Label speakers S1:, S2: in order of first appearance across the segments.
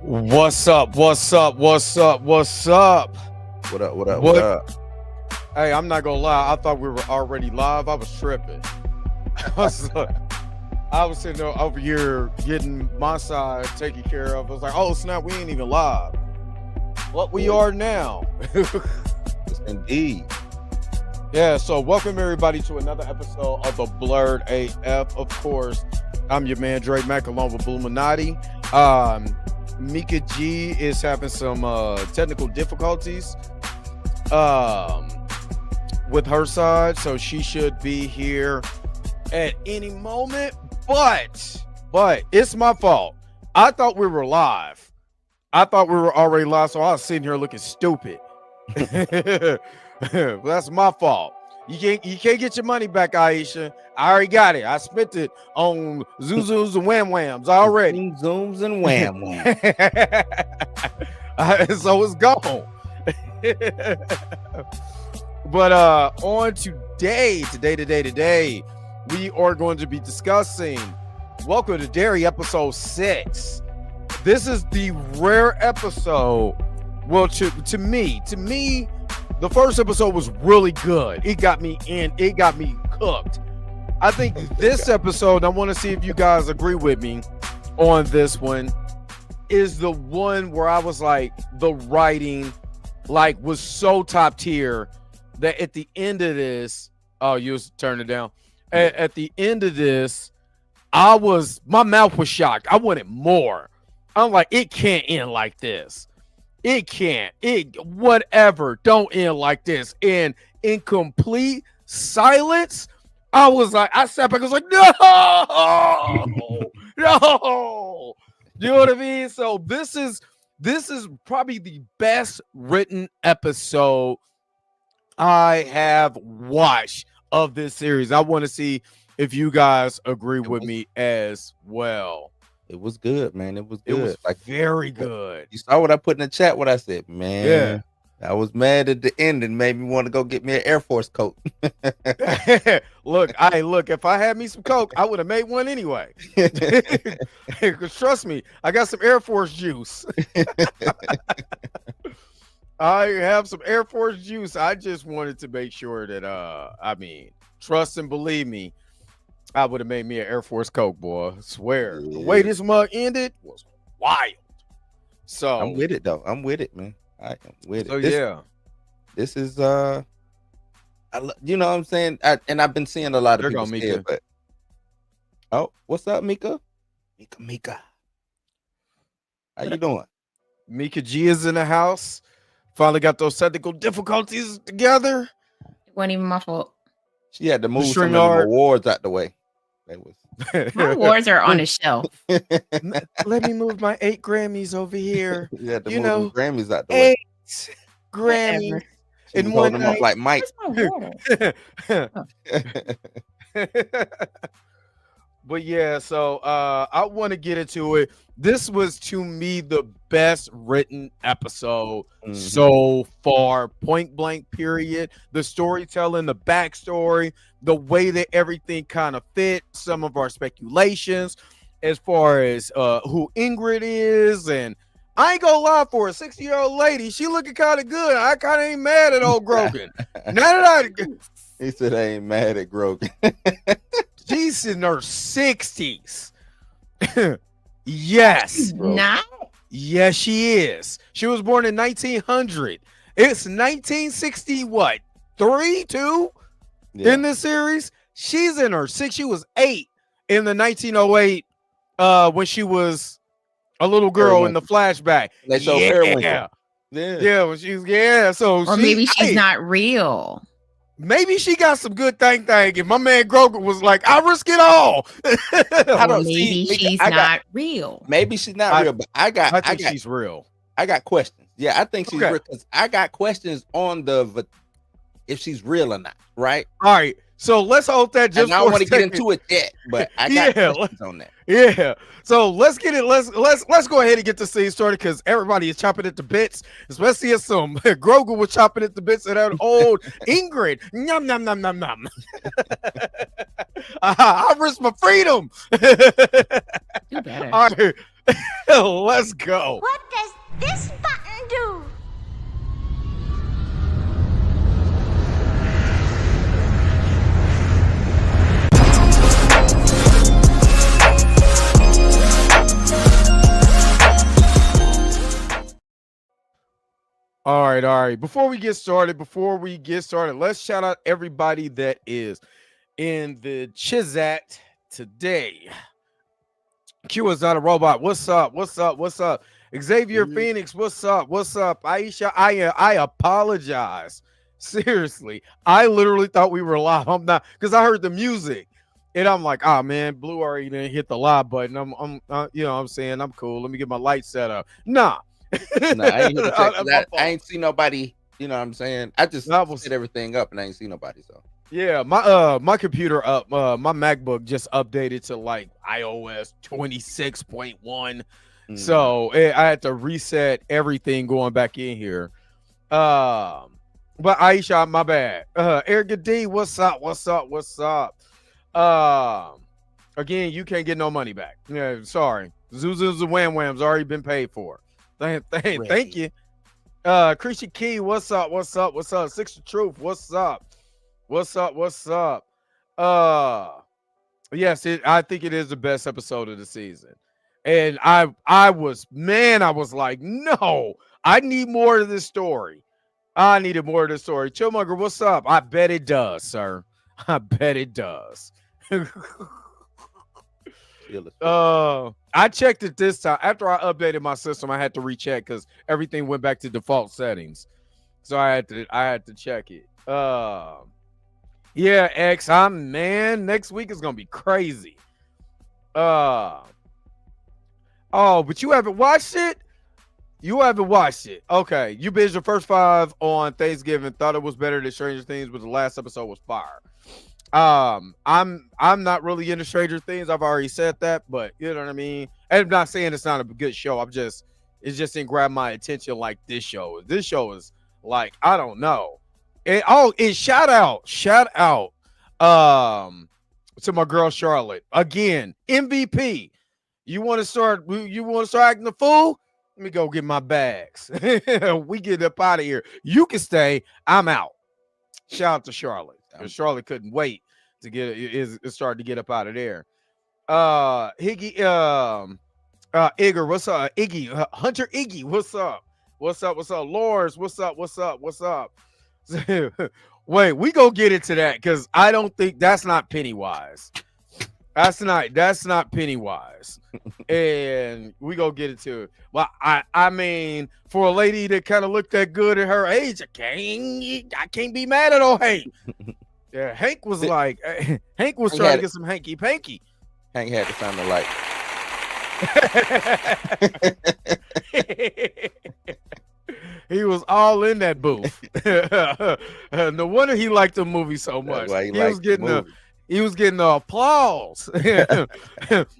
S1: What's up? What's up? What's up? What's up?
S2: What up? What up?
S1: What?
S2: What up?
S1: Hey, I'm not gonna lie. I thought we were already live. I was tripping. I was sitting over here getting my side taken care of. I was like, oh snap, we ain't even live. What we are now.
S2: Indeed.
S1: Yeah, so welcome everybody to another episode of the Blerd AF. Of course, I'm your man Dre Mack along with Bluminati. Mika G is having some technical difficulties with her side, so she should be here at any moment. But it's my fault. I thought we were live. I thought we were already live, so I was sitting here looking stupid. That's my fault. You can't get your money back, Aisha. I already got it. I spent it on Zooms and Wham Whams already.
S2: Zooms and Wham Wham.
S1: So it's gone. But on today, we are going to be discussing Welcome to Derry episode 6. This is the rare episode. Well, to me, the first episode was really good. It got me in. It got me cooked. I think this episode, I want to see if you guys agree with me on this one, is the one where I was like, the writing was so top tier that at the end of this, oh, you was turning it down. At the end of this, my mouth was shocked. I wanted more. I'm like, it can't end like this. It can't. Whatever. Don't end like this. And in complete silence, I was like, I sat back. I was like, no. You know what I mean? So this is probably the best written episode I have watched of this series. I want to see if you guys agree with me as well.
S2: It was good, man. It was good.
S1: It was very good.
S2: You saw what I put in the chat, what I said, man.
S1: Yeah.
S2: I was mad at the end and made me want to go get me an Air Force coat.
S1: Look, if I had me some Coke, I would have made one anyway. Because trust me, I got some Air Force juice. I have some Air Force juice. I just wanted to make sure that, trust and believe me, I would have made me an Air Force Coke, boy. I swear. Yeah. The way this mug ended was wild. So
S2: I'm with it, though. I'm with it, man. I am with it.
S1: So
S2: this is you know what I'm saying? And I've been seeing a lot of people say it, but oh, what's up, Mika? Mika. How you doing?
S1: Mika G is in the house. Finally got those technical difficulties together.
S3: It wasn't even my fault.
S2: She had to move some of the awards out the way.
S3: My awards are on the shelf.
S1: Let me move my 8 Grammys over here.
S2: You had to move the Grammys out the way.
S1: 8 Grammys.
S2: And one them up like Mike.
S1: But yeah, so I want to get into it. This was, to me, the best written episode so far. Point blank, period. The storytelling, the backstory, the way that everything kind of fit, some of our speculations as far as who Ingrid is. And I ain't gonna lie, for a 60-year-old lady, she looking kind of good. I kind of ain't mad at old Grogan.
S2: He said I ain't mad at Grogan.
S1: She's in her 60s. Yes.
S3: Now?
S1: Yes, she is. She was born in 1900. It's 1960, what? 3, 2 in this series? She's in her 6. She was 8 in the 1908 when she was a little girl in the flashback.
S2: Yeah.
S1: When she was, so
S3: or maybe she's not real.
S1: Maybe she got some good thing, and my man Grogan was like, "I risk it all."
S3: Maybe she's not real.
S2: Maybe she's not real, but I think
S1: she's real.
S2: I got questions. Yeah, I think she's real because I got questions on if she's real or not. Right.
S1: All right. So let's hold that. Just
S2: and I don't want to get into it yet, but I got questions on that.
S1: Yeah. So let's get it. Let's go ahead and get the scene started because everybody is chopping at the bits, especially as some Grogu was chopping at the bits of that old Ingrid. Nom nom nom nom nom. I risk my freedom.
S3: You better.
S1: All right. Let's go.
S4: What does this button do?
S1: All right. Before we get started, let's shout out everybody that is in the Chizat today. Q is not a robot. What's up? Xavier Phoenix, what's up? Aisha, I apologize. Seriously, I literally thought we were live. I'm not, because I heard the music and I'm like, oh man, Blue already didn't hit the live button. I'm you know what I'm saying, I'm cool. Let me get my light set up. Nah.
S2: I ain't see nobody, you know what I'm saying? I just set everything up and I ain't see nobody. So
S1: yeah, my computer up, my MacBook just updated to like iOS 26.1. So I had to reset everything going back in here. But Aisha, my bad. Eric D, what's up? Again, you can't get no money back. Yeah, sorry. Zuzus and Wham Wham's already been paid for. Thank you. Christian Key, what's up? Six to Truth, what's up? Yes, I think it is the best episode of the season. And I was like, no, I need more of this story. I needed more of this story. Chillmonger, what's up? I bet it does, sir. I bet it does. I checked it this time. After I updated my system, I had to recheck because everything went back to default settings. So I had to check it. Yeah, X, next week is gonna be crazy. Oh, but you haven't watched it? Okay. You binged your first 5 on Thanksgiving, thought it was better than Stranger Things, but the last episode was fire. I'm not really into Stranger Things. I've already said that, but you know what I mean? And I'm not saying it's not a good show. It just didn't grab my attention like this show. This show is like, I don't know. And shout out to my girl Charlotte. Again, MVP. You want to start acting the fool? Let me go get my bags. We get up out of here. You can stay. I'm out. Shout out to Charlotte. Charlotte couldn't wait to started to get up out of there. Iggy, Igor, what's up? Iggy, Hunter Iggy, what's up? Lors, what's up? Wait, we go get into that because I don't think that's not Pennywise. That's not Pennywise. And we go get into it. Well, I mean, for a lady that kind of looked that good at her age, I can't be mad at old Hank. Yeah, Hank was trying to get some hanky panky.
S2: Hank had to sound alike.
S1: He was all in that booth. No wonder he liked the movie so much. He was getting the applause. A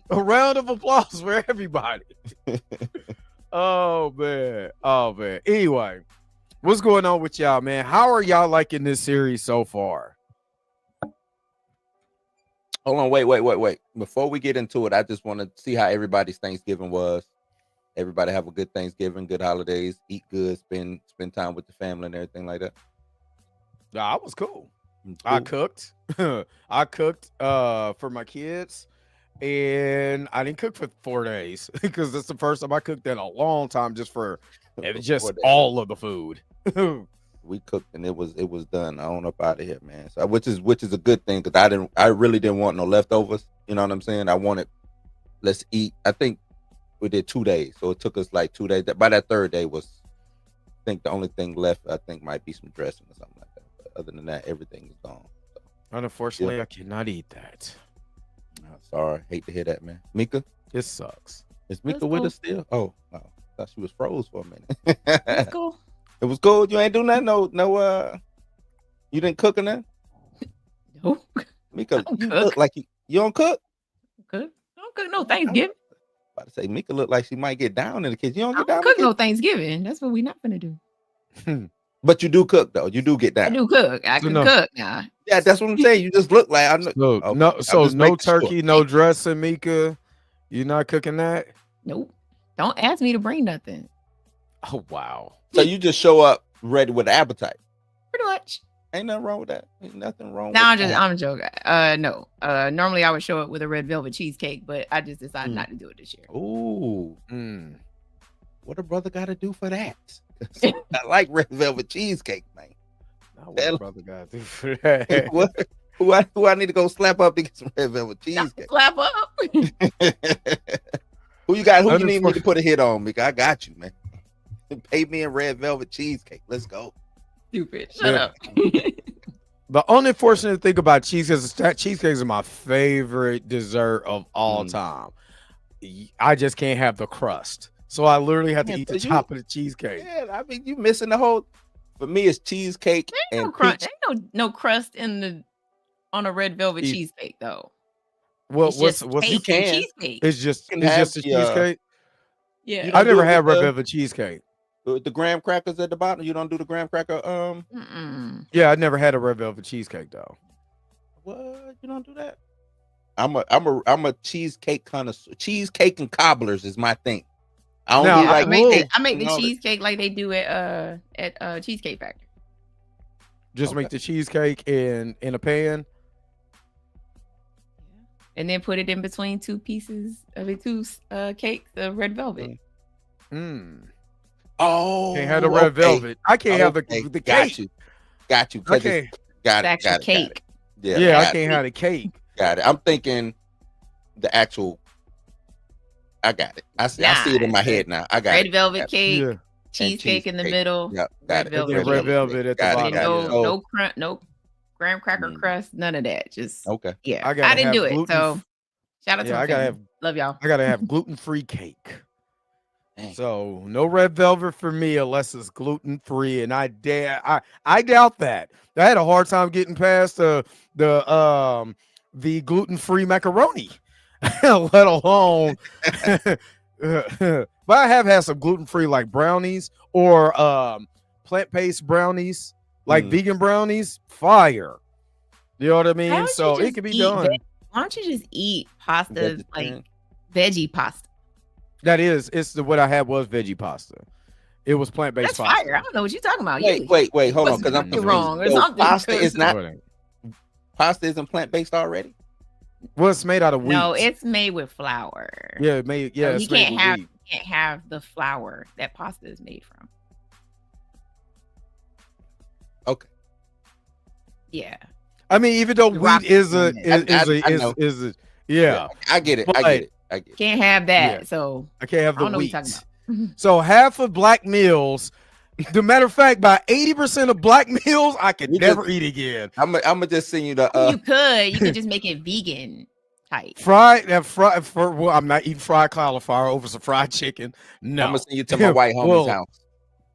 S1: round of applause for everybody. Oh man. Anyway, what's going on with y'all, man? How are y'all liking this series so far?
S2: Hold on, wait. Before we get into it, I just want to see how everybody's Thanksgiving was. Everybody have a good Thanksgiving, good holidays, eat good, spend time with the family and everything like that.
S1: I was cool. I cooked. I cooked for my kids, and I didn't cook for 4 days because that's the first time I cooked in a long time just for all of the food.
S2: We cooked and it was done. On up out of here, man. So which is a good thing because I really didn't want no leftovers. You know what I'm saying? I wanted, let's eat. I think we did 2 days, so it took us like 2 days. By that third day was, I think the only thing left might be some dressing or something like that. But other than that, everything is gone. So,
S1: unfortunately, I cannot eat that.
S2: Sorry, hate to hear that, man. Mika,
S1: it sucks.
S2: Is Mika with us still? Oh, thought she was froze for a minute.
S3: It's cool.
S2: It was cool. You ain't do nothing. No. You didn't cook or nothing?
S3: No.
S2: Mika, you look like you don't cook.
S3: Cook? I don't cook no Thanksgiving.
S2: About to say Mika look like she might get down in the kitchen. You don't get
S3: I
S2: down.
S3: Cook no Thanksgiving. That's what we're not gonna do.
S2: But you do cook though. You do get down.
S3: I do cook. I can cook now.
S2: Yeah, that's what I'm saying. You just look like I know.
S1: No turkey, no dressing, Mika. You not cooking that?
S3: Nope. Don't ask me to bring nothing.
S1: Oh wow.
S2: So you just show up ready with an appetite.
S3: Pretty much.
S2: Ain't nothing wrong with that. Ain't nothing wrong
S3: No,
S2: with that.
S3: I'm joking. No. Normally I would show up with a red velvet cheesecake, but I just decided not to do it this year.
S2: Ooh. What a brother got to do for that? I like red velvet cheesecake, man.
S1: What a brother got to do for that?
S2: Who I need to go slap up to get some red velvet cheesecake?
S3: Slap up.
S2: Who you got? Who you need me to put a hit on, Mika? I got you, man. Pay me in red velvet cheesecake. Let's go.
S3: Stupid. Shut up.
S1: The only unfortunate thing about cheesecakes is my favorite dessert of all time. I just can't have the crust. So I literally have to eat the top of the cheesecake.
S2: Yeah, I mean, you missing the whole. For me, it's cheesecake
S3: Ain't
S2: and
S3: crust. Ain't no crust on a red velvet cheesecake though.
S1: Well,
S3: it's
S1: what's
S3: you can cheesecake?
S1: It's just a cheesecake.
S3: Yeah,
S1: I never had red velvet cheesecake.
S2: The graham crackers at the bottom. You don't do the graham cracker.
S1: Yeah, I never had a red velvet cheesecake though.
S2: What? You don't do that? I'm a cheesecake connoisseur. Cheesecake and cobblers is my thing. I don't
S3: I make the cheesecake like they do at Cheesecake Factory.
S1: Just make the cheesecake in a pan.
S3: And then put it in between two cakes of red velvet.
S2: Oh,
S1: can't have the red velvet. I can't have the cake.
S2: Got you.
S1: Okay.
S2: Got it.
S3: Cake.
S2: Yeah,
S1: I can't have the cake.
S2: Got it. I'm thinking the actual. I got it. I see it in my head now. I got
S3: red
S2: it.
S3: velvet cake, cheesecake in the middle.
S2: Yep, got
S3: red
S1: velvet at the
S3: bottom. No graham cracker crust, none of that. Just yeah. I didn't do it. So shout out to my love y'all.
S1: I gotta have gluten-free cake. Dang. So no red velvet for me unless it's gluten-free, and I doubt that. I had a hard time getting past the gluten-free macaroni. Let alone but I have had some gluten-free like brownies or plant-based brownies, like vegan brownies. Fire, you know what I mean? So it can be done.
S3: Why don't you just eat pasta like veggie pasta?
S1: It's what I had was veggie pasta. It was plant-based pasta.
S3: Fire. I don't know what you're talking about.
S2: Wait, hold on, because I'm
S3: wrong.
S2: So pasta is not. Pasta isn't plant-based already.
S1: Well, it's made out of wheat.
S3: No, it's made with flour.
S1: Yeah, it's
S3: you can't have the flour that pasta is made from.
S2: Okay.
S3: Yeah.
S1: I mean, even though wheat is a yeah.
S2: I get it.
S3: Can't have that. Yeah. So
S1: I can't have the wheat. So half of black meals. The matter of fact, by 80% of black meals, I could never eat again.
S2: I'm gonna just send you the.
S3: You could just make it vegan type.
S1: I'm not eating fried cauliflower over some fried chicken. No,
S2: I'm gonna send you to my white homie's house.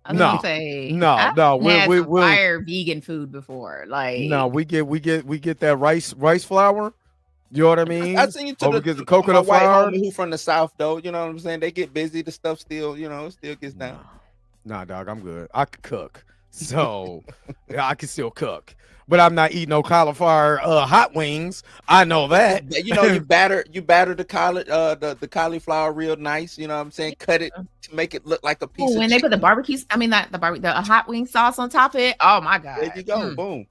S3: I was gonna say, no. We'll fire vegan food before, like
S1: we get that rice flour. You know what I mean?
S2: I send you to
S1: the coconut flour.
S2: Who from the South though? You know what I'm saying? They get busy. The stuff still, still gets down.
S1: Nah, dog, I'm good. I could cook, so I can still cook. But I'm not eating no cauliflower hot wings. I know that.
S2: You batter the cauliflower real nice. You know what I'm saying? Cut it to make it look like a piece.
S3: When they put the barbecue, the hot wing sauce on top of it. Oh my god!
S2: There you go. Boom.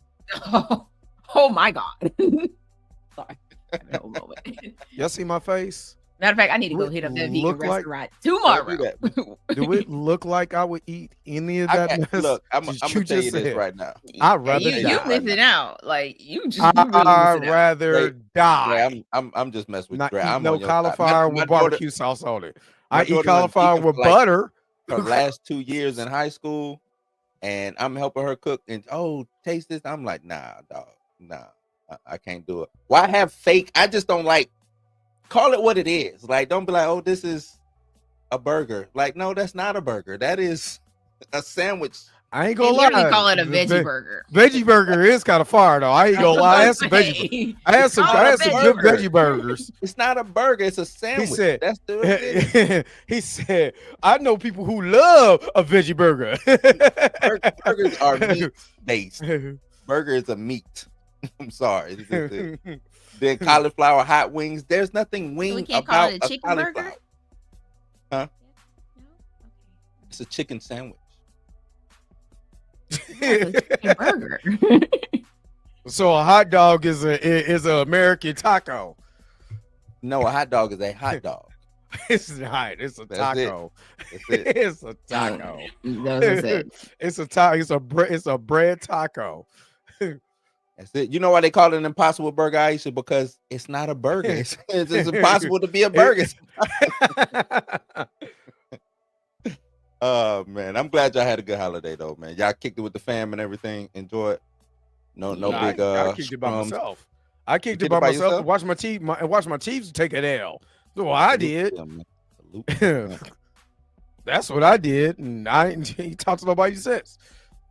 S3: Oh my god. Sorry.
S1: Y'all see my face?
S3: Matter of fact, I need to go hit up that vegan restaurant tomorrow.
S1: Do it look like I would eat any of that?
S2: Look, I'm gonna tell you this right now.
S1: I'd rather die.
S3: You missing out. Like you just.
S1: I'd rather die.
S2: I'm just messing with you.
S1: I'm no cauliflower with barbecue sauce on it. I eat cauliflower with butter.
S2: Her last 2 years in high school, and I'm helping her cook. And taste this. I'm like, nah, dog, nah, I can't do it. Why have fake? I just don't like. Call it what it is. Like, don't be like, oh, this is a burger. Like, no, that's not a burger. That is a sandwich.
S1: I ain't gonna lie.
S3: You call it a veggie burger.
S1: Veggie burger is kind of fire though. I ain't gonna lie. I had some veggie. I had some good veggie burgers.
S2: It's not a burger. It's a sandwich.
S1: He said. That's the. He said, I know people who love a veggie burger.
S2: Burgers are meat based. Burger is a meat. I'm sorry. Then cauliflower hot wings. There's nothing wing about
S3: call it a chicken
S2: cauliflower.
S3: burger?
S2: Huh? It's a chicken sandwich.
S3: It's a chicken burger.
S1: So a hot dog is a American taco.
S2: No, a hot dog is a hot dog.
S1: It's not. It's a taco.
S2: That's it.
S1: It's a taco.
S3: It's
S1: a taco. It's a bread taco.
S2: That's it. You know why they call it an impossible burger, Aisha? Because it's not a burger. It's impossible to be a burger. Oh man, I'm glad y'all had a good holiday though, man. Y'all kicked it with the fam and everything. Enjoy it. No big.
S1: I kicked it by myself. I kicked it by myself and watched my Chiefs take an L. So I did. That's what I did, and I ain't talked to nobody since.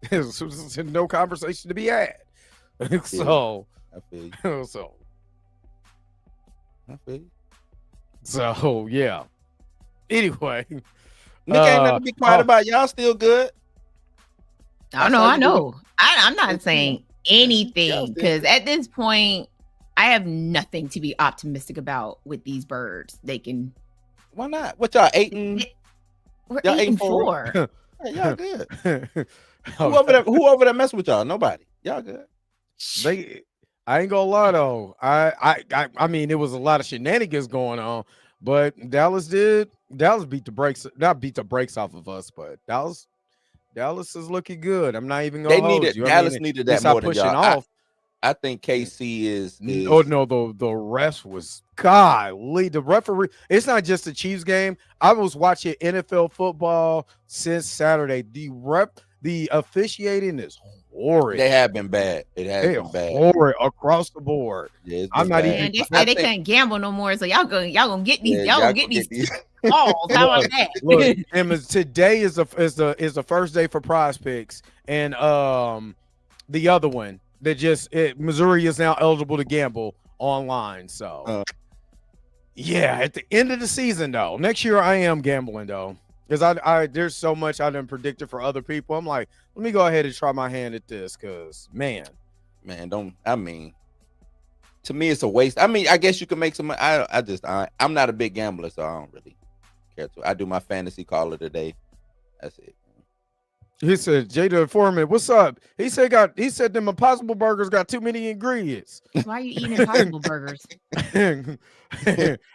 S1: There's no conversation to be had. So
S2: I feel you.
S1: So yeah. Anyway,
S2: Nick ain't nothing to be quiet about. Y'all still good?
S3: I know. I'm not saying anything because at this point, I have nothing to be optimistic about with these birds. They can.
S2: Why not? What y'all 8-4?
S3: We're 8-4.
S2: Hey, y'all good. Who over there messing with y'all? Nobody. Y'all good.
S1: I ain't gonna lie though. I mean, it was a lot of shenanigans going on, but Dallas beat the brakes off of us, but Dallas is looking good. I'm not even gonna hold you.
S2: Dallas needed that more than y'all.
S1: Off.
S2: I think KC is.
S1: Oh no, the rest was golly. The referee. It's not just the Chiefs game. I was watching NFL football since Saturday. The officiating is horrid.
S2: They have been bad. It has been bad.
S1: Horrid across the board.
S2: Yeah,
S3: I'm not even. They can't gamble no more. So y'all gonna get these. Y'all gonna get these balls. How about that?
S1: Look, today is the first day for Prize Picks, and the other one. Missouri is now eligible to gamble online. So, yeah, at the end of the season, though, next year I am gambling, though, because I there's so much I didn't predict it for other people. I'm like, let me go ahead and try my hand at this, because, man,
S2: to me, it's a waste. I mean, I guess you can make some. I'm not a big gambler, so I don't really care to. I do my fantasy call of the day. That's it.
S1: He said, Jada Foreman, what's up? He said them Impossible Burgers got too many ingredients.
S3: Why are you eating Impossible Burgers?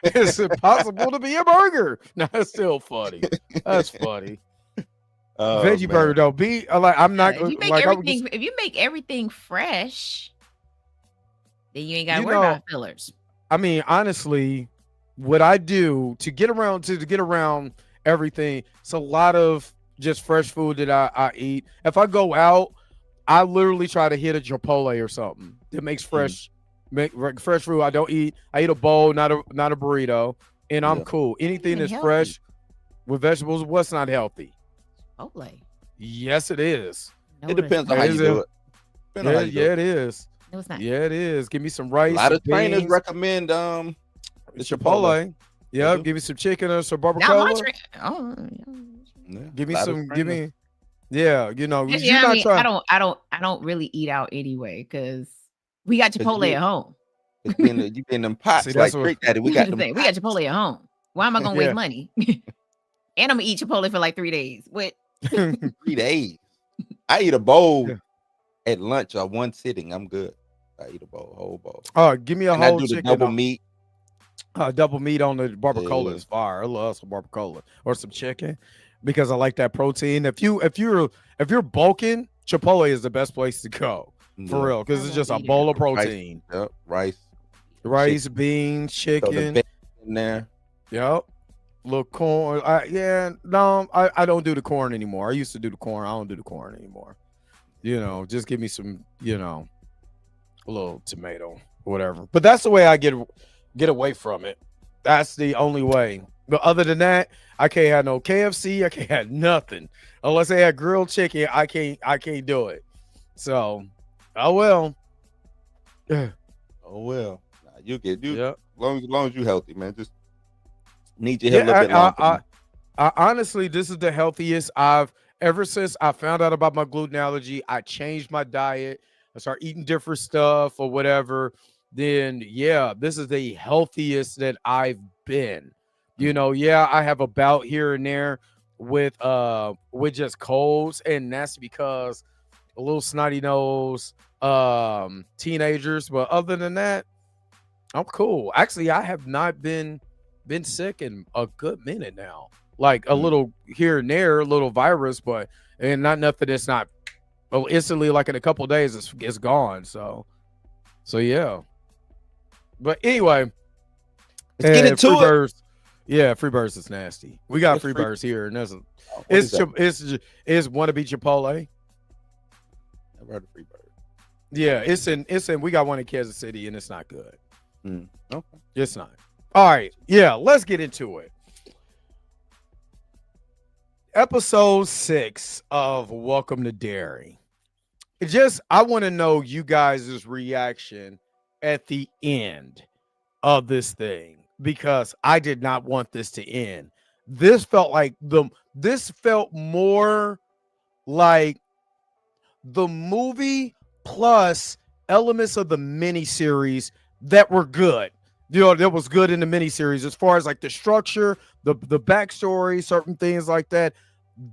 S1: It's impossible to be a burger. No, that's still funny. That's funny. Veggie burger though. I'm not.
S3: If you make everything fresh, then you ain't got to worry about fillers.
S1: I mean, honestly, what I do to get around everything, it's a lot of just fresh food that I eat. If I go out, I literally try to hit a Chipotle or something that makes fresh food. I don't eat. I eat a bowl, not a burrito, and I'm cool. Anything that's fresh with vegetables, what's not healthy?
S3: Chipotle.
S1: Yes, it is.
S2: It depends on how you do it.
S1: Yeah, it is.
S3: No, it's not.
S1: Yeah, it is. Give me some rice.
S2: A lot of trainers recommend the
S1: Chipotle. Yeah, give me some chicken or some barbacoa. Give me some. Give me. Yeah, you know.
S3: I don't really eat out anyway because we got Chipotle at home.
S2: You been them pots. See, like Trick Daddy. We got
S3: Chipotle at home. Why am I gonna waste money? And I'm gonna eat Chipotle for like 3 days. What?
S2: 3 days. I eat a bowl at lunch or one sitting. I'm good. I eat a whole bowl.
S1: Oh, give me a whole chicken.
S2: Double meat.
S1: Double meat on the barbacoa is fire. I love some barbacoa or some chicken because I like that protein. If you're bulking, Chipotle is the best place to go for real because it's just a bowl of protein.
S2: Rice,
S1: beans, chicken
S2: in there.
S1: Yep. Little corn. I don't do the corn anymore. I used to do the corn. I don't do the corn anymore. You know, just give me some, a little tomato, whatever. But that's the way I get away from it. That's the only way. But other than that, I can't have no KFC. I can't have nothing unless they had grilled chicken. I can't do it. So, oh well.
S2: Nah, you get you. Yep. As long as you healthy, man. Just need your head a little bit longer.
S1: I honestly, this is the healthiest I've ever since I found out about my gluten allergy. I changed my diet. I started eating different stuff or whatever. Then this is the healthiest that I've been. I have a bout here and there with just colds, and that's because a little snotty nose teenagers. But other than that, I'm cool. Actually, I have not been sick in a good minute now. Like a little here and there, a little virus, but and not nothing that's not instantly, like in a couple of days it's gone. So yeah. But anyway,
S2: let's get into it.
S1: Yeah, Freebirds is nasty. We got Freebirds here, and it's wannabe Chipotle.
S2: I've heard of Freebird.
S1: Yeah, it's in. We got one in Kansas City, and it's not good.
S2: Okay,
S1: it's not. All right, yeah, let's get into it. Episode 6 of Welcome to Derry. I want to know you guys' reaction at the end of this thing, because I did not want this to end. This felt more like the movie plus elements of the miniseries that were good. That was good in the miniseries as far as like the structure, the backstory, certain things like that.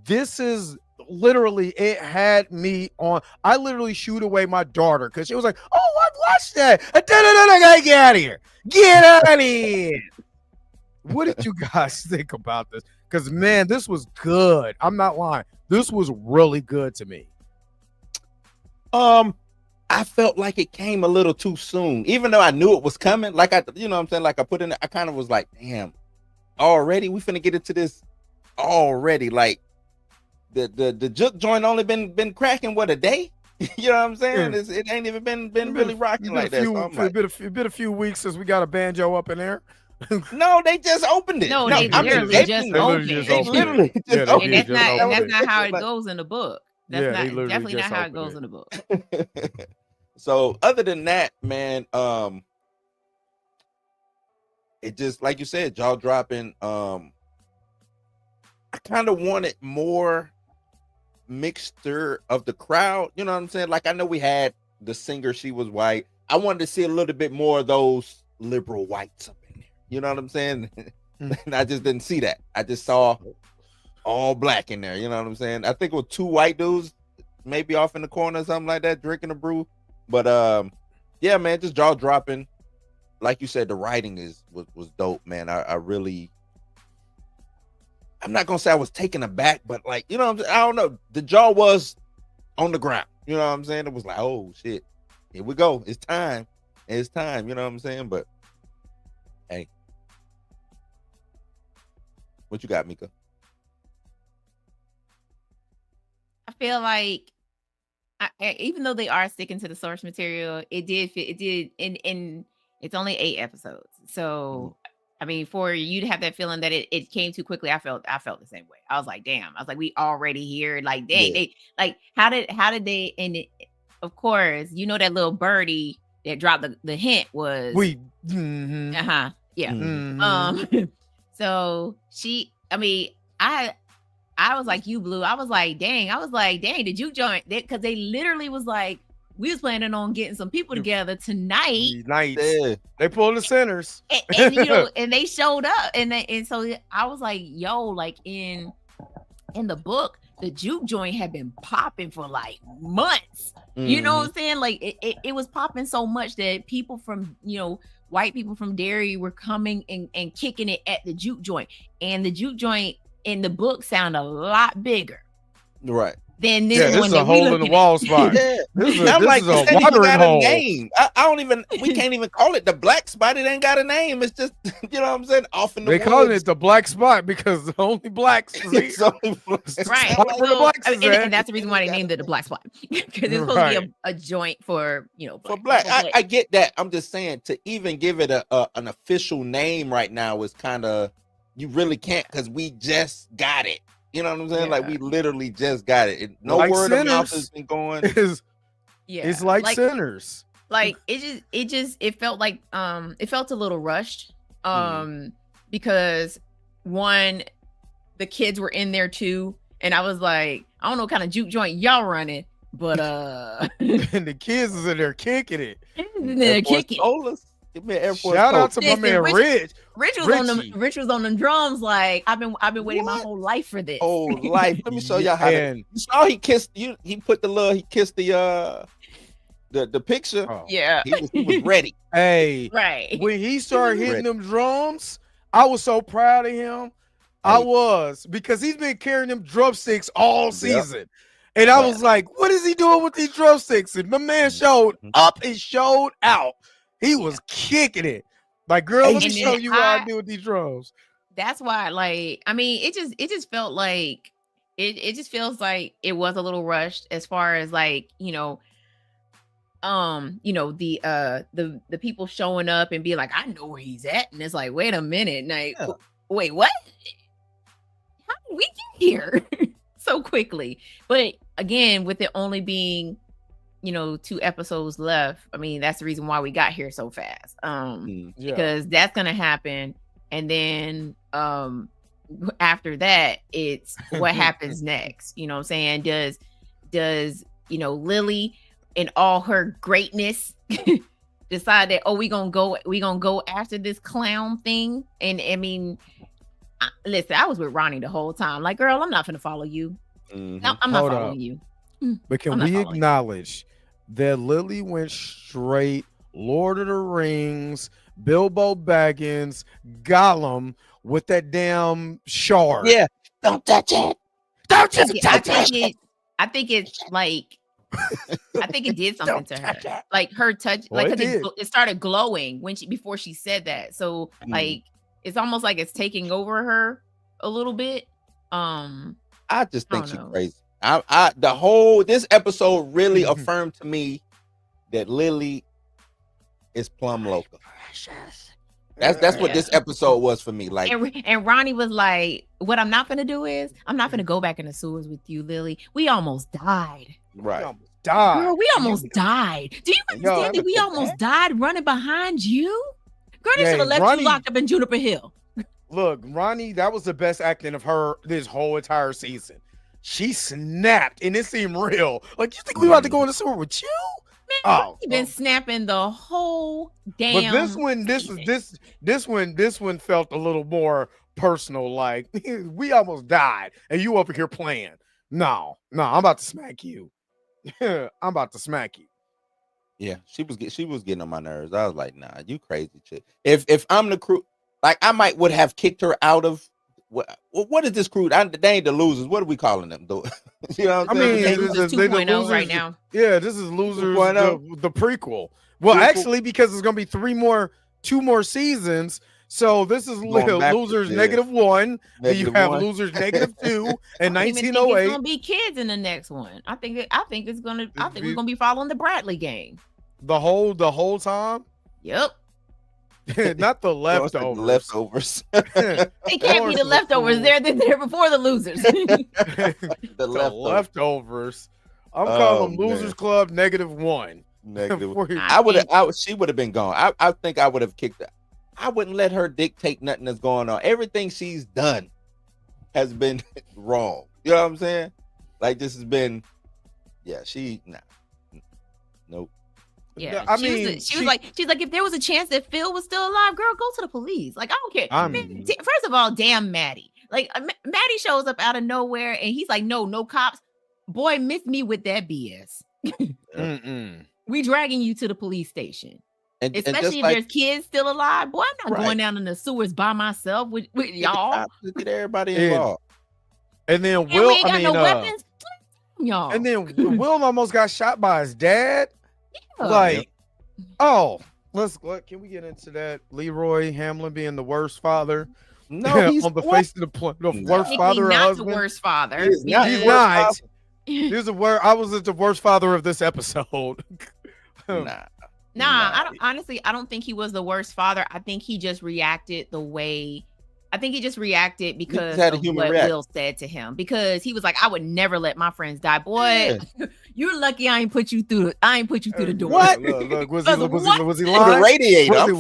S1: This is literally, it had me on. I literally shoot away my daughter because she was like, "Oh, I've watched that. Get out of here. Get out of here." What did you guys think about this? Because man, this was good. I'm not lying. This was really good to me.
S2: I felt like it came a little too soon, even though I knew it was coming. Like I kind of was like, damn, already we finna get into this already. Like the juke joint only been cracking what, a day? You know what I'm saying? It ain't even been really rocking like that.
S1: It's been a few weeks since we got a banjo up in there.
S2: No, they just opened it.
S3: No, they literally just opened it. And that's not how it goes in the book. That's definitely not how it goes in the book.
S2: So other than that, man, it just, like you said, jaw dropping. I kind of wanted more mixture of the crowd. You know what I'm saying? Like, I know we had the singer, she was white. I wanted to see a little bit more of those liberal whites up in there. You know what I'm saying? And I just didn't see that. I just saw all black in there. You know what I'm saying? I think it was 2 white dudes, maybe off in the corner or something like that, drinking a brew. But yeah, man, just jaw dropping. Like you said, the writing was dope, man. I'm not gonna say I was taken aback, but like, you know what I'm saying? I don't know. The jaw was on the ground. You know what I'm saying? It was like, oh shit, here we go. It's time. It's time. You know what I'm saying? But hey, what you got, Mika?
S3: I feel like, even though they are sticking to the source material, it did and it's only 8 episodes. So I mean, for you to have that feeling that it came too quickly, I felt the same way. I was like, damn. I was like, we already here. Like, dang, they like, how did they? And of course, you know, that little birdie that dropped the hint was So I was like, you Blue. I was like, dang, the juke joint, because they literally was like, we was planning on getting some people together tonight.
S1: Yeah. They pulled the centers.
S3: And you know, and they showed up. And so I was like, yo, like in the book, the juke joint had been popping for like months. You know what I'm saying? Like it was popping so much that people from, you know, white people from Derry were coming and kicking it at the juke joint. And the juke joint in the book sound a lot bigger.
S2: Right.
S3: Then this
S1: this is a hole in the wall spot.
S2: Yeah.
S1: This is
S2: I'm like,
S1: a watering hole.
S2: Name. We can't even call it the black spot. It ain't got a name. It's just, you know what I'm saying? Off in the woods.
S1: They calling it the black spot because the only blacks.
S3: Right. And that's the reason why they named it the black spot. Because it's supposed to be a joint for, you know,
S2: for black. I get that. I'm just saying, to even give it an official name right now is kind of, you really can't, because we just got it. You know what I'm saying? Yeah. Like, we literally just got it. No like word of mouth has been going.
S1: It's like Sinners.
S3: Like it felt like it felt a little rushed. Because one, the kids were in there too, and I was like, I don't know what kind of juke joint y'all running, but
S1: and the kids is in there kicking it.
S3: They're kicking.
S2: Give me an Air Force
S1: Shout
S2: Coat.
S1: out to my man Rich.
S3: Rich was on them drums. Like I've been waiting my whole life for this.
S2: Whole life. Let me show y'all how. You saw he kissed you. He kissed the picture.
S1: Oh.
S3: Yeah,
S2: he was ready.
S1: Hey,
S3: right.
S1: When he started hitting them drums, I was so proud of him. I was, because he's been carrying them drumsticks all season. And I was like, what is he doing with these drumsticks? And my man showed up and showed out. He was kicking it. Like, girl, let me show you what I do with these drums.
S3: That's why, like, I mean, it just felt like it just feels like it was a little rushed as far as like, the people showing up and being like, I know where he's at. And it's like, wait a minute. Like, wait, what? How did we get here so quickly? But again, with it only being, 2 episodes left, I mean, that's the reason why we got here so fast. Because that's gonna happen. And then after that, it's what happens next. You know what I'm saying? Does Lily in all her greatness decide that, we gonna go after this clown thing? And I mean, listen, I was with Ronnie the whole time. Like, girl, I'm not gonna follow you. No, I'm not following you.
S1: But can we acknowledge that Lily went straight Lord of the Rings, Bilbo Baggins, Gollum with that damn shard?
S2: Yeah, don't touch it. Don't touch
S3: it. I think it's like, I think it did something to her. Like her touch, like it started glowing before she said that. So like, it's almost like it's taking over her a little bit.
S2: I just think she's crazy. This episode really affirmed to me that Lily is plumb local. That's what this episode was for me. Like,
S3: and Ronnie was like, "What I'm not gonna do is I'm not gonna go back in the sewers with you, Lily. We almost died.
S2: Right?
S3: Girl, we almost died. Do you understand that we almost died running behind you? Girl, they should have left you locked up in Juniper Hill."
S1: Look, Ronnie, that was the best acting of her this whole entire season. She snapped, and it seemed real. Like, you think we about to go in the sewer with you?
S3: Man, you've been snapping the whole damn.
S1: But this one felt a little more personal. Like, we almost died, and you up here playing. No, I'm about to smack you. I'm about to smack you.
S2: Yeah, she was getting on my nerves. I was like, nah, you crazy chick. If I'm the crew, like, I would have kicked her out of. What is this crew? They ain't the losers. What are we calling them? You know what I'm saying?
S3: I mean, this is 2.0 right now.
S1: Yeah, this is Losers, the prequel. Well, actually, because it's going to be 2 more seasons. So this is Losers -1. Then you have Losers -2 and 1908.
S3: It's going to be kids in the next one. I think we're going to be following the Bradley gang.
S1: The whole time?
S3: Yep.
S1: Not the leftovers.
S2: Like the leftovers.
S3: It can't be the leftovers. They're there before the losers.
S2: the
S1: leftovers. I'm calling them Losers Club -1.
S2: She would have been gone. I think I would have kicked her. I wouldn't let her dictate nothing that's going on. Everything she's done has been wrong. You know what I'm saying? Like, this has been, nope.
S3: Yeah, I mean, she was like, if there was a chance that Phil was still alive, girl, go to the police. Like, I don't care. First of all, damn Maddie. Like, Maddie shows up out of nowhere, and he's like, no cops. Boy, miss me with that BS. We dragging you to the police station, especially if there's kids still alive. Boy, I'm not going down in the sewers by myself with y'all.
S2: Get everybody involved.
S1: And then
S3: we ain't got no weapons, y'all.
S1: And then Will almost got shot by his dad. Like, can we get into that? Leroy Hamlin being the worst father?
S2: No, he's
S1: on the face of the worst father.
S3: Not
S1: husband.
S3: The worst father.
S1: He's not. He's the worst. I was the worst father of this episode.
S3: Nah. I don't think he was the worst father. I think he just reacted the way. I think he just reacted because of what Will said to him. Because he was like, "I would never let my friends die." Boy, you're lucky I ain't put you through the door.
S1: What? Look, was he lying?
S2: The radiator.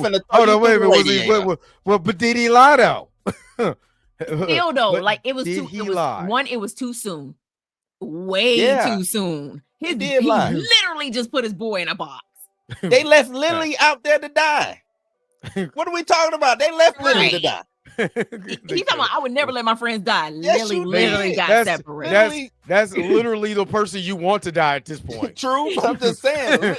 S1: But did he lie though?
S3: Still though, like it was it was too soon. Way too soon. He literally just put his boy in a box.
S2: They left Lily out there to die. What are we talking about? They left Lily to die.
S3: He's talking about, I would never let my friends die.
S2: Yes,
S3: Lily
S2: you
S3: literally
S2: did.
S3: got separated.
S1: That's literally the person you want to die at this point.
S2: True, but I'm just saying.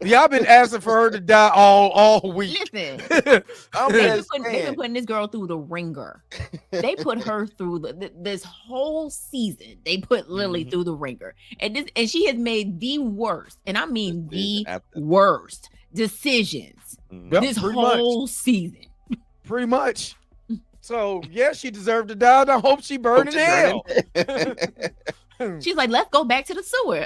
S1: Yeah, I've been asking for her to die all week.
S3: Listen,
S2: I'm
S3: they've
S2: just
S3: been
S2: saying.
S3: putting this girl through the ringer. They put her through this whole season. They put Lily through the ringer, and she has made the worst, and I mean the worst decisions this whole season.
S1: Pretty much. So yeah, she deserved to die. And I hope she burned in hell.
S3: She's like, let's go back to the sewer.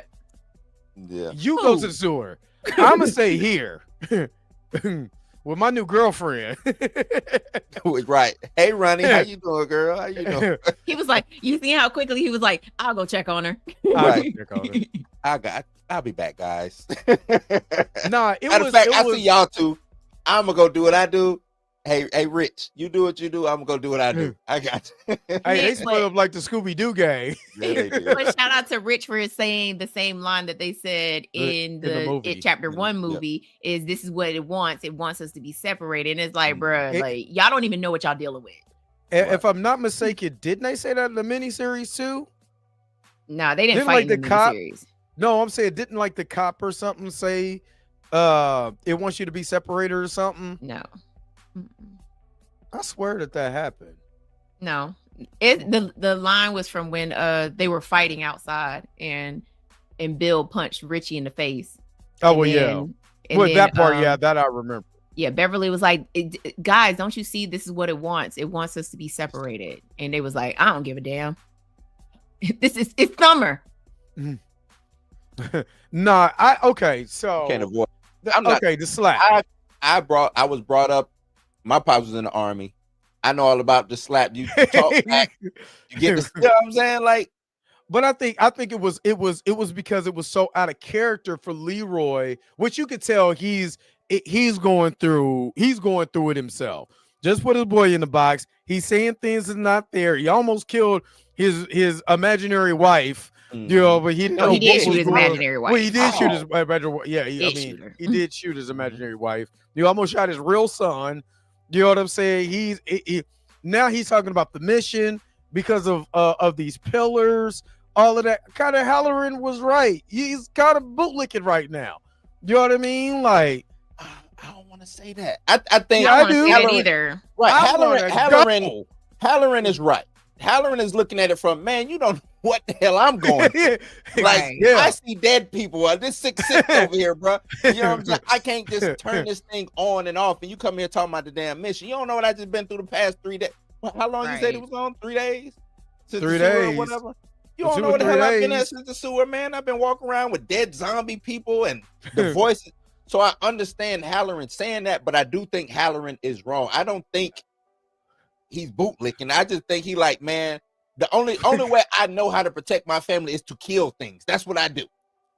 S2: Yeah,
S1: you go to the sewer. I'ma stay here with my new girlfriend.
S2: Right. Hey, Ronnie, how you doing, girl? How you doing?
S3: He was like, you see how quickly he was like, I'll go check on her.
S2: Right. I'll be back, guys.
S1: Nah,
S2: I see y'all too. I'm gonna go do what I do. Hey, Rich, you do what you do. I'm gonna go do what I do. I got you.
S1: Hey, they split up like the Scooby-Doo gang.
S2: Yeah, they do.
S3: But shout out to Rich for saying the same line that they said in the
S1: movie.
S3: chapter 1 movie is this is what it wants. It wants us to be separated. And it's like, bruh, like y'all don't even know what y'all dealing with.
S1: If I'm not mistaken, didn't they say that in the miniseries too?
S3: No, they didn't fight in the miniseries.
S1: No, I'm saying didn't like the cop or something say it wants you to be separated or something?
S3: No.
S1: I swear that happened.
S3: No, the line was from when they were fighting outside and Bill punched Richie in the face.
S1: Oh well, yeah. Well, that part, yeah, that I remember.
S3: Yeah, Beverly was like, guys, don't you see this is what it wants? It wants us to be separated. And they was like, I don't give a damn. It's summer.
S1: Nah, okay, so
S2: Can't avoid.
S1: The slap.
S2: I was brought up. My pops was in the army. I know all about the slap. You talk back. You get the. You know what I'm saying? Like,
S1: but I think it was because it was so out of character for Leroy, which you could tell he's going through it himself. Just put his boy in the box. He's saying things that's not there. He almost killed his imaginary wife. You know, but he
S3: did shoot his imaginary wife.
S1: Well, he did shoot his imaginary. Yeah, he did shoot his imaginary wife. He almost shot his real son. You know what I'm saying? Now he's talking about the mission because of these pillars, all of that. Kind of Halloran was right. He's kind of bootlicking right now. You know what I mean? Like,
S2: I don't want to say that. I think
S3: I don't want to say that either.
S2: Right, Halloran is right. Halloran is looking at it from, man, you don't know what the hell I'm going through. I see dead people. This sick over here, bro. You know what I'm saying? I can't just turn this thing on and off, and you come here talking about the damn mission. You don't know what I just been through the past 3 days. How long you said it was on? 3 days? Since
S1: 3 days.
S2: Or whatever. You don't know what the hell I've been at since the sewer, man. I've been walking around with dead zombie people and the voices. So I understand Halloran saying that, but I do think Halloran is wrong. I don't think he's bootlicking. I just think he like, man, the only way I know how to protect my family is to kill things. That's what I do.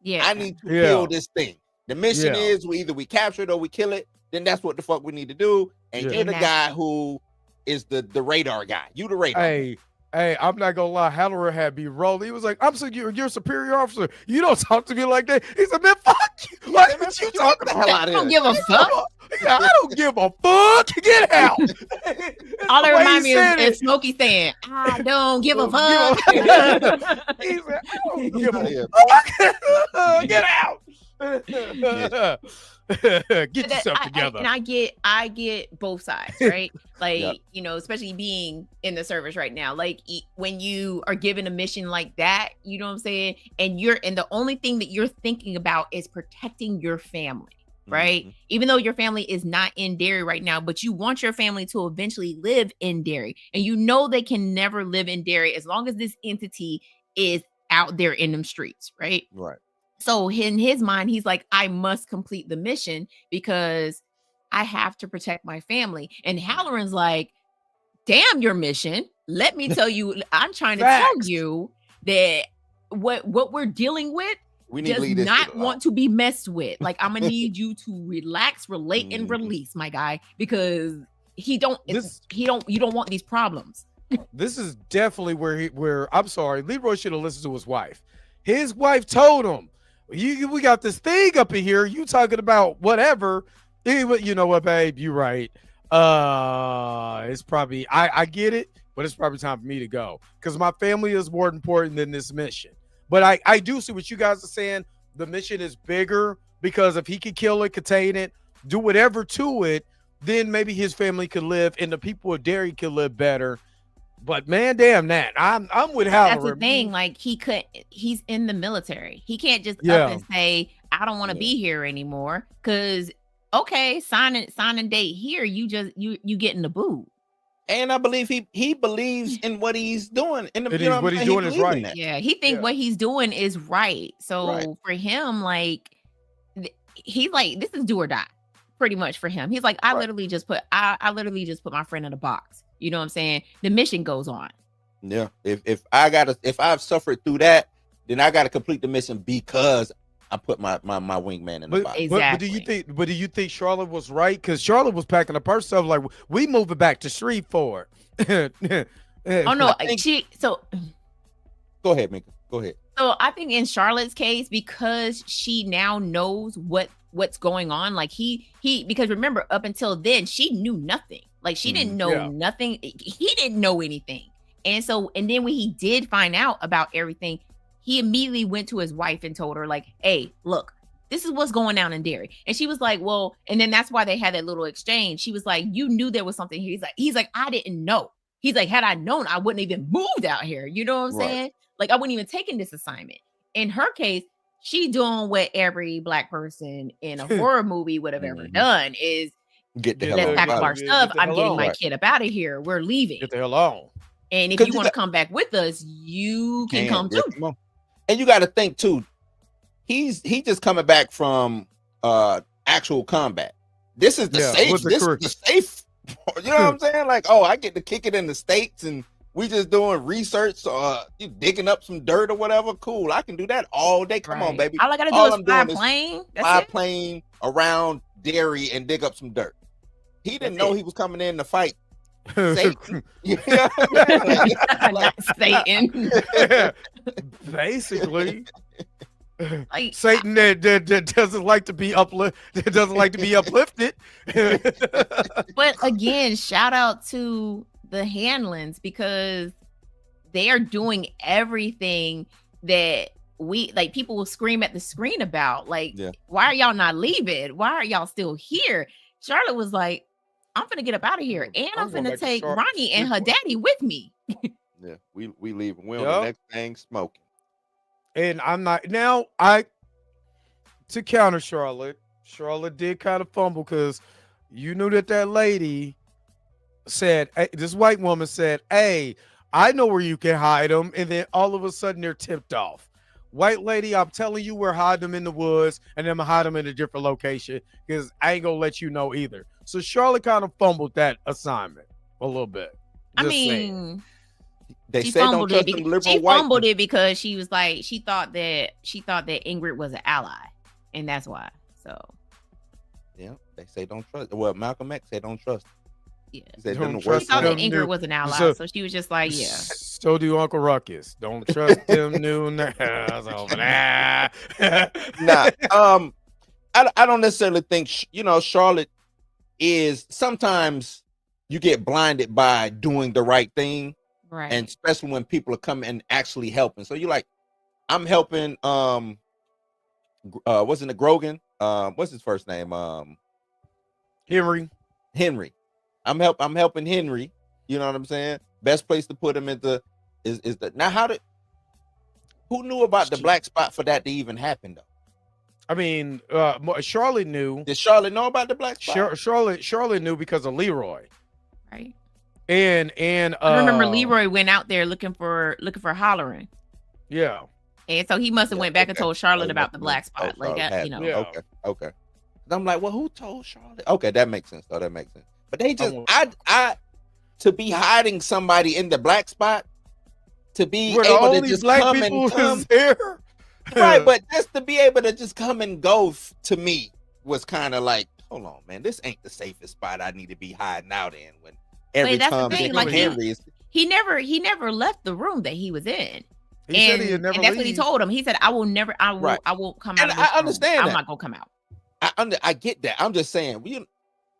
S3: Yeah,
S2: I need to kill this thing. The mission is either we capture it or we kill it. Then that's what the fuck we need to do. And you're the guy who is the radar guy. You the radar.
S1: Hey, I'm not gonna lie. Halloran had me rolling. He was like, you're a superior officer. You don't talk to me like that. He said, man, fuck you. Like, what you talking
S2: the hell out of here?
S3: I don't give a fuck.
S1: I don't give a fuck. Get out.
S3: All that reminds me of Smokey saying, I don't give a fuck.
S1: He said, I don't give a fuck. Get out. Get yourself together.
S3: And I get both sides, right? Like, you know, especially being in the service right now, like when you are given a mission like that, you know what I'm saying? And the only thing that you're thinking about is protecting your family, right? Even though your family is not in Derry right now, but you want your family to eventually live in Derry, and you know they can never live in Derry as long as this entity is out there in them streets, right?
S2: Right.
S3: So in his mind, he's like, I must complete the mission because I have to protect my family. And Halloran's like, damn your mission. Let me tell you, I'm trying to tell you that what we're dealing with does not want to be messed with. Like, I'm gonna need you to relax, relate, and release, my guy, because you don't want these problems.
S1: This is definitely where I'm sorry, Leroy should have listened to his wife. His wife told him, we got this thing up in here. You talking about whatever. You know what, babe? You're right. It's probably I get it, but it's probably time for me to go because my family is more important than this mission. But I do see what you guys are saying. The mission is bigger because if he could kill it, contain it, do whatever to it, then maybe his family could live and the people of Derry could live better. But man, damn that. I'm with Halloran.
S3: That's the thing. Like he's in the military. He can't just up and say, I don't want to be here anymore. Cause okay, sign a date here. You get in the boot.
S2: And I believe he believes in what he's doing.
S1: What he's doing is right.
S3: Yeah, he thinks what he's doing is right. So for him, like he's like, this is do or die, pretty much for him. He's like, I literally just put my friend in a box. You know what I'm saying? The mission goes on.
S2: Yeah. If I've suffered through that, then I gotta complete the mission because I put my wingman in the box.
S3: Exactly.
S1: But do you think Charlotte was right? Because Charlotte was packing up her stuff like we moving back to Shreveport.
S3: Oh no,
S2: Go ahead, Mika. Go ahead.
S3: So I think in Charlotte's case, because she now knows what's going on, like because remember, up until then, she knew nothing. Like she didn't know nothing. He didn't know anything. And then when he did find out about everything, he immediately went to his wife and told her, like, hey, look, this is what's going down in Derry. And she was like, well, and then that's why they had that little exchange. She was like, you knew there was something here. He's like, I didn't know. He's like, had I known, I wouldn't even moved out here. You know what I'm saying? Like, I wouldn't even taken this assignment. In her case, she doing what every Black person in a horror movie would have ever done is let's pack up our stuff. I'm getting my kid up out of here. We're leaving.
S1: Get the hell on.
S3: And if you want to come back with us, you can come too.
S2: And you got to think too, he just coming back from actual combat. This is the safe. This is the safe. You know what I'm saying? Like, oh, I get to kick it in the States and we just doing research, you digging up some dirt or whatever. Cool, I can do that all day. Come on, baby.
S3: All I gotta do is fly a plane.
S2: Fly a plane around Derry and dig up some dirt. He didn't know he was coming in to fight Satan.
S3: Not Satan.
S1: Basically.
S3: Like,
S1: Satan that doesn't like to be uplifted.
S3: But again, shout out to the Hanlons because they are doing everything that people will scream at the screen about. Like, why are y'all not leaving? Why are y'all still here? Charlotte was like, I'm gonna get up out of here, and I'm gonna take Ronnie and her daddy with me.
S2: Yeah, we leaving. We on the next thing smoking.
S1: And I'm not now. To counter Charlotte did kind of fumble because you knew that lady said, this white woman said, hey, I know where you can hide them, and then all of a sudden they're tipped off. White lady, I'm telling you, we're hiding them in the woods, and then I'm gonna hide them in a different location because I ain't gonna let you know either. So Charlotte kind of fumbled that assignment a little bit.
S2: They say don't trust them liberal white.
S3: She fumbled it because she was like, she thought that Ingrid was an ally, and that's why. So
S2: yeah, they say don't trust. Well, Malcolm X said don't trust.
S3: Yeah,
S2: she
S3: thought that Ingrid was an ally, so she was just like, yeah.
S1: So do Uncle Ruckus. Don't trust them new nerds over there.
S2: Nah, I don't necessarily think Charlotte is. Sometimes you get blinded by doing the right thing.
S3: Right.
S2: And especially when people are coming and actually helping. So you're like, I'm helping wasn't it Grogan? What's his first name?
S1: Henry.
S2: I'm helping Henry. You know what I'm saying? Best place to put him into is the now who knew about the black spot for that to even happen though?
S1: I mean, Charlotte knew.
S2: Did Charlotte know about the black spot?
S1: Charlotte knew because of Leroy.
S3: Right.
S1: And
S3: I remember Leroy went out there looking for Hollering.
S1: Yeah.
S3: And so he must have went back and told Charlotte about the black spot.
S2: Okay. I'm like, well, who told Charlotte? Okay, that makes sense though. That makes sense. But they just I to be hiding somebody in the black spot, to be able to just come and come there. Right, but just to be able to just come and go to me was kind of like, hold on, man, this ain't the safest spot I need to be hiding out in when every time Henry is.
S3: He never left the room that he was in.
S1: He said he'd never
S3: and that's what he told him. He said, I won't come out.
S2: And I understand
S3: I'm not gonna come out.
S2: I get that. I'm just saying,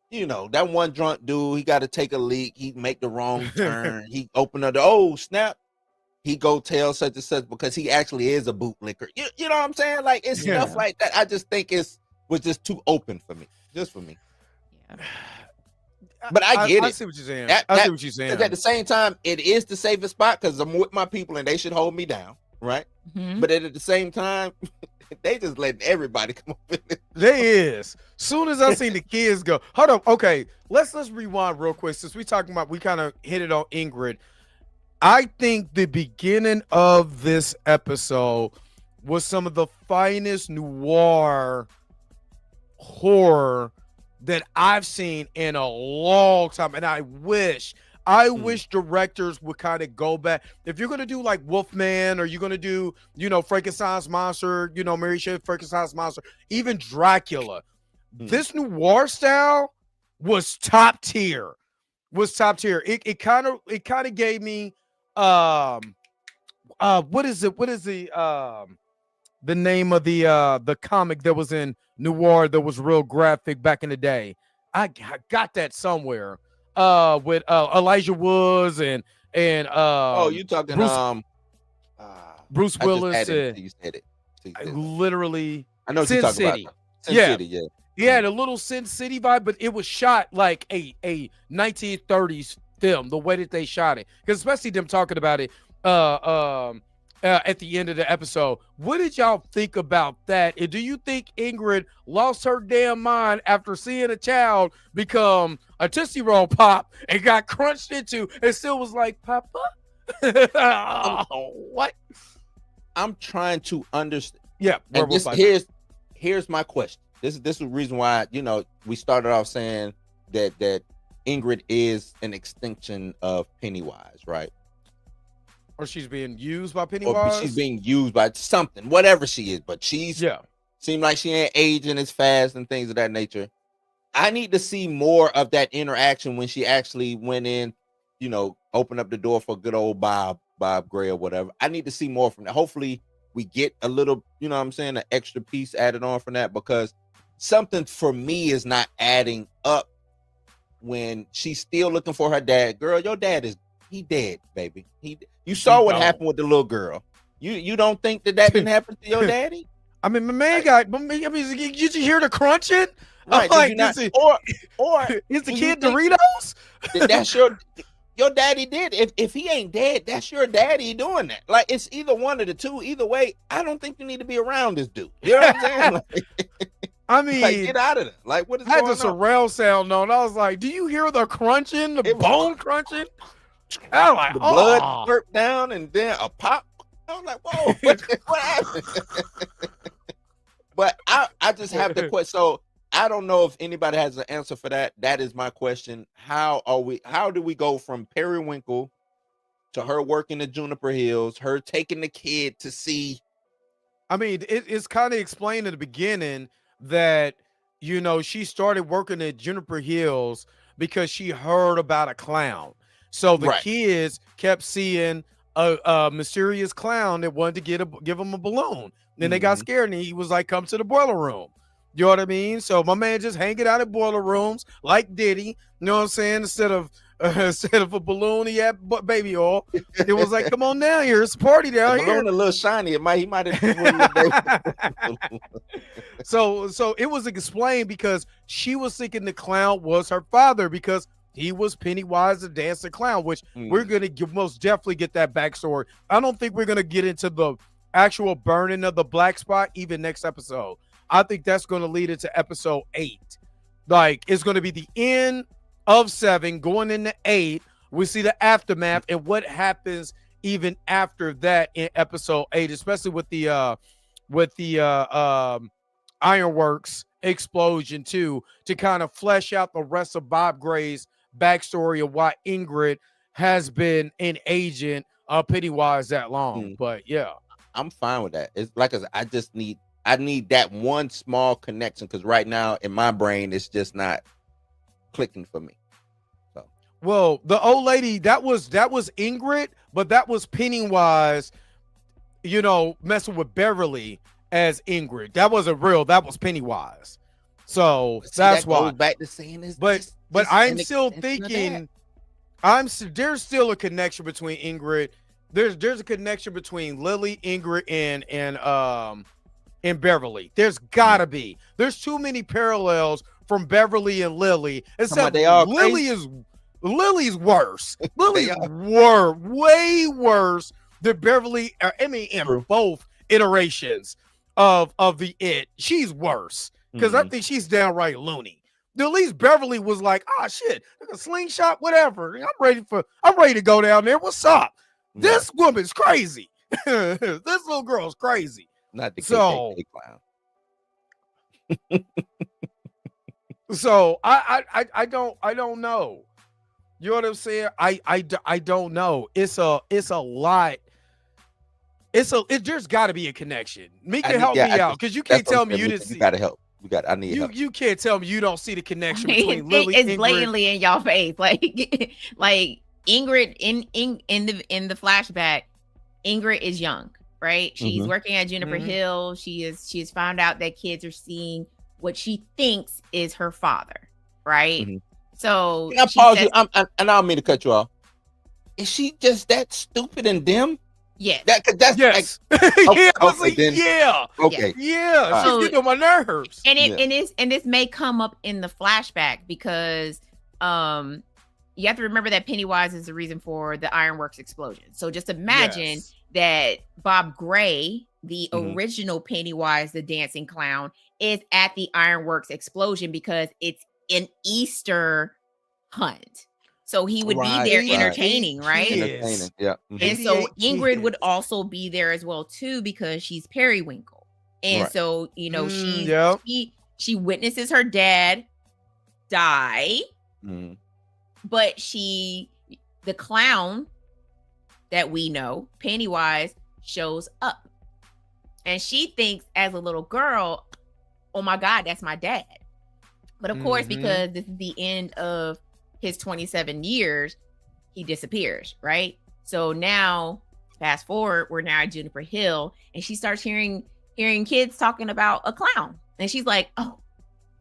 S2: you know, that one drunk dude, he got to take a leak. He make the wrong turn. He open up the, oh, snap. He go tell such and such because he actually is a bootlicker. You know what I'm saying? Like, it's stuff like that. I just think was just too open for me. Just for me.
S3: Yeah.
S2: But I get it.
S1: I see what you're saying. I see what you're saying.
S2: At the same time, it is the safest spot because I'm with my people and they should hold me down, right?
S3: Mhm.
S2: But at the same time, they just letting everybody come up in it.
S1: There is. Soon as I seen the kids go, hold up. Okay, let's rewind real quick. Since we kind of hit it on Ingrid. I think the beginning of this episode was some of the finest noir horror that I've seen in a long time. And I wish directors would kind of go back. If you're going to do like Wolfman, or you're going to do, you know, Frankenstein's monster, you know, Mary Shelley, Frankenstein's monster, even Dracula, this noir style was top tier. It kind of gave me what is the name of the comic that was in noir that was real graphic back in the day? I got that somewhere with Elijah Woods and
S2: oh, you talking
S1: Bruce Willis.
S2: You said it.
S1: Literally,
S2: I know what
S1: Sin
S2: you're talking
S1: City.
S2: about. Sin City, yeah.
S1: He had a little Sin City vibe, but it was shot like a 1930s film, the way that they shot it. Because especially them talking about it at the end of the episode. What did y'all think about that? And do you think Ingrid lost her damn mind after seeing a child become a Tootsie Roll Pop and got crunched into and still was like, Papa? What?
S2: I'm trying to understand.
S1: Yeah.
S2: And here's my question. This is the reason why, you know, we started off saying that Ingrid is an extinction of Pennywise, right?
S1: Or she's being used by Pennywise?
S2: Or she's being used by something, whatever she is. But seemed like she ain't aging as fast and things of that nature. I need to see more of that interaction when she actually went in, you know, opened up the door for good old Bob Gray or whatever. I need to see more from that. Hopefully we get a little, you know what I'm saying, an extra piece added on from that, because something for me is not adding up when she's still looking for her dad. Girl, your dad he dead, baby. You saw what happened with the little girl. You don't think that didn't happen to your daddy?
S1: I mean, my man did you hear the crunching?
S2: Right,
S1: like,
S2: or
S1: is the kid Doritos?
S2: That's your daddy did. If he ain't dead, that's your daddy doing that. Like, it's either one of the two. Either way, I don't think you need to be around this dude. You know what I'm saying? Like,
S1: I mean,
S2: like, get out of there. Like, what is
S1: I had
S2: going
S1: the
S2: on?
S1: surround sound on. I was like, do you hear the crunching, the bone crunching? I was like,
S2: the blood slurped down and then a pop. I was like, whoa, what happened? But I just have the question. So I don't know if anybody has an answer for that. That is my question. How do we go from Periwinkle to her working at Juniper Hills, her taking the kid to see?
S1: I mean, it's kind of explained at the beginning that, you know, she started working at Juniper Hills because she heard about a clown. So the kids kept seeing a mysterious clown that wanted to give him a balloon. Then they got scared and he was like, come to the boiler room. You know what I mean? So my man just hanging out at boiler rooms like Diddy. You know what I'm saying? Instead of a balloon, he had baby oil. It was like, come on down here. It's a party down
S2: the
S1: here.
S2: Balloon a little shiny. He might have.
S1: So it was explained because she was thinking the clown was her father because he was Pennywise the dancing clown, which we're going to most definitely get that backstory. I don't think we're going to get into the actual burning of the black spot even next episode. I think that's going to lead into episode 8. Like, it's going to be the end of 7 going into 8. We see the aftermath and what happens even after that in episode 8, especially with the Ironworks explosion too, to kind of flesh out the rest of Bob Gray's backstory of why Ingrid has been an agent of Pennywise that long. But yeah,
S2: I'm fine with that. It's like I need that one small connection, because right now in my brain it's just not clicking for me. So,
S1: well, the old lady that was Ingrid, but that was Pennywise, you know, messing with Beverly as Ingrid. That wasn't real. That was Pennywise. So
S2: See,
S1: that's
S2: that
S1: why.
S2: goes back to saying this.
S1: But I'm still thinking, there's still a connection between Ingrid. There's a connection between Lily, Ingrid, and Beverly. There's gotta be. There's too many parallels from Beverly and Lily. Except Lily's worse. Lily's way worse than Beverly. In both iterations of the It. She's worse because I think she's downright loony. At least Beverly was like, oh shit, like a slingshot, whatever. I'm ready to go down there. What's up? This woman's crazy. This little girl's crazy.
S2: Not the KKK clown.
S1: So I don't know. You know what I'm saying? I don't know. It's a lot. There's got to be a connection. Mika, help me out, because you can't tell me you didn't see.
S2: You gotta help. I need help.
S1: You can't tell me you don't see the connection between Lily.
S3: It's blatantly in y'all face, like Ingrid in the flashback. Ingrid is young, right? She's working at Juniper Hill. She has found out that kids are seeing what she thinks is her father, right? So
S2: can I pause you? And I don't mean to cut you off. Is she just that stupid and dim?
S3: Yeah.
S2: That's
S1: yes.
S2: Yeah. Okay.
S1: Yeah. She's getting on my nerves.
S3: And this may come up in the flashback because you have to remember that Pennywise is the reason for the Ironworks explosion. So just imagine that Bob Gray, the original Pennywise, the dancing clown, is at the Ironworks explosion because it's an Easter hunt. So he would be there entertaining, right?
S2: Entertaining, yeah.
S3: And so Ingrid would also be there as well too, because she's Periwinkle. And so, you know, she witnesses her dad die, but the clown that we know, Pennywise, shows up. And she thinks as a little girl, oh my God, that's my dad. But of course, because this is the end of his 27 years, he disappears, right? So now, fast forward, we're now at Juniper Hill, and she starts hearing kids talking about a clown. And she's like, oh,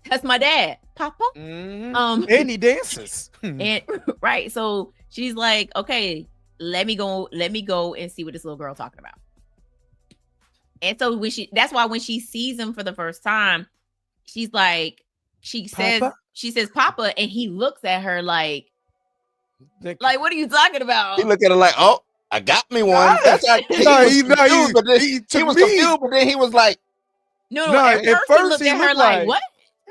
S3: that's my dad, Papa.
S1: And he dances.
S3: And right. So she's like, okay, let me go and see what this little girl talking about. And so that's why when she sees him for the first time, she's like, she says Papa, and he looks at her like, what are you talking about?
S2: He looked at her like, oh, I got me one. That's how he was confused, but then he was like,
S3: no. At first he looked at her like, what?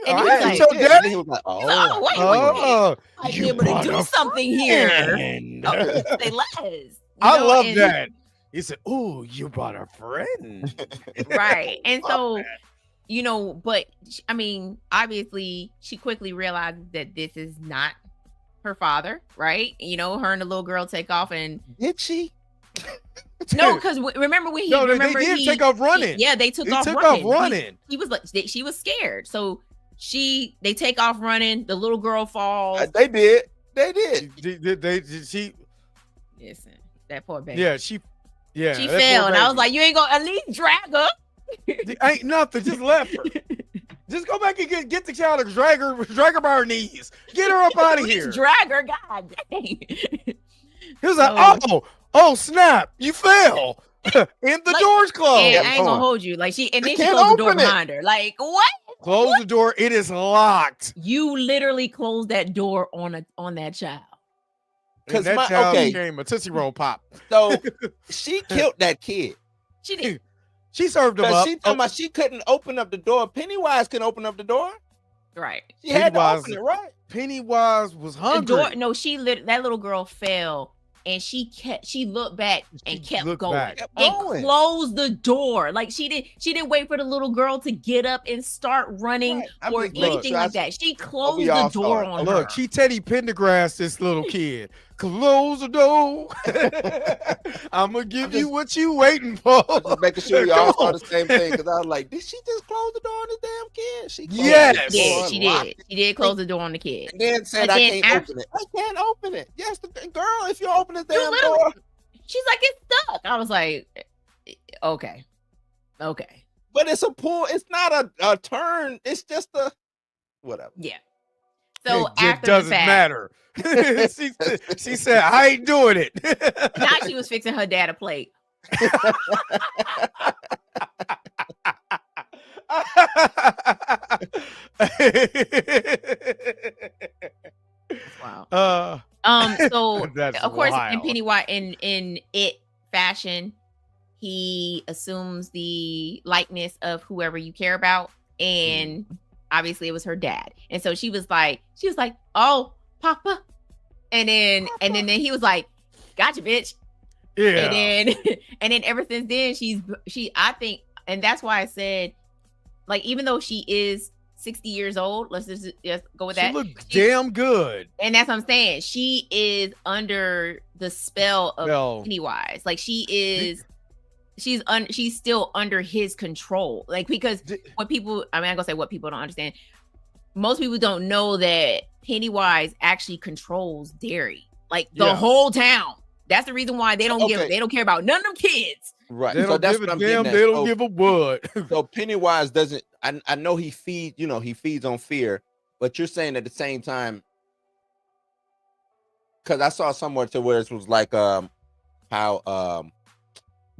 S3: And he was like, wait. I was able to do something here. Say less.
S1: I love that. He said, oh, you brought a friend.
S3: Right. And so, you know, but I mean, obviously she quickly realizes that this is not her father, right? You know, her and the little girl take off, and
S2: did she?
S3: No, because remember when
S1: they did take off running.
S3: They took off running. He was like, she was scared, so they take off running. The little girl falls.
S2: They did.
S3: She listen, that poor baby.
S1: She
S3: fell, and I was like, you ain't gonna at least drag her.
S1: Ain't nothing. Just left her. Just go back and get the child and drag her by her knees. Get her up out of here.
S3: Drag her, God dang.
S1: He was like, oh snap, you fell. And the door's closed.
S3: I ain't gonna hold you. Like she closed the door behind her. Like, what?
S1: Close the door. It is locked.
S3: You literally closed that door on that child.
S1: Because that child became a Tootsie Roll Pop.
S2: So she killed that kid.
S3: She did.
S1: She served him up.
S2: She talking about she couldn't open up the door. Pennywise couldn't open up the door.
S3: Right.
S2: She had to open it, right?
S1: Pennywise was hungry.
S3: That little girl fell, and she looked back and kept going. And closed the door. Like she didn't wait for the little girl to get up and start running or anything like that. She closed the door on her.
S1: Look, she Teddy Pendergrass this little kid. Close the door. I'm gonna give you what you waiting for.
S2: Just making sure y'all saw the same thing, because I was like, did she just close the door on the damn kid?
S3: She did. She did close the door on the kid.
S2: And then said, I can't open it. I can't open it. Yes, girl, if you open the damn door.
S3: She's like, it's stuck. I was like, okay.
S2: But it's a pull. It's not a turn. It's just a. Whatever.
S3: Yeah. So
S1: it
S3: after
S1: doesn't
S3: the fact,
S1: matter. she said, I ain't doing it.
S3: now she was fixing her dad a plate. Wow. So
S1: that's
S3: of course,
S1: wild.
S3: in Pennywise, in it fashion, he assumes the likeness of whoever you care about, and obviously it was her dad. And so she was like, "Oh, Papa," and then he was like, "Gotcha, bitch."
S1: Yeah.
S3: And then ever since then, I think, and that's why I said, like, even though she is 60 years old, let's just go with that.
S1: She looks damn good.
S3: And that's what I'm saying. She is under the spell of Pennywise. Like she's still under his control. Like, because I'm gonna say what people don't understand. Most people don't know that Pennywise actually controls Derry, like the whole town. That's the reason why they don't care about none of them kids.
S2: Right.
S1: They don't give a damn. They don't give a what.
S2: So Pennywise doesn't. I know he feeds. He feeds on fear. But you're saying at the same time, because I saw somewhere to where it was like how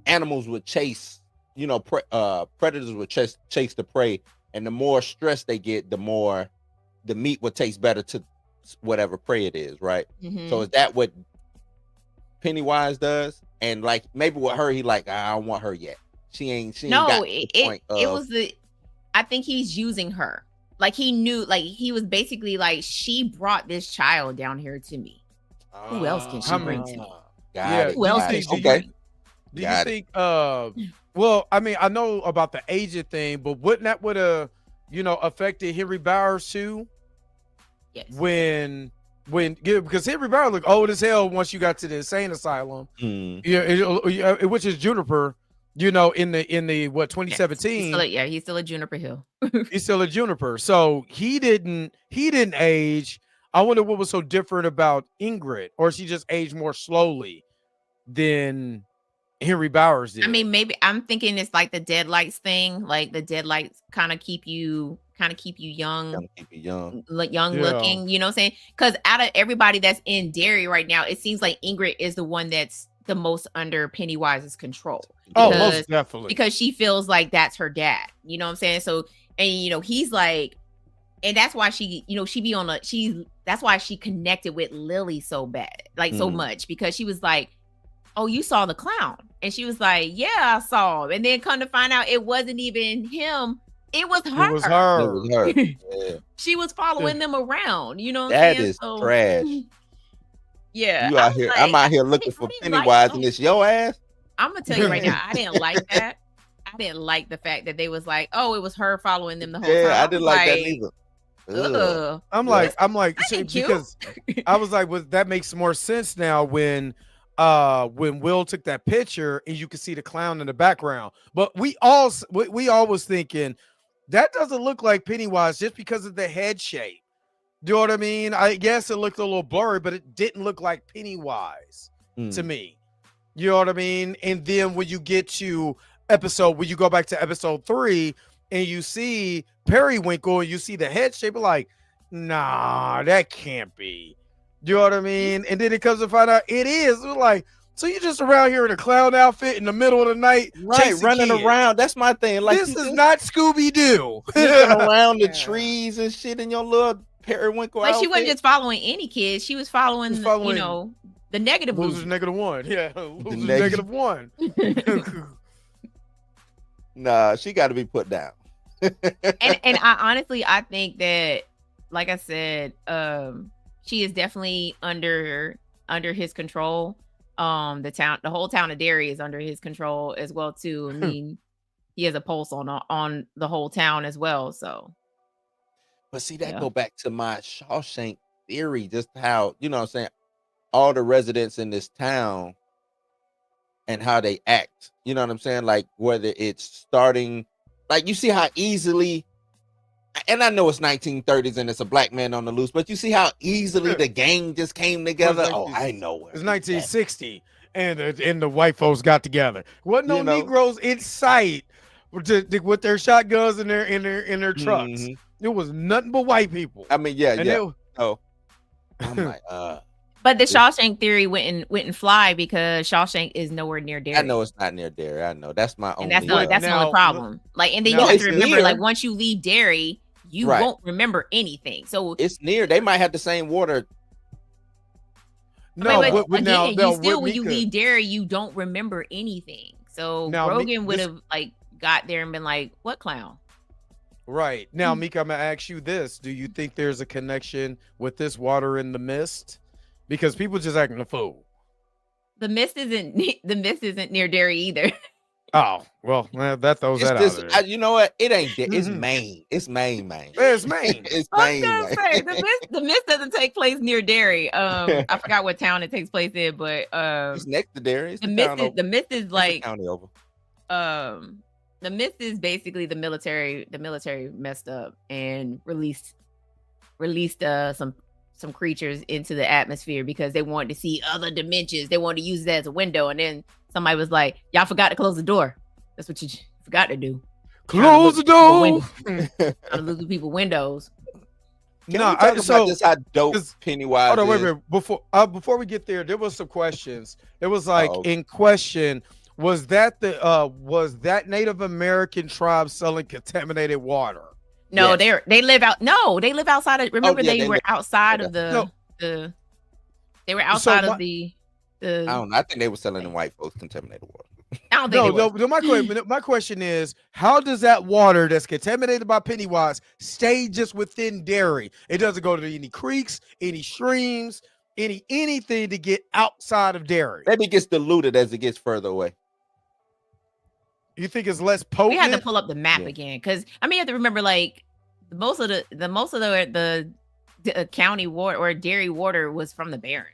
S2: animals would chase. Predators would chase the prey, and the more stress they get, the more the meat would taste better to whatever prey it is. Right.
S3: Mm-hmm.
S2: So is that what Pennywise does? And like maybe with her, he like, I don't want her yet. She ain't got the point of...
S3: I think he's using her. Like he knew, like he was basically like, she brought this child down here to me. Who else can she bring to me?
S1: Who else can she bring? Do you think well, I mean, I know about the agent thing, but wouldn't that would have, affected Henry Bowers too?
S3: Yes.
S1: Because Henry Bowers looked old as hell once you got to the insane asylum. Which is Juniper, in the what 2017.
S3: He's still a Juniper Hill.
S1: He's still a Juniper. So he didn't age. I wonder what was so different about Ingrid, or she just aged more slowly than Henry Bowers did.
S3: I mean, maybe I'm thinking it's like the deadlights thing. Like the deadlights kind of keep you young, looking, you know what I'm saying? Because out of everybody that's in Derry right now, it seems like Ingrid is the one that's the most under Pennywise's control.
S1: Most definitely.
S3: Because she feels like that's her dad. You know what I'm saying? So, and he's like, and that's why she, she be on that's why she connected with Lily so bad, like so much, because she was like, oh, you saw the clown. And she was like, yeah, I saw him. And then come to find out it wasn't even him. It was her.
S2: It was her. Yeah.
S3: She was following them around. You know what I'm saying?
S2: That is trash.
S3: Yeah.
S2: You out here. Like, I'm out here looking for Pennywise, and it's your ass.
S3: I'm going to tell you right now, I didn't like that. I didn't like the fact that they was like, oh, it was her following them the whole time.
S2: Yeah, I didn't like that either.
S1: I'm like, because I was like, well, that makes more sense now when Will took that picture and you could see the clown in the background. But we all was thinking that doesn't look like Pennywise just because of the head shape. Do you know what I mean? I guess it looked a little blurry, but it didn't look like Pennywise to me. You know what I mean? And then when you get to when you go back to episode 3 and you see Periwinkle and you see the head shape, like, nah, that can't be. Do you know what I mean? And then it comes to find out it is. We're like, so you just around here in a clown outfit in the middle of the night,
S2: right? Running around. That's my thing. Like,
S1: this is not Scooby-Doo.
S2: Around the trees and shit in your little Periwinkle outfit.
S3: She wasn't just following any kids. She was following the negative
S1: losers. -1. Yeah, losers -1.
S2: Nah, she got to be put down.
S3: and I honestly, I think that, like I said, she is definitely under his control. The whole town of Derry is under his control as well too. I mean, he has a pulse on the whole town as well. So,
S2: but see, that go back to my Shawshank theory, just how, you know what I'm saying, all the residents in this town and how they act. You know what I'm saying? Like, whether it's starting, like, you see how easily, and I know it's 1930s and it's a black man on the loose, but you see how easily the gang just came together. I know
S1: it's 1960 and the white folks got together. Wasn't no Negroes in sight with their shotguns and their trucks. It was nothing but white people.
S2: I mean, yeah,
S1: And
S2: yeah. Oh, I'm like,
S3: But the Shawshank theory wouldn't fly because Shawshank is nowhere near Derry.
S2: I know it's not near Derry. I know that's my only.
S3: And that's the only problem. Like, and then you
S2: now-
S3: have to
S2: It's
S3: remember,
S2: near.
S3: like, once you leave Derry, you
S2: Right.
S3: won't remember anything. So
S2: It's near. They might have the same water.
S1: No,
S3: but
S1: but now,
S3: again,
S1: now,
S3: you still
S1: with
S3: when you
S1: Mika-
S3: leave Derry, you don't remember anything. So
S1: Now,
S3: Rogan would
S1: this-
S3: have like got there and been like, "What clown?"
S1: Right. Now, Mika, I'm going to ask you this. Do you think there's a connection with this water in the mist? Because people just acting a fool.
S3: The mist isn't near Derry either.
S1: Oh, well, that throws
S2: It's
S1: that
S2: just,
S1: out there.
S2: you know what? It ain't. It's
S1: Mhm.
S2: Maine. It's Maine.
S1: It's Maine.
S2: It's
S3: I was
S2: Maine.
S3: gonna
S2: man.
S3: say the mist doesn't take place near Derry. I forgot what town it takes place in, but
S2: It's next to Derry. It's
S3: the
S2: town over.
S3: mist is
S2: It's the
S3: like
S2: county over.
S3: the mist is basically the military messed up and released some creatures into the atmosphere because they wanted to see other dimensions. They wanted to use it as a window, and then somebody was like, "Y'all forgot to close the door. That's what you forgot to do.
S1: Close the door.
S3: Trying to look at people's windows."
S2: Can
S1: No,
S2: we talk about just how dope
S1: 'cause-
S2: Pennywise
S1: Hold on,
S2: is?
S1: wait. Before we get there, there was some questions. It was like
S2: Uh-oh.
S1: in question, was that Native American tribe selling contaminated water?
S3: No,
S2: Yes.
S3: they live outside of. Remember,
S2: yeah,
S3: they
S2: they
S3: were
S2: live-
S3: outside of
S1: No.
S3: They were outside
S1: my-
S3: of the.
S2: I don't know. I think they were selling the white folks contaminated water.
S3: I don't think
S1: No. My question is, how does that water that's contaminated by Pennywise stay just within Derry? It doesn't go to any creeks, any streams, anything to get outside of Derry.
S2: Maybe it gets diluted as it gets further away.
S1: You think it's less potent?
S3: we had to pull up the map
S2: Yeah.
S3: again because I mean you have to remember like most of the county water or dairy water was from the Barrens,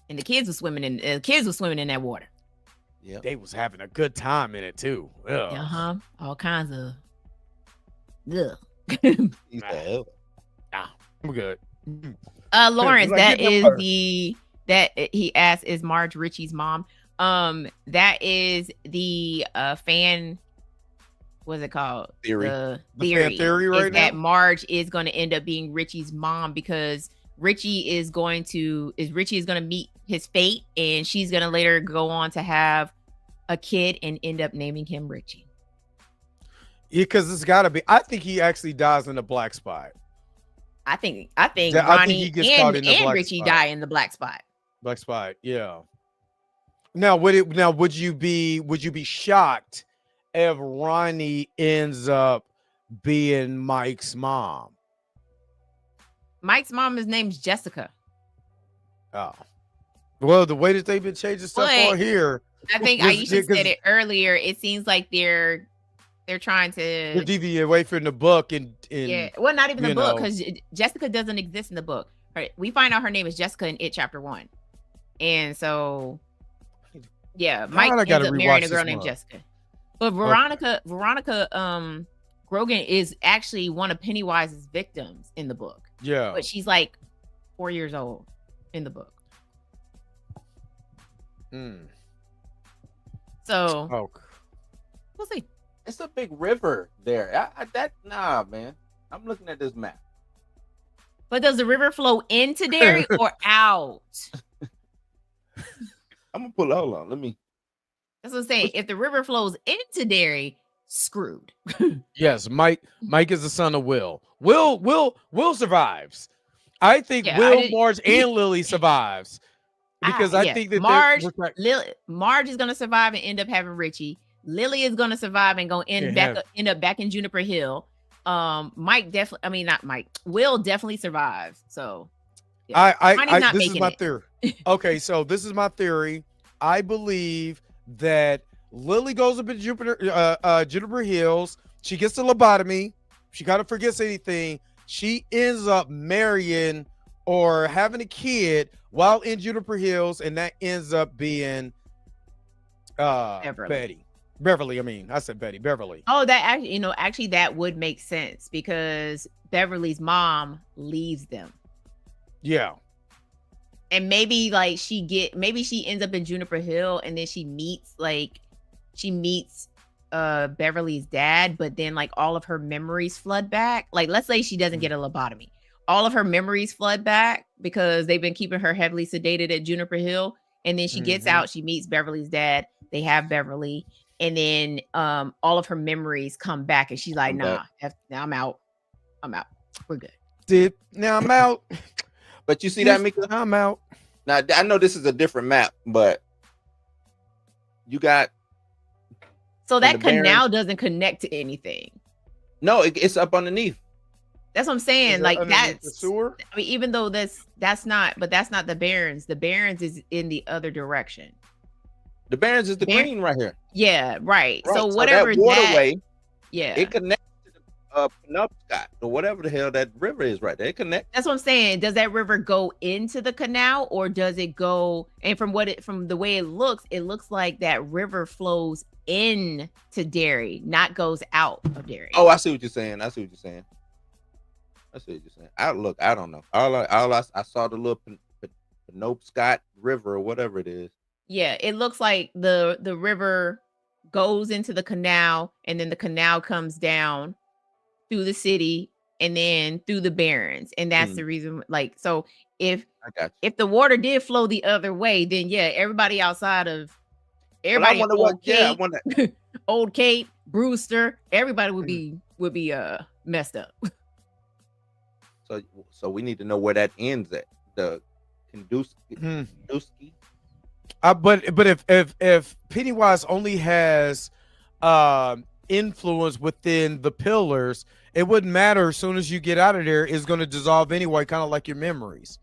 S3: and the kids were swimming in that water.
S2: Yeah.
S1: They was having a good time in it too. Ugh.
S3: All kinds of. Ugh.
S1: I'm good.
S3: Lawrence,
S1: Like,
S3: that
S1: get
S3: is
S1: them
S3: that he asked, is Marge Richie's mom? That is the fan. What's it called?
S2: Theory.
S3: The
S1: The fan theory
S3: is
S1: right
S3: that
S1: now?
S3: Marge is going to end up being Richie's mom because Richie is going to meet his fate, and she's going to later go on to have a kid and end up naming him Richie.
S1: Yeah, because it's got to be. I think he actually dies in the black spot.
S3: I think
S1: Yeah, I think
S3: Ronnie
S1: he gets caught in the
S3: and
S1: black
S3: Richie
S1: spot.
S3: die in the black spot.
S1: Black spot. Yeah. Now, would you be shocked if Ronnie ends up being Mike's mom?
S3: Mike's mom, his name's Jessica.
S1: Oh. Well, the way that they've been changing stuff
S3: But
S1: on here,
S3: I think
S1: Was-
S3: Aisha
S1: yeah, 'cause-
S3: said it earlier. It seems like they're trying
S1: they
S3: to
S1: deviate away from the book and
S3: well, not even the
S1: you
S3: book
S1: know.
S3: because Jessica doesn't exist in the book. We find out her name is Jessica in It Chapter 1, and so yeah, Mike
S1: God, I
S3: ends
S1: gotta
S3: up marrying
S1: rewatch
S3: a girl
S1: this
S3: named
S1: month.
S3: Jessica. But Veronica Grogan is actually one of Pennywise's victims in the book,
S1: Yeah.
S3: but she's like 4 years old in the book.
S1: Mm.
S3: So
S1: Oh.
S3: we'll see.
S2: It's a big river there. Nah, man. I'm looking at this map.
S3: But does the river flow into Derry or out?
S2: I'm gonna pull. Hold on. Let me.
S3: That's what I'm saying. If the river flows into Derry, screwed.
S1: Yes, Mike is the son of Will. Will survives. I think
S3: Yeah,
S1: Will, Marge, and Lily survives. Because I
S3: yeah.
S1: think that
S3: Marge,
S1: they're-
S3: Marge is gonna survive and end up having Richie. Lily is gonna survive and end up back in Juniper Hill. Mike definitely. I mean, not Mike. Will definitely survives. So Ronnie's not
S1: this is
S3: making
S1: my
S3: it.
S1: theory. Okay, so this is my theory. I believe that Lily goes up in Juniper Hills. She gets a lobotomy. She kind of forgets anything. She ends up marrying or having a kid while in Juniper Hills, and that ends up being Beverly. I mean, I said Betty. Beverly.
S3: Oh, that actually that would make sense because Beverly's mom leaves them.
S1: Yeah.
S3: And maybe she ends up in Juniper Hill and then she meets Beverly's dad, but then like all of her memories flood back. Like, let's say she doesn't get a lobotomy. All of her memories flood back because they've been keeping her heavily sedated at Juniper Hill. And then she gets out, she meets Beverly's dad. They have Beverly. And then all of her memories come back. And she's like, now I'm out. We're good.
S1: Now I'm out.
S2: But you see that, Mika?
S1: I'm out.
S2: Now, I know this is a different map, but you got...
S3: So that canal doesn't connect to anything.
S2: No, it's up underneath.
S3: That's what I'm saying. Like, that's
S1: the sewer.
S3: I mean, even though that's not the Barrens. The Barrens is in the other direction.
S2: The Barrens is the green right here.
S3: Yeah, right. So
S2: So
S3: whatever
S2: that waterway,
S3: yeah,
S2: it connects to the Penobscot or whatever the hell that river is right there. It connects.
S3: That's what I'm saying. Does that river go into the canal, or does it go? And from the way it looks like that river flows in to Derry, not goes out of Derry.
S2: Oh, I see what you're saying. I don't know. I saw the little Penobscot River or whatever it is.
S3: Yeah, it looks like the river goes into the canal, and then the canal comes down through the city and then through the Barrens. And that's the reason, like, so if the water did flow the other way, then yeah, everybody outside of Old Cape, Brewster, everybody would be messed up.
S2: So we need to know where that ends at. The Kandusky.
S1: But if Pennywise only has influence within the pillars, it wouldn't matter. As soon as you get out of there, it's going to dissolve anyway, kind of like your memories.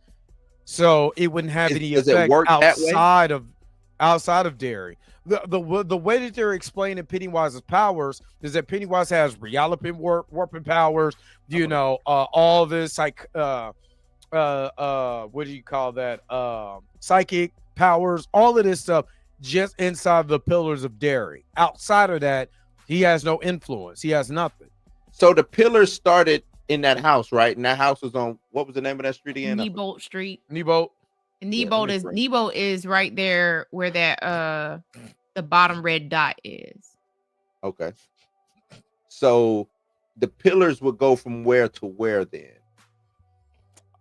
S1: So it wouldn't have any effect outside of Derry. The way that they're explaining Pennywise's powers is that Pennywise has warping powers. You know, all this like what do you call that? Psychic powers, all of this stuff just inside the pillars of Derry. Outside of that, he has no influence. He has nothing.
S2: So the pillars started in that house, right? And that house was on, what was the name of that street again?
S3: Nebolt Street.
S1: Nebolt.
S3: Nebolt is right there where that the bottom red dot is.
S2: Okay. So the pillars would go from where to where then?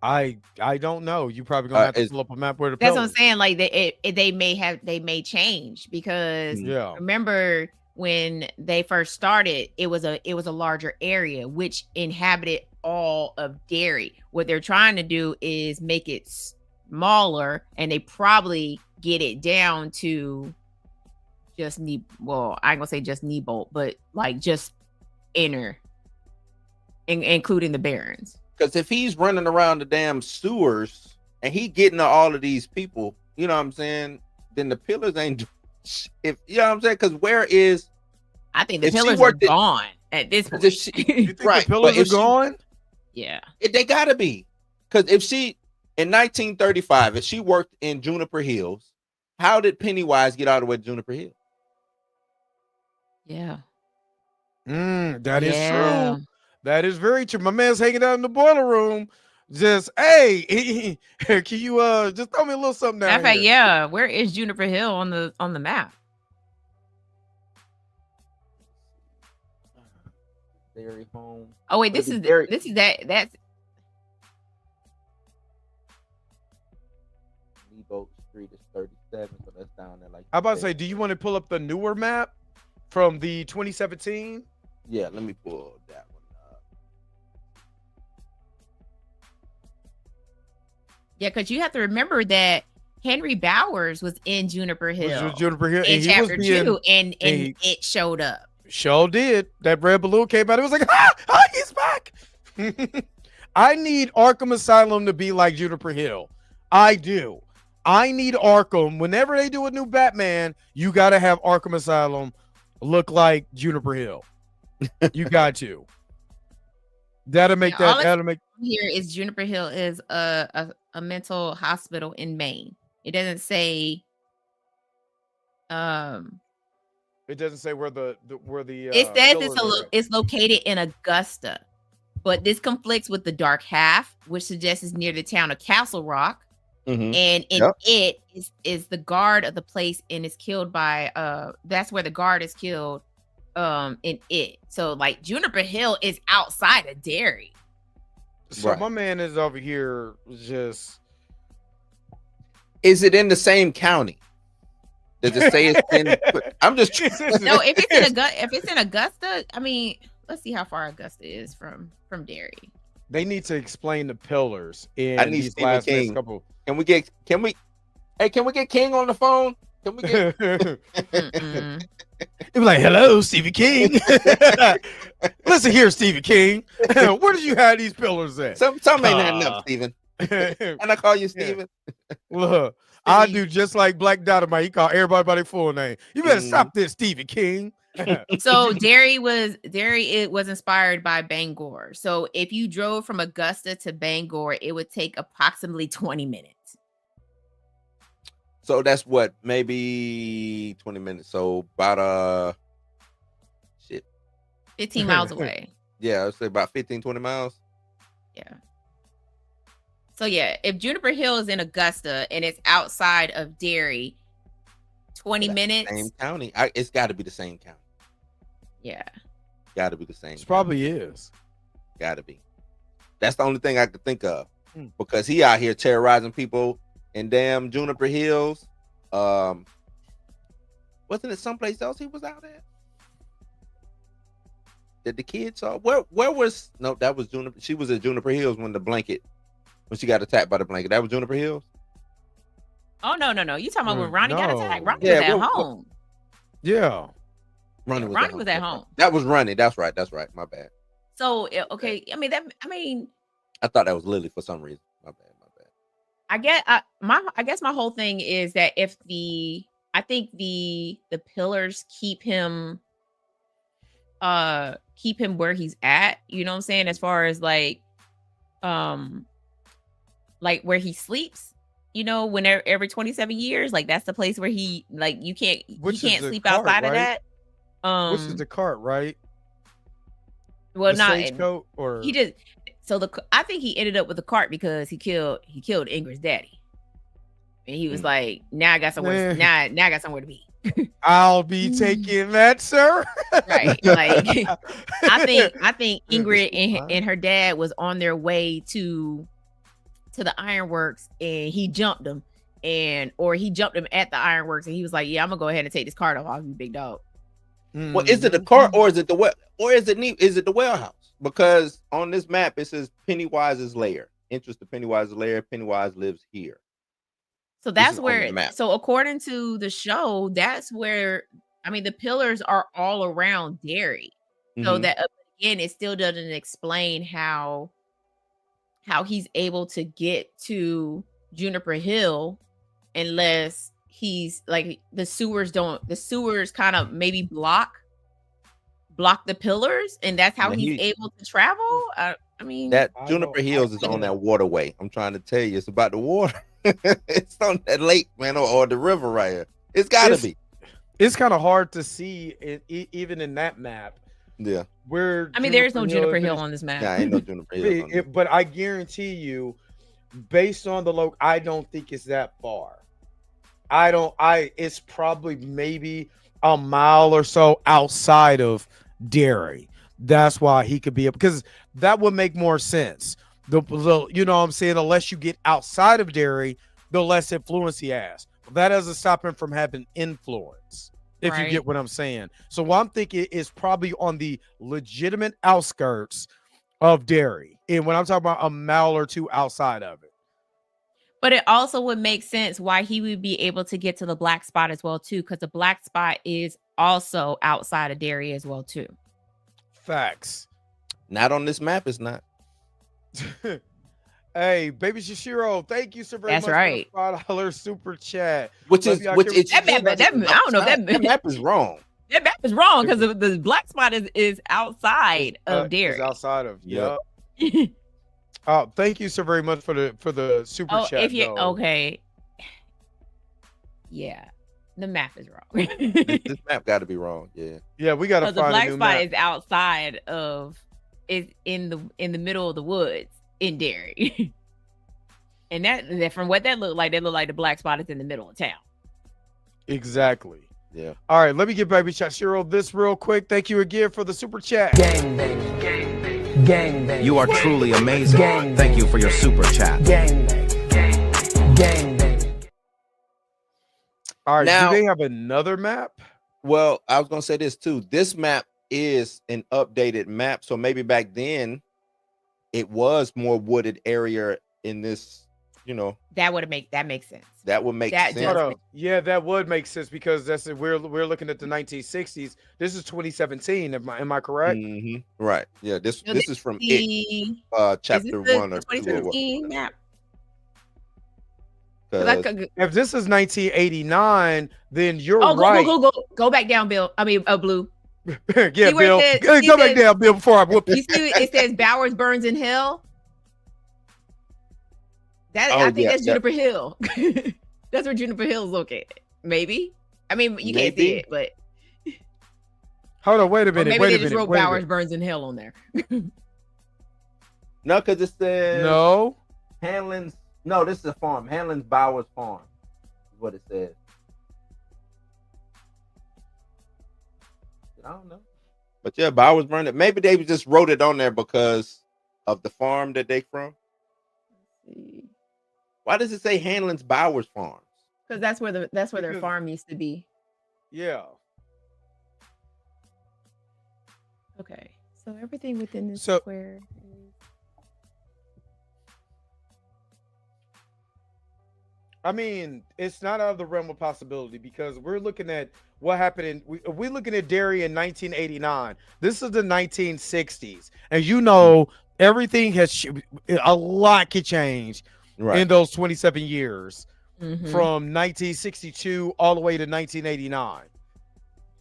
S1: I don't know. You probably gonna have to pull up a map where the
S3: that's
S1: pillars.
S3: What I'm saying. Like they may change because remember when they first started, it was a larger area which inhabited all of Derry. What they're trying to do is make it smaller, and they probably get it down to just I ain't gonna say just Nebolt, but like just inner, including the Barrens.
S2: Because if he's running around the damn sewers and he getting to all of these people, you know what I'm saying, then the pillars ain't. If you know what I'm saying, because where is?
S3: I think the pillars are gone at this point.
S1: You think the pillars are gone?
S3: Yeah,
S2: they gotta be. Because if she in 1935, if she worked in Juniper Hills, how did Pennywise get all the way to Juniper Hill?
S3: Yeah,
S1: that is true. That is very true. My man's hanging out in the boiler room. Just, hey, can you just throw me a little something down here?
S3: Yeah. Where is Juniper Hill on the map?
S2: Derry home.
S3: Oh wait, that's
S2: Nebolt Street is 37, so that's down there. Like
S1: I'm about to say, do you want to pull up the newer map from the 2017?
S2: Yeah, let me pull that one up.
S3: Yeah, because you have to remember that Henry Bowers was in Juniper Hill. In chapter 2, and it showed up.
S1: Sure did. That red balloon came out. It was like, he's back. I need Arkham Asylum to be like Juniper Hill. I do. I need Arkham. Whenever they do a new Batman, you got to have Arkham Asylum look like Juniper Hill. You got to. That'll make
S3: here is Juniper Hill is a mental hospital in Maine. It doesn't say
S1: it doesn't say where the
S3: it says it's located in Augusta, but this conflicts with the Dark Half, which suggests it's near the town of Castle Rock.
S2: Mm-hmm.
S3: And it is the guard of the place and is killed by that's where the guard is killed in it. So like Juniper Hill is outside of Derry.
S1: So my man is over here just.
S2: Is it in the same county? Does it say it's in? I'm just
S3: no. If it's in Augusta, I mean, let's see how far Augusta is from Derry.
S1: They need to explain the pillars in
S2: I need
S1: these
S2: Stephen
S1: last
S2: King.
S1: couple.
S2: Can we get King on the phone? Can we get?
S1: It was like, hello, Stephen King. Listen here, Stephen King. Where did you have these pillars at?
S2: Some ain't had enough, Stephen. And I call you Stephen.
S1: Look, I do just like Black Dynamite. He called everybody by their full name. You better stop this, Stephen King.
S3: So Derry was inspired by Bangor. So if you drove from Augusta to Bangor, it would take approximately 20 minutes.
S2: So that's what, maybe 20 minutes. So about
S3: 15 miles away.
S2: Yeah, I'd say about 15, 20 miles.
S3: Yeah. So yeah, if Juniper Hill is in Augusta and it's outside of Derry, 20 minutes.
S2: Same county. It's got to be the same county.
S3: Yeah.
S2: Got to be the same.
S1: It probably is.
S2: Got to be. That's the only thing I could think of, because he out here terrorizing people in damn Juniper Hills. Wasn't it someplace else he was out at? Did the kids saw? Where was? No, that was Juniper. She was at Juniper Hills when she got attacked by the blanket. That was Juniper Hills.
S3: Oh no! You talking about when Ronnie got attacked? Ronnie was at home.
S1: Yeah.
S3: Ronnie was at home.
S2: That was Ronnie. That's right. My bad.
S3: So okay,
S2: I thought that was Lily for some reason. My bad.
S3: I guess my whole thing is that I think the pillars keep him where he's at, you know what I'm saying, as far as like where he sleeps, you know, whenever every 27 years, like that's the place where he, like, you can't sleep outside of that.
S1: Which is the cart, right?
S3: Well,
S1: the
S3: not
S1: Stagecoach, or
S3: he just. So I think he ended up with the cart because he killed Ingrid's daddy, and he was like, "Now I got somewhere. Now I got somewhere to be."
S1: I'll be taking that, sir.
S3: Right? Like, I think Ingrid and her dad was on their way to the ironworks, and he jumped him, or he jumped him at the ironworks, and he was like, "Yeah, I'm gonna go ahead and take this cart off you, big dog."
S2: Well, is it the cart or is it the the well house? Because on this map it says Pennywise's lair. Entrance to Pennywise's lair. Pennywise lives here.
S3: So that's where. So according to the show, that's where. I mean, the pillars are all around Derry. So that again, it still doesn't explain how he's able to get to Juniper Hill unless he's like the sewers kind of maybe block the pillars, and that's how he's able to travel. I mean, that
S2: Juniper Hills is on that waterway. I'm trying to tell you, it's about the water. It's on that lake, man, or the river right here. It's gotta be.
S1: It's kind of hard to see even in that map.
S2: Yeah.
S1: Where
S3: there's no Juniper Hill on this map.
S2: Yeah, ain't no Juniper Hill.
S1: But I guarantee you, based on the I don't think it's that far. It's probably maybe a mile or so outside of Derry. That's why he could be up, because that would make more sense. The you know what I'm saying, unless you get outside of Derry, the less influence he has. That doesn't stop him from having influence, if you get what I'm saying. So what I'm thinking is probably on the legitimate outskirts of Derry, and when I'm talking about a mile or two outside of it.
S3: But it also would make sense why he would be able to get to the black spot as well too, because the black spot is also outside of Derry as well too.
S1: Facts.
S2: Not on this map, it's not.
S1: Hey, baby Shishiro, thank you so very much.
S3: That's right.
S1: For the $5 super chat.
S2: Which is I don't know,
S3: that
S2: map is wrong.
S3: That map is wrong because the black spot is outside of Derry.
S1: It's outside of thank you so very much for the super chat.
S3: If you okay, yeah, the map is wrong.
S2: This map got to be wrong.
S1: Yeah, we got to find
S3: the black
S1: a new
S3: spot
S1: map.
S3: is outside of is in the middle of the woods in Derry, and that from what that looked like the black spot is in the middle of town.
S1: Exactly.
S2: Yeah.
S1: All right, let me give Baby Chashiro this real quick. Thank you again for the super chat.
S5: Gang bang, gang bang, gang bang.
S6: You are truly amazing.
S5: Gang
S6: Thank
S5: bang.
S6: you for your super chat.
S5: Gang bang, gang bang, gang bang.
S1: All right,
S2: Now-
S1: do they have another map?
S2: Well, I was gonna say this too. This map is an updated map, so maybe back then it was more wooded area in this. You know,
S3: That makes sense.
S2: that would make
S3: That
S2: sense.
S3: does
S1: Hold on. Yeah, that would make sense because we're looking at the 1960s. This is 2017. Am I correct?
S2: Mhm. Right. Yeah. This
S3: No,
S2: this is from it.
S3: Is
S2: Chapter
S3: this the
S2: 1 or 2.
S3: 2017 map?
S2: 'Cause-
S1: If this is 1989, then you're
S3: Oh,
S1: right.
S3: go back down, Bill. I mean, Blue.
S1: Yeah,
S3: See where
S1: Bill.
S3: it says-
S1: Go
S3: see
S1: back
S3: this?
S1: down, Bill, before I whoop
S3: You
S1: you.
S3: see, it says Bowers Burns in Hell. That
S2: Oh,
S3: I think
S2: yeah,
S3: that's Juniper Hill. That's where Juniper Hill's located. Maybe. I mean, you can't see
S2: Maybe.
S3: it, but
S1: Hold on, wait a
S3: or
S1: minute.
S3: maybe
S1: Wait
S3: they
S1: a
S3: just
S1: minute.
S3: wrote
S1: Wait a
S3: Bowers
S1: minute.
S3: Burns in Hell on there.
S2: No, because it says
S1: No.
S2: Hanlon's. No, this is a farm. Hanlon's Bowers Farm is what it says. I don't know. But yeah, Bowers burned it. Maybe they just wrote it on there because of the farm that they from. Why does it say Hanlon's Bowers Farms?
S3: Because that's where their
S1: Because-
S3: farm used to be.
S1: Yeah.
S3: Okay. So everything within this
S1: So-
S3: square is
S1: I mean, it's not out of the realm of possibility because we're looking at what happened we're looking at Derry in 1989. This is the 1960s, and you know everything a lot could change
S2: Right.
S1: in those 27 years
S3: Mhm.
S1: from 1962 all the way to 1989.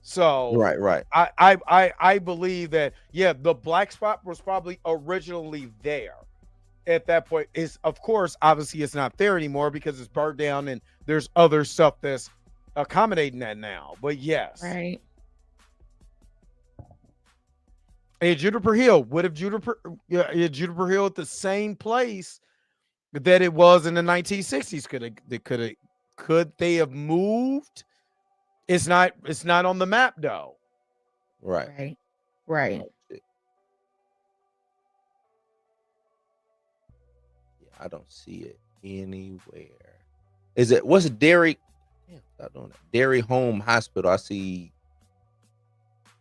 S1: So
S2: Right.
S1: I believe that the black spot was probably originally there. At that point, is of course obviously it's not there anymore because it's burned down and there's other stuff that's accommodating that now. But yes,
S3: right.
S1: and Juniper Hill would have Juniper Hill at the same place that it was in the 1960s. Could they have moved? It's not on the map though.
S2: Right.
S3: Right. Right.
S2: Oh, shit. Yeah, I don't see it anywhere. Is it? What's Derry? Damn, stop doing that. Derry Home Hospital. I see.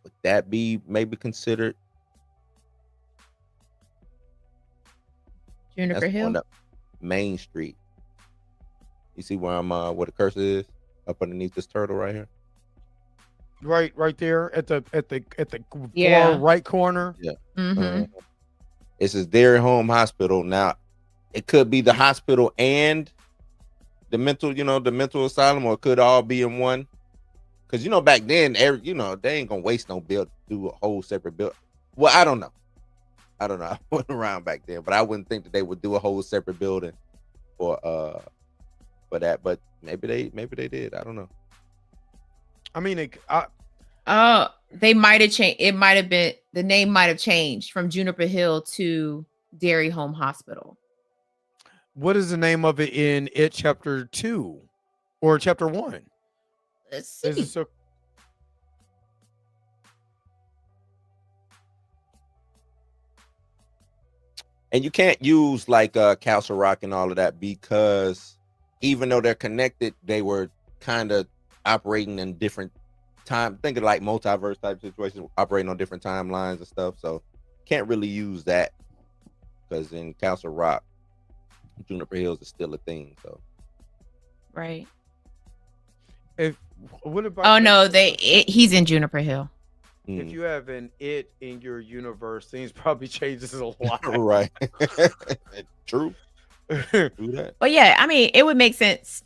S2: Would that be maybe considered?
S3: Juniper
S2: That's
S3: Hill.
S2: on up Main Street. You see where I'm? Where the cursor is? Up underneath this turtle right here.
S1: Right there at the
S3: Yeah.
S1: far right corner.
S3: Mhm.
S2: It says Derry Home Hospital. Now, it could be the hospital and the mental, the mental asylum, or it could all be in one. Because back then, they ain't gonna waste no bill to do a whole separate bill. Well, I don't know. I wasn't around back then, but I wouldn't think that they would do a whole separate building for that. But maybe they did. I don't know.
S1: I mean,
S3: They might have changed. It might have been the name might have changed from Juniper Hill to Derry Home Hospital.
S1: what is the name of it in it chapter 2 or chapter 1?
S3: Let's
S1: Is
S3: see.
S1: it so?
S2: And you can't use like Castle Rock and all of that because even though they're connected, they were kind of operating in different time. Think of like multiverse type situations, operating on different timelines and stuff. So can't really use that because in Castle Rock, Juniper Hills is still a thing. So
S3: Right.
S1: What about?
S3: Oh no, he's in Juniper Hill.
S1: If you have an it in your universe, things probably changes a lot.
S2: right. True. Do that.
S3: But yeah, I mean, it would make sense.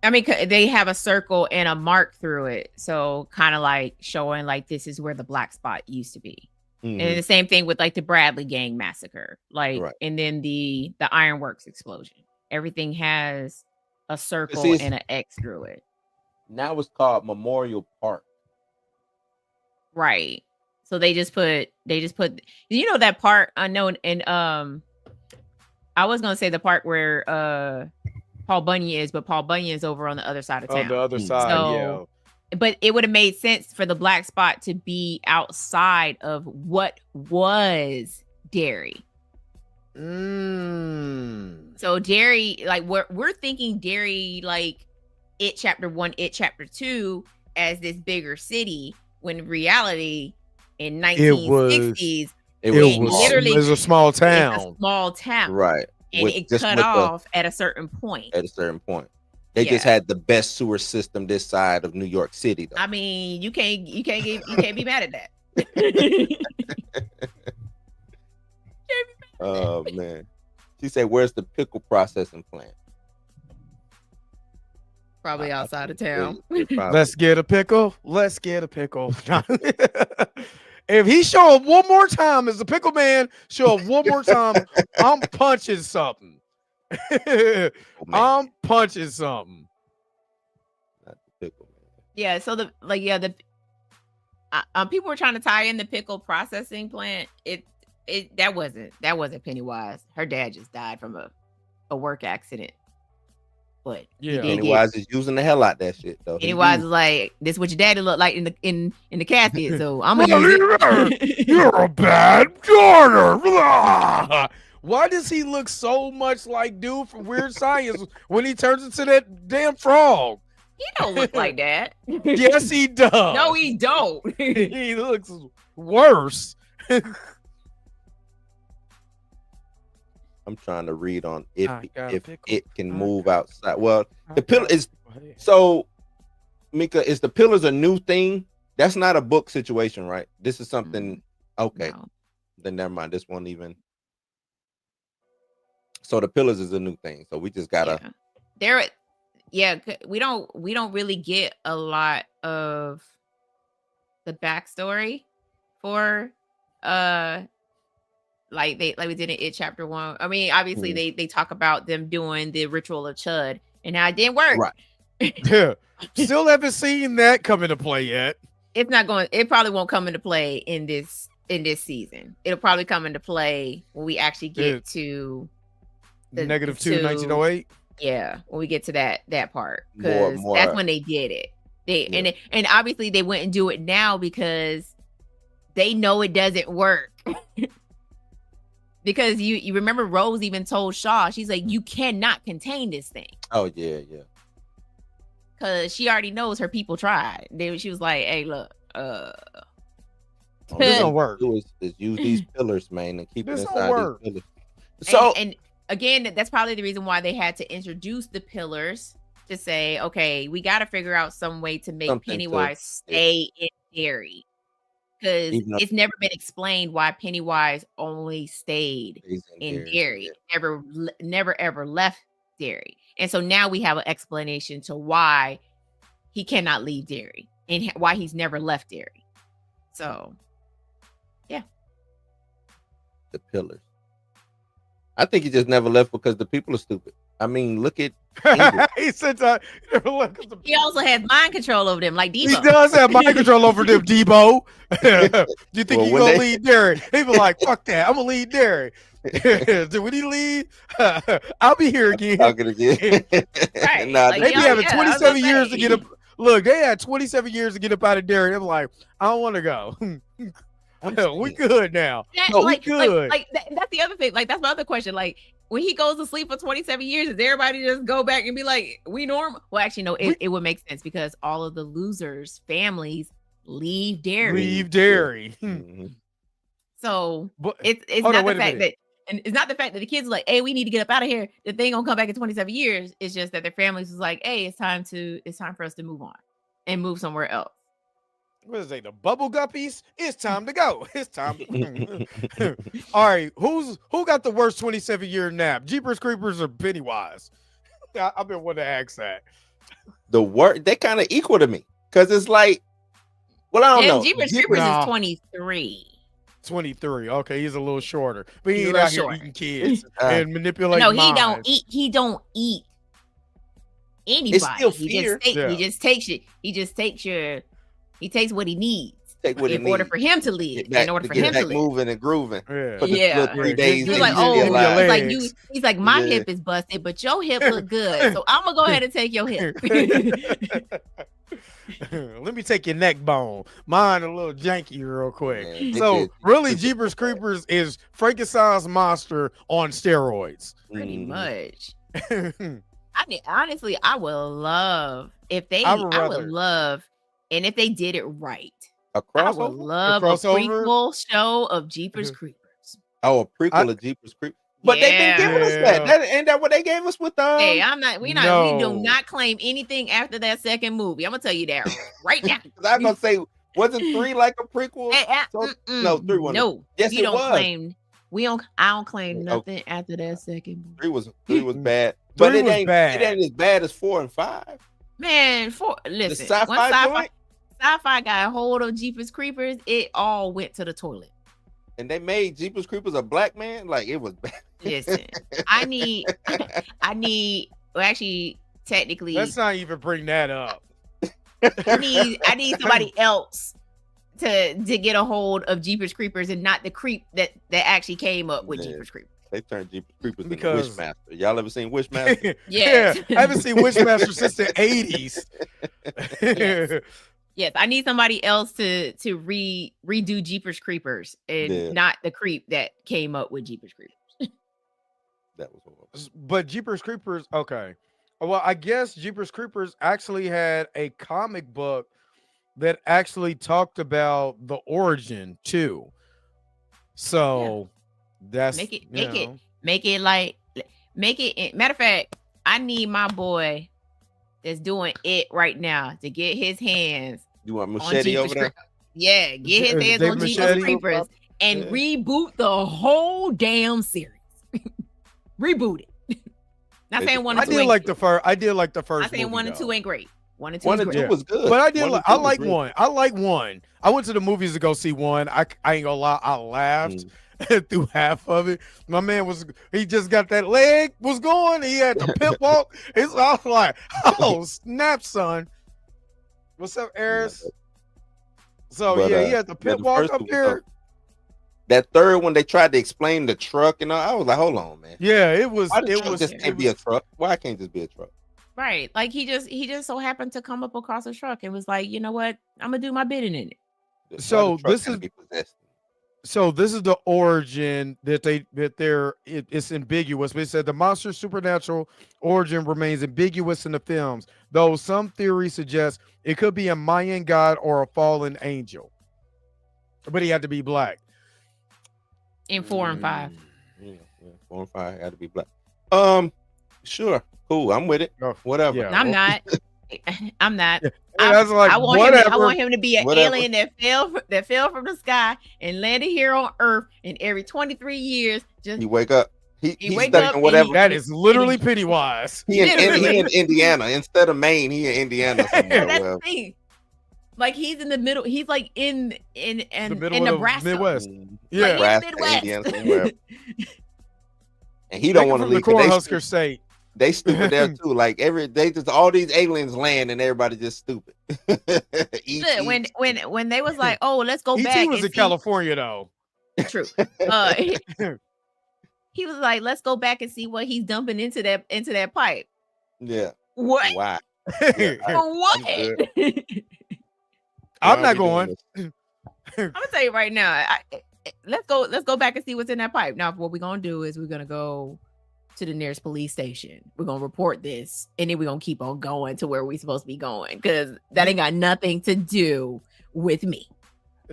S3: I mean, they have a circle and a mark through it, so kind of like showing like this is where the black spot used to be.
S2: Mhm.
S3: And the same thing with like the Bradley gang massacre, like,
S2: Right.
S3: and then the Ironworks explosion. Everything has a circle
S2: See,
S3: and an X through it.
S2: Now it's called Memorial Park.
S3: Right. So they just put that part unknown and I was gonna say the part where Paul Bunyan is, but Paul Bunyan is over on the other side of town.
S1: On the other side,
S3: So,
S1: yeah.
S3: but it would have made sense for the black spot to be outside of what was Derry. So Derry, like we're thinking Derry, like It Chapter 1, It Chapter 2 as this bigger city, when in reality in 1960s
S1: it was a small town.
S3: It's a small town.
S2: Right.
S3: And it cut off at a certain point.
S2: At a certain point. They just had the best sewer system this side of New York City, though.
S3: I mean, you can't be mad at that.
S2: Oh man. She said, where's the pickle processing plant?
S3: Probably outside of town.
S1: Let's get a pickle. Let's get a pickle. If he show up one more time as the pickle man, show up one more time, I'm punching something. I'm punching something.
S2: Not the pickle man.
S3: Yeah, so people were trying to tie in the pickle processing plant. That wasn't Pennywise. Her dad just died from a work accident. But
S1: yeah,
S2: Pennywise is using the hell out that shit though.
S3: Pennywise is like, this is what your daddy looked like in the casket. So I'm gonna use it.
S1: You're a bad daughter. Why does he look so much like dude from Weird Science when he turns into that damn frog?
S3: He don't look like that.
S1: Yes, he does.
S3: No, he don't.
S1: He looks worse.
S2: I'm trying to read on if it can move
S1: got
S2: outside. Well, the pillar is so. Mika, is the pillars a new thing? That's not a book situation, right? This is something. Okay,
S3: No.
S2: then never mind. This won't even. So the pillars is a new thing. So we just gotta.
S3: We don't really get a lot of the backstory for like we did in It Chapter 1. I mean, obviously they talk about them doing the ritual of Chud and how it didn't work.
S2: Right.
S1: Yeah. Still haven't seen that come into play yet.
S3: It probably won't come into play in this season. It'll probably come into play when we actually get to
S1: -2 1908.
S3: Yeah, when we get to that part, because that's when they did it. And obviously they wouldn't do it now because they know it doesn't work. Because you remember Rose even told Shaw, she's like, you cannot contain this thing.
S2: Oh yeah.
S3: Because she already knows her people tried. She was like, hey, look,
S1: this don't work.
S2: Is use these pillars, man, and keep it
S1: This don't
S2: inside
S1: work.
S2: these pillars. So
S3: and again, that's probably the reason why they had to introduce the pillars to say, okay, we got to figure out some way to make Pennywise stay in Derry. Because it's never been explained why Pennywise only stayed in Derry. Never ever left Derry. And so now we have an explanation to why he cannot leave Derry and why he's never left Derry. So, yeah.
S2: The pillars. I think he just never left because the people are stupid. I mean, look at
S1: he said he never left.
S3: He also has mind control over them, like Debo.
S1: He does have mind control over them, Debo. You think he's gonna lead Derry? He be like, fuck that, I'm gonna lead Derry. When he leave, I'll be here again.
S2: Right.
S1: They be having 27 years to get up. Look, they had 27 years to get up out of Derry. They're like, I don't want to go. We good now.
S3: We good. That's the other thing. Like, that's my other question. Like, when he goes to sleep for 27 years, does everybody just go back and be like, we normal? Well, actually, no, it would make sense because all of the losers' families leave Derry. So it's not the fact that, and it's not the fact that the kids are like, hey, we need to get up out of here. The thing gonna come back in 27 years. It's just that their families is like, hey, it's time for us to move on and move somewhere else.
S1: What is it? The bubble guppies? It's time to go. It's time to All right, who got the worst 27-year nap? Jeepers Creepers or Pennywise? I've been wanting to ask that.
S2: They kind of equal to me. Cause it's like, well, I don't know.
S3: Jeepers Creepers is 23.
S1: 23. Okay, he's a little shorter. But he ain't out here eating kids and manipulating
S3: No,
S1: minds.
S3: he don't eat anybody.
S2: It's still fear.
S3: He just takes it. He takes what he needs. In order for him to live. In order for him to live.
S2: Moving and grooving.
S3: Yeah.
S2: 3 days.
S3: He's like, he's like, my hip is busted, but your hip look good. So I'm gonna go ahead and take your hip.
S1: Let me take your neck bone. Mine a little janky real quick.
S2: Yeah,
S1: So
S2: did.
S1: really, Jeepers Creepers is Frankenstein's monster on steroids.
S3: Pretty
S2: Mhm.
S3: much.
S1: I
S3: I mean, honestly, I would love if they.
S1: I would
S3: I would
S1: rather-
S3: love, and if they did it right,
S2: A
S3: I would
S2: crossover?
S3: love a
S1: crossover?
S3: prequel show of Jeepers Creepers.
S2: Oh, a prequel of Jeepers Creepers. But they've been giving us that. Ain't that what they gave us with
S3: Hey, I'm not. We do
S1: No.
S3: not claim anything after that second movie. I'm gonna tell you that right now.
S2: I'm gonna say, wasn't 3 like a prequel? So- no, 3 wasn't.
S3: No,
S2: Yes,
S3: we
S2: it
S3: don't
S2: was.
S3: claim. We don't. I don't claim
S2: Okay.
S3: nothing after that second movie.
S2: 3 was bad, but
S1: 3
S2: it
S1: was
S2: ain't
S1: bad.
S2: it ain't as bad as 4 and 5.
S3: Man, listen, once
S2: sci-fi joint?
S3: sci-fi got a hold of Jeepers Creepers, it all went to the toilet.
S2: And they made Jeepers Creepers a black man. Like it was bad.
S3: Listen, I need. Well, actually, technically,
S1: Let's not even bring that up.
S3: I need somebody else to get a hold of Jeepers Creepers and not the creep that actually came up with
S2: Yeah.
S3: Jeepers Creepers.
S2: They turned Jeepers Creepers into
S1: Because-
S2: Wishmaster. Y'all ever seen Wishmaster?
S3: Yes.
S1: I haven't seen Wishmaster since the 80s.
S3: Yes. Yes, I need somebody else to redo Jeepers Creepers and
S2: Yeah.
S3: not the creep that came up with Jeepers Creepers.
S2: That was horrible.
S1: But Jeepers Creepers, okay. Well, I guess Jeepers Creepers actually had a comic book that actually talked about the origin too. So that's
S3: Make it
S1: you
S3: make it. Matter of fact, I need my boy that's doing it right now to get his hands
S2: You want
S3: on
S2: Machete
S3: Jeepers
S2: over there?
S3: Creepers. Yeah, get his hands
S1: Dave
S3: on Jeepers
S1: Machete?
S3: Creepers and
S2: Yeah.
S3: reboot the whole damn series. Reboot it. Not saying one
S1: I
S3: and two.
S1: did
S3: ain't
S1: like
S3: great.
S1: the first. I did like the first.
S3: Not saying
S1: movie,
S3: 1 and
S1: though.
S3: 2 ain't great. 1 and 2
S2: 1
S3: is
S2: and
S3: great.
S2: 2 was good.
S1: But I did.
S2: 1
S1: Like,
S2: and 2
S1: I
S2: was
S1: like
S2: great.
S1: one. I like one. I went to the movies to go see one. I ain't gonna lie. I laughed through half of it. My man he just got that leg was going. He had the pit walk. I was like, oh snap, son. What's up, Eris? So
S2: But,
S1: yeah, he had the
S2: yeah,
S1: pit
S2: the
S1: walk
S2: first
S1: up
S2: one was
S1: there.
S2: dope. That third one, they tried to explain the truck and all. I was like, hold on, man.
S1: Yeah, it was.
S2: Why the
S1: It
S2: truck
S1: was.
S2: just
S1: It
S2: can't be a
S1: was
S2: truck? Why can't this be a truck?
S3: Right. Like he just so happened to come up across a truck and was like, you know what? I'm gonna do my bidding in it.
S2: Why the
S1: So
S2: truck
S1: this
S2: gotta
S1: is-
S2: be possessed?
S1: So this is the origin it's ambiguous. But it said the monster's supernatural origin remains ambiguous in the films, though some theories suggest it could be a Mayan god or a fallen angel. But he had to be black.
S3: In 4 and 5.
S2: Yeah, 4 and 5 had to be black. Sure, cool. I'm with it.
S1: Oh,
S2: Whatever.
S1: yeah.
S3: I'm not. I'm not.
S1: Yeah, that's like
S3: I want
S1: whatever.
S3: him to be an
S2: Whatever.
S3: alien that fell from the sky and landed here on Earth. And every 23 years, just
S2: You wake up.
S3: He
S2: He's
S3: wake
S2: stuck
S3: up
S2: in
S3: and
S2: whatever.
S1: That is literally Pennywise.
S2: He in
S3: Literally.
S2: Indiana instead of Maine. He in Indiana somewhere.
S3: But that's
S2: well.
S3: the thing. Like he's in the middle. He's like in
S1: The middle
S3: in
S1: of
S3: Nebraska.
S1: Midwest.
S2: Mm,
S1: Yeah.
S3: Like,
S2: Nebraska,
S3: Midwest.
S2: Indiana, somewhere. And he don't want to
S1: from the
S2: leave. 'Cause
S1: Cornhusker state.
S2: They stupid there too. Like they just all these aliens land and everybody just stupid.
S3: Look, when they was like, oh, let's go
S1: E.T.
S3: back.
S1: was
S3: and
S1: in
S3: see-
S1: California though.
S3: True. He was like, let's go back and see what he's dumping into that pipe.
S2: Yeah.
S3: What?
S2: Why?
S1: I'm
S3: For what?
S2: Why
S1: not
S2: we doing
S1: going.
S2: this?
S3: I'm gonna tell you right now. Let's go back and see what's in that pipe. Now, what we're gonna do is we're gonna go to the nearest police station. We're gonna report this, and then we're gonna keep on going to where we're supposed to be going because that ain't got nothing to do with me.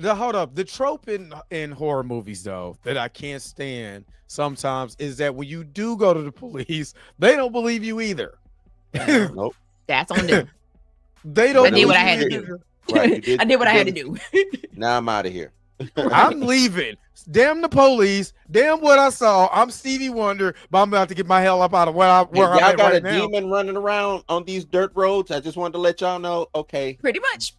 S1: Hold up. The trope in horror movies, though, that I can't stand sometimes is that when you do go to the police, they don't believe you either.
S2: Nope.
S3: That's on them.
S1: They don't.
S3: I did what I
S1: believe
S3: had to
S1: you
S3: do.
S2: Right. You did,
S3: I did what I had to
S2: you
S3: do.
S2: Now I'm out of here.
S1: I'm leaving. Damn the police. Damn what I saw. I'm Stevie Wonder, but I'm about to get my hell up out of where I'm
S2: Y'all
S1: at
S2: got
S1: right
S2: a
S1: now.
S2: demon running around on these dirt roads. I just wanted to let y'all know. Okay.
S3: Pretty much.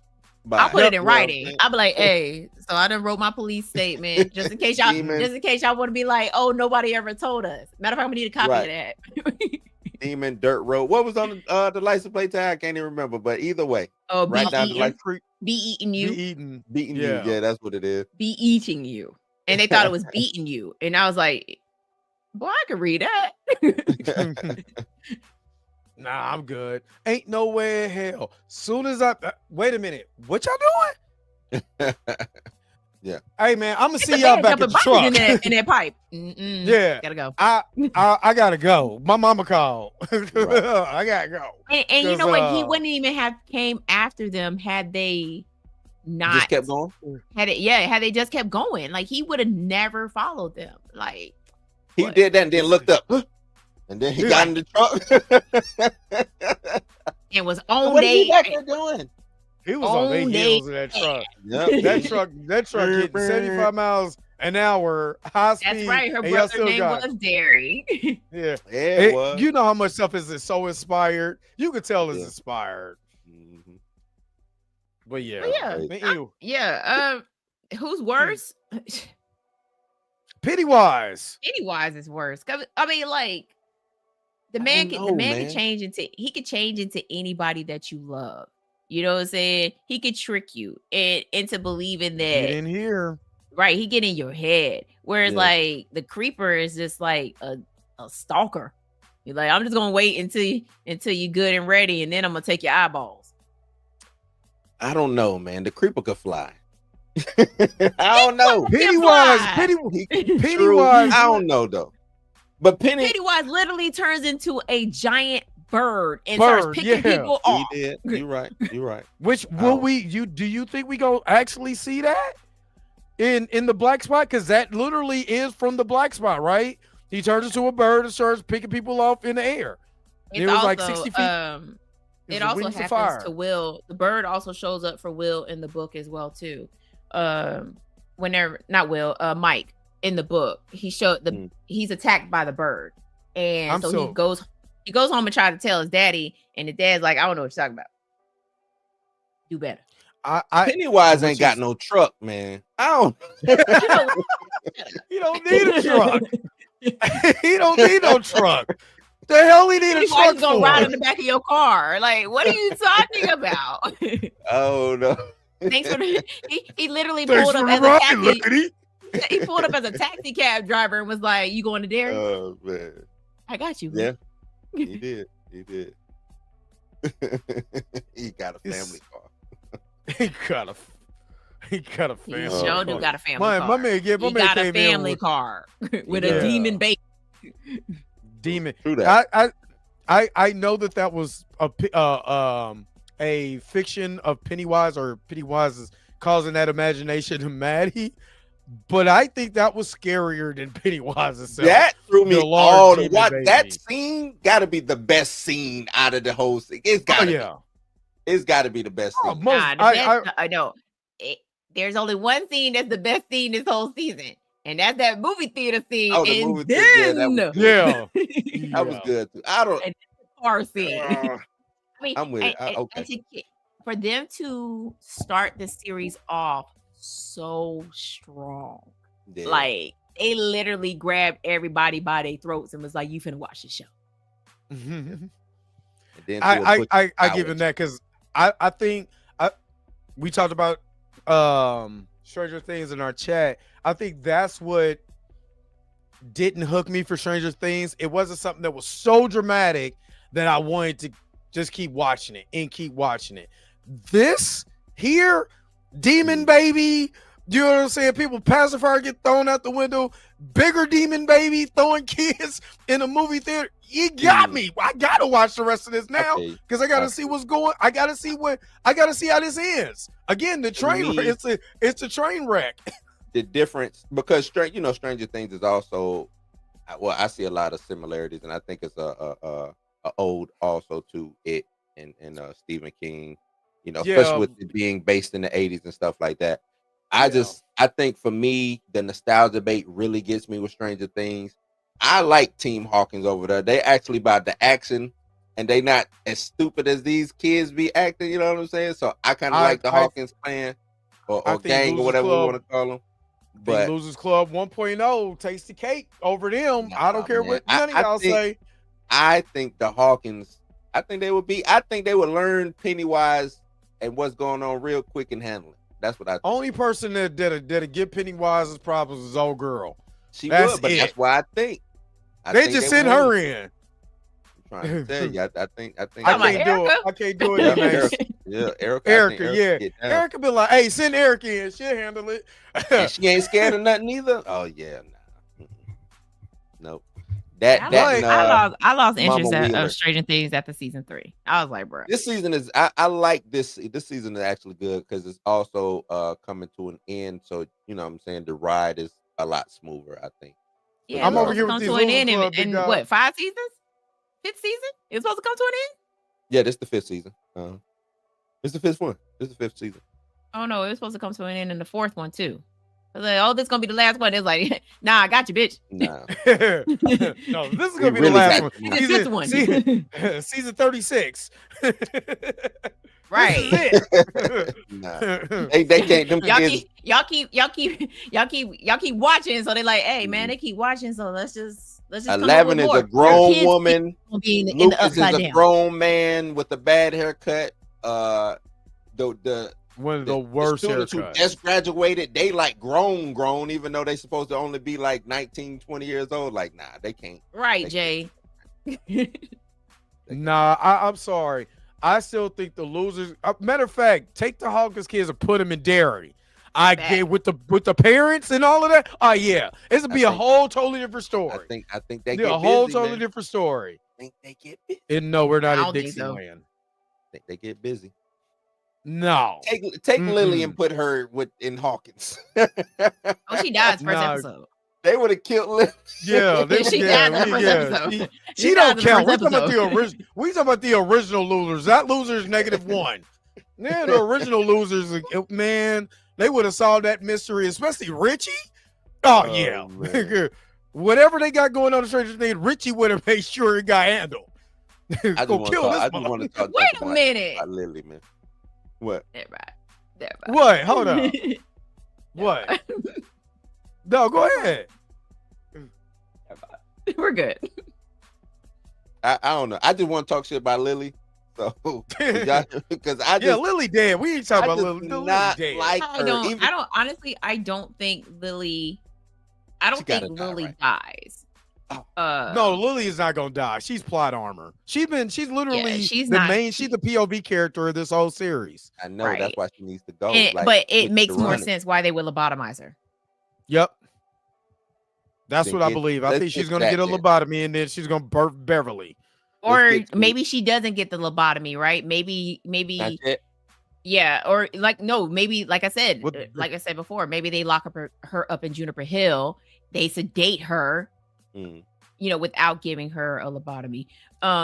S2: Bye.
S3: I'll put it in
S2: You know
S3: writing.
S2: what I'm
S3: I'll be like, hey, so I done wrote my police statement just in case y'all
S2: Demon.
S3: want to be like, oh, nobody ever told us. Matter of fact, I'm gonna need a copy
S2: Right.
S3: of that.
S2: Demon dirt road. What was on the license plate tag? I can't even remember. But either way,
S3: Oh,
S2: right down the license
S3: be eating
S1: Be
S3: you,
S1: eating.
S2: beating
S1: Yeah.
S2: you. Yeah, that's what it is.
S3: be eating you. And they thought it was beating you. And I was like, boy, I could read that.
S1: Nah, I'm good. Ain't no way in hell. Soon as wait a minute, what y'all doing?
S2: Yeah.
S1: Hey man, I'm gonna
S3: It's
S1: see
S3: a
S1: y'all
S3: man
S1: back at
S3: jumping
S1: the truck.
S3: in that pipe.
S1: Yeah,
S3: Gotta go.
S1: I gotta go. My mama called.
S2: Right.
S1: I gotta go.
S3: And you know what? He wouldn't even have came after them had they not
S2: Just kept going.
S3: had they just kept going. Like he would have never followed them. Like
S2: He
S3: what?
S2: did that and then looked up. And then he got in the truck.
S3: And was on
S2: What is he
S3: day.
S2: back there doing?
S1: He was on their
S3: Own
S1: heels in that truck.
S2: Yep.
S1: That truck hitting 75 miles an hour, high speed.
S3: That's right. Her
S1: and y'all
S3: brother
S1: still
S3: name
S1: got
S3: was Derry.
S1: yeah.
S2: Yeah, it was.
S1: You know how much stuff is so inspired. You could tell it's
S2: Yeah.
S1: inspired.
S2: Mhm.
S1: But yeah,
S3: But yeah.
S1: man,
S3: Yeah. Who's worse?
S1: Pennywise.
S3: Pennywise is worse. 'Cause, I mean, like the
S2: I
S3: man
S2: don't
S3: can
S2: know,
S3: could change into anybody that you love. You know what I'm saying? He could trick you into believing
S1: Get
S3: that
S1: in here.
S3: right, he get in your head. Whereas
S2: Yeah.
S3: like the creeper is just like a stalker. You're like, I'm just gonna wait until you're good and ready, and then I'm gonna take your eyeballs.
S2: I don't know, man. The creeper could fly. I don't know.
S1: Pennywise.
S3: fly.
S2: True.
S1: Pennywise.
S2: I don't know though. But
S3: Pennywise literally turns into a giant bird and starts
S1: Bird,
S3: picking
S1: yeah.
S3: people
S2: he
S3: off.
S2: did. You're right. You're right.
S1: Which will do you think we gonna actually see that in the black spot? Because that literally is from the black spot, right? He turns into a bird and starts picking people off in the air.
S3: It's
S1: It was
S3: also,
S1: like 60 feet.
S3: It
S1: the
S3: also
S1: wings of
S3: happens
S1: fire.
S3: to Will. The bird also shows up for Will in the book as well too. When they're not Will, Mike in the book, he's attacked by the bird, and he goes home and tries to tell his daddy, and the dad's like, I don't know what you're talking about. Do better.
S2: Pennywise ain't got no truck, man. I don't.
S1: He don't need a truck. He don't need no truck. The hell he need a truck
S3: gonna
S1: for?
S3: ride in the back of your car. Like, what are you talking about?
S2: Oh no.
S3: Thanks for he literally
S1: Thanks
S3: pulled up
S1: for
S3: as
S1: the
S3: a
S1: ride,
S3: taxi.
S1: lady.
S3: He pulled up as a taxi cab driver and was like, "You going to Derry?
S2: Oh man.
S3: I got you."
S2: Yeah. He did. He did. He got a family car.
S1: He got a
S3: He
S1: family.
S3: sure do got a family car.
S1: My man,
S3: He got a family car with a demon baby.
S1: Demon.
S2: True that.
S1: I know that was a fiction of Pennywise, or Pennywise is causing that imagination to Maddie, but I think that was scarier than Pennywise itself.
S2: That threw me
S1: The large
S2: all
S1: demon
S2: what
S1: baby.
S2: that scene got to be the best scene out of the whole thing. It's got it's got to be the best scene.
S3: I know. There's only one scene that's the best scene this whole season, and that's that movie theater scene.
S2: Oh, the
S3: and
S2: movie theater,
S3: then
S1: Yeah.
S2: That was good too. I don't.
S3: and car scene. I mean,
S2: I'm with it. Okay.
S3: For them to start the series off so strong,
S2: Yeah.
S3: like they literally grabbed everybody by their throats and was like, "You finna watch the show."
S2: And then
S1: I give him that, because I think we talked about Stranger Things in our chat. I think that's what didn't hook me for Stranger Things. It wasn't something that was so dramatic that I wanted to just keep watching it and keep watching it. This here, demon baby, you know what I'm saying? People pacifier get thrown out the window, bigger demon baby throwing kids in a movie theater. You got me. I gotta watch the rest of this now because I gotta see what's going. I gotta see how this ends. Again, the train. It's a train wreck.
S2: The difference, because Stranger Things is also, well, I see a lot of similarities, and I think it's a ode also to it and Stephen King. Especially with it being based in the 80s and stuff like that. I think for me, the nostalgia bait really gets me with Stranger Things. I like Team Hawkins over there. They actually about the action, and they not as stupid as these kids be acting. You know what I'm saying? So I kind of like the Hawkins clan or gang or whatever we want to call them. But
S1: Losers Club 1.0 takes the cake over them. I don't care what none of y'all say.
S2: I think the Hawkins, I think they would learn Pennywise and what's going on real quick and handle it. That's what I think.
S1: Only person that'll get Pennywise's problems is old girl.
S2: She would, but that's why I think.
S1: They just send her in.
S2: trying to tell you. I think
S1: I can't do it. I can't do it.
S2: Yeah,
S1: man.
S2: Erica.
S1: Yeah.
S2: Get down.
S1: Erica been like, hey, send Erica in. She'll handle it.
S2: And she ain't scared of nothing either. Oh yeah, nah. Nope.
S3: I lost interest
S2: Mama Wheeler.
S3: of Stranger Things after season 3. I was like, bro.
S2: This season is I like this. This season is actually good because it's also coming to an end. So you know what I'm saying, the ride is a lot smoother, I think.
S3: Yeah,
S1: I'm over here with
S3: come
S1: these
S3: to an end
S1: Club,
S3: in what, 5 seasons? 5th season? It's supposed to come to an end?
S2: Yeah, this is the 5th season. It's the 5th one. This is the 5th season.
S3: Oh no, it was supposed to come to an end in the 4th one too. I was like, oh, this is gonna be the last one. It's like, nah, I got you, bitch.
S2: Nah.
S1: No, this is gonna be the last one.
S3: This one.
S1: Season 36.
S3: Right.
S2: Nah. They can't. Them kids.
S3: Y'all keep watching. So they like, hey man, they keep watching. So let's just
S2: 11 is a grown woman. Lucas is a
S3: down.
S2: grown man with a bad haircut. The
S1: one of the worst
S2: students who
S1: haircuts.
S2: just graduated, they like grown, even though they supposed to only be like 19, 20 years old. Like, nah, they can't.
S3: Right,
S2: they
S3: Jay.
S1: Nah, I'm sorry. I still think the losers. Matter of fact, take the Hawkins kids and put them in Derry. I get with the parents and all of that. Oh yeah, this would be a whole totally different story.
S2: I think they get
S1: a whole
S2: busy,
S1: totally
S2: man.
S1: different story.
S2: I think they get busy.
S1: And no, we're not
S3: I
S1: in
S3: don't think so.
S1: Dixieland.
S2: I think they get busy.
S1: No,
S2: Take Lily and put her in Hawkins.
S3: Oh, she died first
S1: Nah.
S3: episode.
S2: They would have killed Lily.
S1: Yeah,
S3: She died in the first episode.
S1: She don't count. We're talking about the original. We talking about the original losers. That loser is -1. Yeah, the original losers. Man, they would have solved that mystery, especially Richie. Oh yeah,
S2: man.
S1: Whatever they got going on in Stranger Things, Richie would have made sure it got handled.
S2: I just want to talk.
S3: Wait a minute.
S2: About Lily, man. What?
S3: Never mind.
S1: What? Hold up. What? No, go ahead.
S3: We're good.
S2: I don't know. I just want to talk shit about Lily. So because
S1: Lily dead. We ain't talking about Lily.
S2: Not
S1: dead.
S2: like her.
S3: I don't think Lily. I don't think Lily dies.
S1: No, Lily is not gonna die. She's plot armor. She's literally
S3: she's
S1: the
S3: not,
S1: main. She's the POV character of this whole series.
S2: I know
S3: Right.
S2: that's why she needs to go.
S3: But it makes more sense why they would lobotomize her.
S1: Yep. That's
S2: Then
S1: what I believe. I
S2: let's
S1: think she's
S2: get
S1: gonna get a
S2: that
S1: lobotomy and then she's gonna birth Beverly.
S3: Or
S2: get to
S3: maybe she doesn't get the lobotomy, right? Maybe yeah, or maybe like I said, like I said before, maybe they lock up her up in Juniper Hill. They sedate her, without giving her a lobotomy.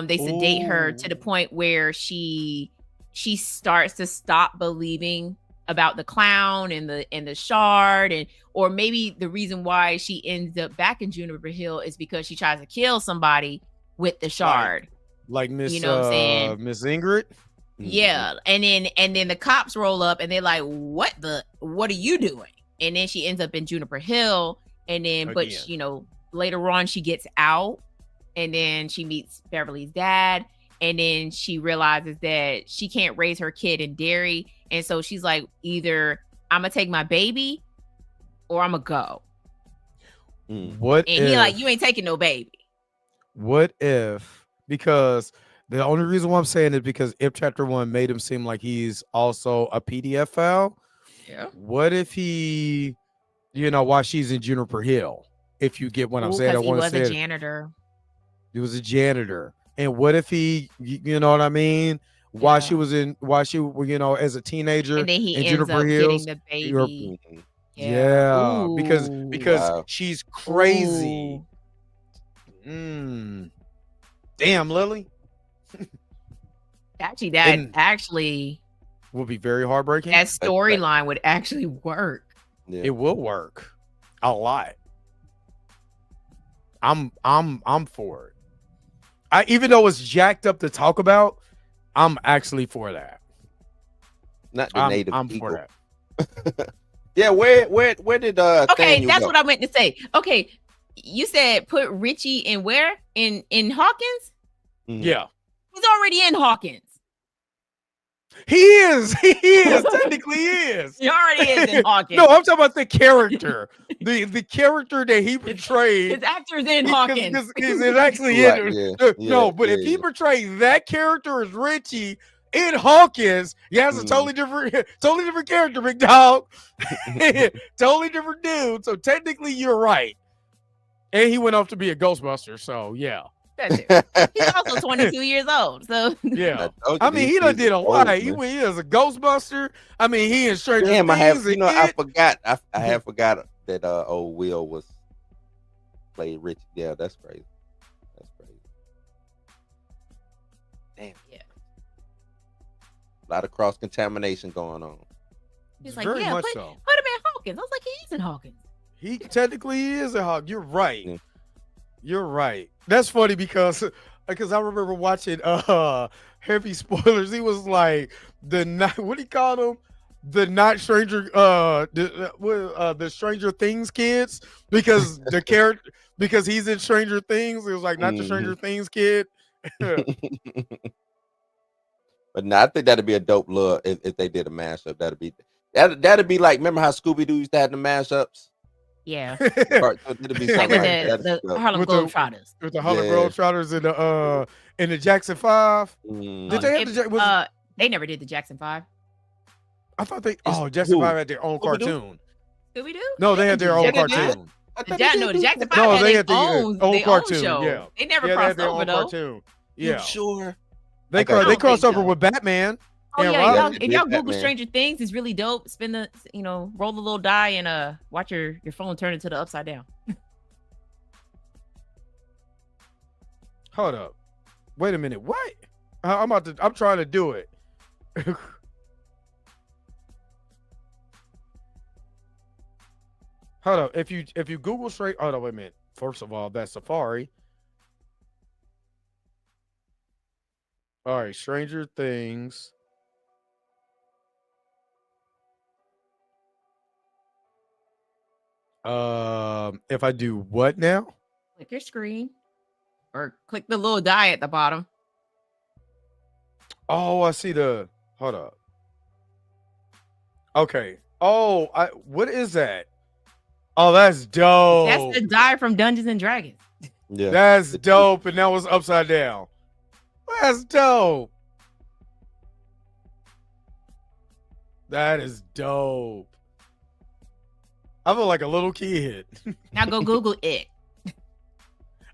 S3: They sedate her to the point where she starts to stop believing about the clown and the shard, or maybe the reason why she ends up back in Juniper Hill is because she tries to kill somebody with the shard.
S1: Like Miss
S3: You know what I'm saying?
S1: Miss Ingrid.
S3: Yeah, and then the cops roll up and they're like, what are you doing? And then she ends up in Juniper Hill, and then later on she gets out, and then she meets Beverly's dad, and then she realizes that she can't raise her kid in Derry, and so she's like, either I'm gonna take my baby or I'm gonna go.
S1: What?
S3: And he like, you ain't taking no baby.
S1: What if? Because the only reason why I'm saying it because If Chapter 1 made him seem like he's also a PDF file.
S3: Yeah.
S1: What if he, while she's in Juniper Hill? If you get what I'm saying,
S3: he was a janitor.
S1: He was a janitor. And what if he, you know what I mean? While she was as a teenager,
S3: and then he
S1: in
S3: ends
S1: Juniper
S3: up
S1: Hills,
S3: getting the baby.
S1: Yeah, because
S2: Wow.
S1: she's crazy. Damn, Lily.
S3: Actually, that
S1: will be very heartbreaking.
S3: that storyline would actually work.
S2: Yeah.
S1: It will work a lot. I'm for it. Even though it's jacked up to talk about, I'm actually for that.
S2: Not the native
S1: I'm
S2: people.
S1: for that.
S2: Yeah, where did
S3: Okay,
S2: Nathaniel
S3: that's
S2: go?
S3: what I meant to say. Okay, you said put Richie in where? In Hawkins?
S2: Mhm.
S1: Yeah.
S3: He's already in Hawkins.
S1: He is. He is. Technically, he is.
S3: He already is in Hawkins.
S1: No, I'm talking about the character. The character that he portrayed.
S3: His actor's in Hawkins.
S1: Because it actually
S2: Right,
S1: is.
S2: yeah,
S1: No, but if he portrayed that character as Richie in Hawkins, he has a totally different character, big dog. Totally different dude. So technically, you're right. And he went off to be a Ghostbuster. So yeah.
S3: That's it. He's also 22 years old. So
S1: yeah. I mean, he done did a lot. He is a Ghostbuster. I mean, he in Stranger Things.
S2: I forgot. I had forgot that old Will was played Richie. Yeah, that's crazy. That's crazy. Damn.
S3: Yeah.
S2: A lot of cross contamination going on.
S3: He's like,
S1: very
S3: yeah,
S1: much
S3: put
S1: so.
S3: him in Hawkins. I was like, he's in Hawkins.
S1: He technically is a Hawk. You're right.
S2: Yeah.
S1: You're right. That's funny because I remember watching heavy spoilers. He was like what do you call them? The not stranger the Stranger Things kids because the character because he's in Stranger Things. It was like not the Stranger Things kid.
S2: But no, I think that'd be a dope look if they did a mashup. That'd be like, remember how Scooby-Doo used to have the mashups?
S3: Yeah.
S2: It'd be
S3: Like
S2: something
S3: with the Harlem Globetrotters.
S1: With the Harlem Globetrotters in the Jackson 5. Did they have
S3: they never did the Jackson 5.
S1: I thought Jackson 5 had their own cartoon.
S3: Scooby-Doo?
S1: No, they had their own cartoon.
S3: The Jackson 5 had their own cartoon show.
S1: Yeah.
S3: They never crossed over though.
S1: Cartoon. Yeah.
S2: You sure?
S1: They crossed over with Batman.
S3: Oh
S1: and
S3: yeah, if y'all Google
S2: Batman.
S3: Stranger Things, it's really dope. Spin the, roll the little die and watch your phone turn into the upside down.
S1: Hold up. Wait a minute. What? I'm trying to do it. Hold up. If you Google hold on, wait a minute. First of all, that's Safari. All right, Stranger Things. If I do what now?
S3: Click your screen or click the little die at the bottom.
S1: Oh, I see hold up. Okay. Oh, what is that? Oh, that's dope.
S3: That's the die from Dungeons and Dragons.
S2: Yeah.
S1: That's dope. And that was upside down. That's dope. That is dope. I feel like a little kid.
S3: Now go Google it.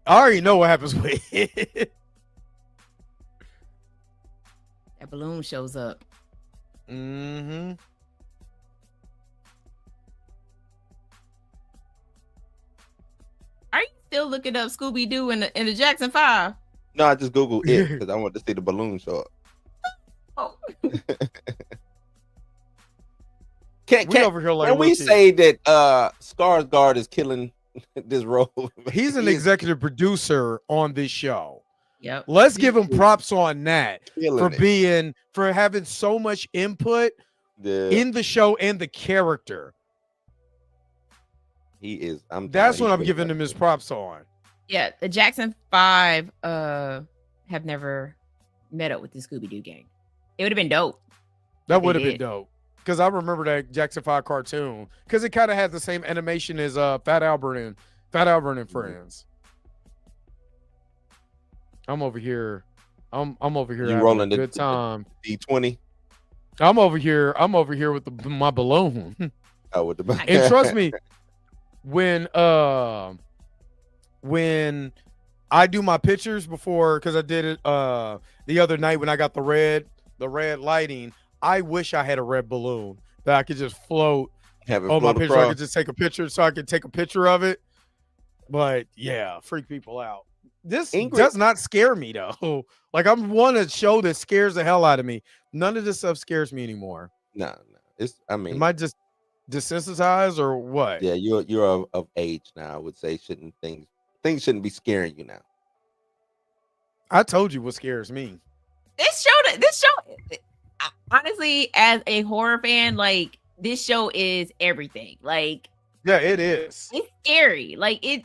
S1: I already know what happens with it.
S3: That balloon shows up.
S1: Mm-hmm.
S3: Are you still looking up Scooby-Doo in the Jackson 5?
S2: No, I just Googled it because I want to see the balloon show up.
S3: Oh.
S2: Can we say that Skarsgård is killing this role?
S1: He's an executive producer on this show.
S3: Yep.
S1: Let's give him props on that
S2: Killing
S1: for having so much input in the show and the character.
S2: He is.
S1: That's what I'm giving him his props on.
S3: Yeah, the Jackson 5 have never met up with the Scooby-Doo gang. It would have been dope.
S1: That would have been dope. Because I remember that Jackson 5 cartoon. Because it kind of had the same animation as Fat Albert and Friends. I'm over here. I'm over here having
S2: rolling
S1: a good time.
S2: D20.
S1: I'm over here with my balloon.
S2: Oh, with the
S1: And trust me, when I do my pictures before, because I did it the other night when I got the red lighting, I wish I had a red balloon that I could just float on my picture. I could just take a picture so I could take a picture of it. But yeah, freak people out. This does not scare me though. Like I'm one show that scares the hell out of me. None of this stuff scares me anymore.
S2: No. Am
S1: I just desensitized or what?
S2: Yeah, you're of age now. I would say things shouldn't be scaring you now.
S1: I told you what scares me.
S3: This show, honestly, as a horror fan, like this show is everything. Like,
S1: yeah, it is.
S3: It's scary. Like it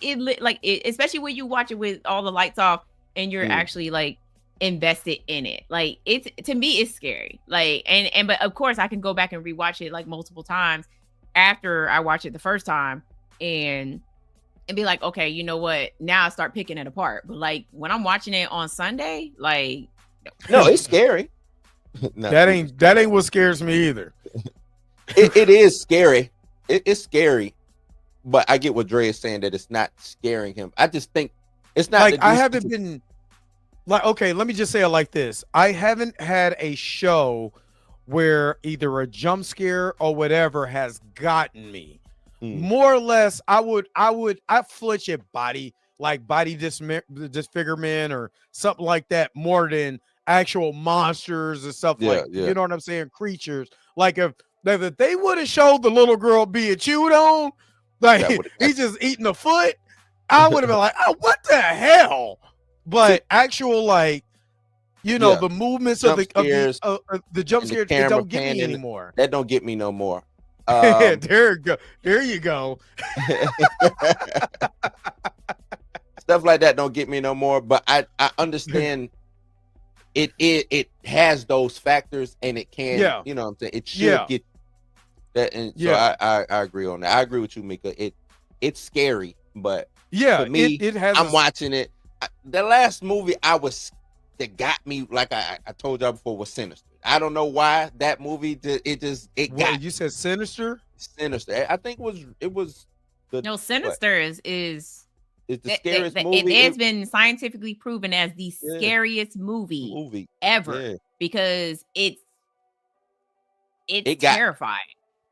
S3: especially when you watch it with all the lights off and you're actually like invested in it. Like it's to me, it's scary. Like but of course I can go back and rewatch it like multiple times after I watch it the first time and be like, okay, you know what? Now I start picking it apart. But like when I'm watching it on Sunday, like
S2: no, it's scary.
S1: That ain't what scares me either.
S2: It is scary. It's scary, but I get what Dre is saying that it's not scaring him. I just think it's not
S1: like I haven't been like, okay, let me just say it like this. I haven't had a show where either a jump scare or whatever has gotten me. More or less, I flinch at body disfigurement or something like that more than actual monsters and stuff you know what I'm saying? Creatures. Like if they would have showed the little girl being chewed on, like he's just eating a foot, I would have been like, oh, what the hell? But actual like, you know, the movements of the jump scares, they don't get me anymore.
S2: That don't get me no more.
S1: There you go.
S2: Stuff like that don't get me no more. But I understand it has those factors and it can, you know what I'm saying? It should get that. And so I agree on that. I agree with you, Mika. It's scary, but for me,
S1: it has
S2: I'm watching it. The last movie that got me, like I told y'all before, was Sinister. I don't know why that movie it got.
S1: You said Sinister?
S2: Sinister. I think it was the
S3: Sinister is
S2: the scariest movie.
S3: It has been scientifically proven as the scariest movie ever because it's terrifying.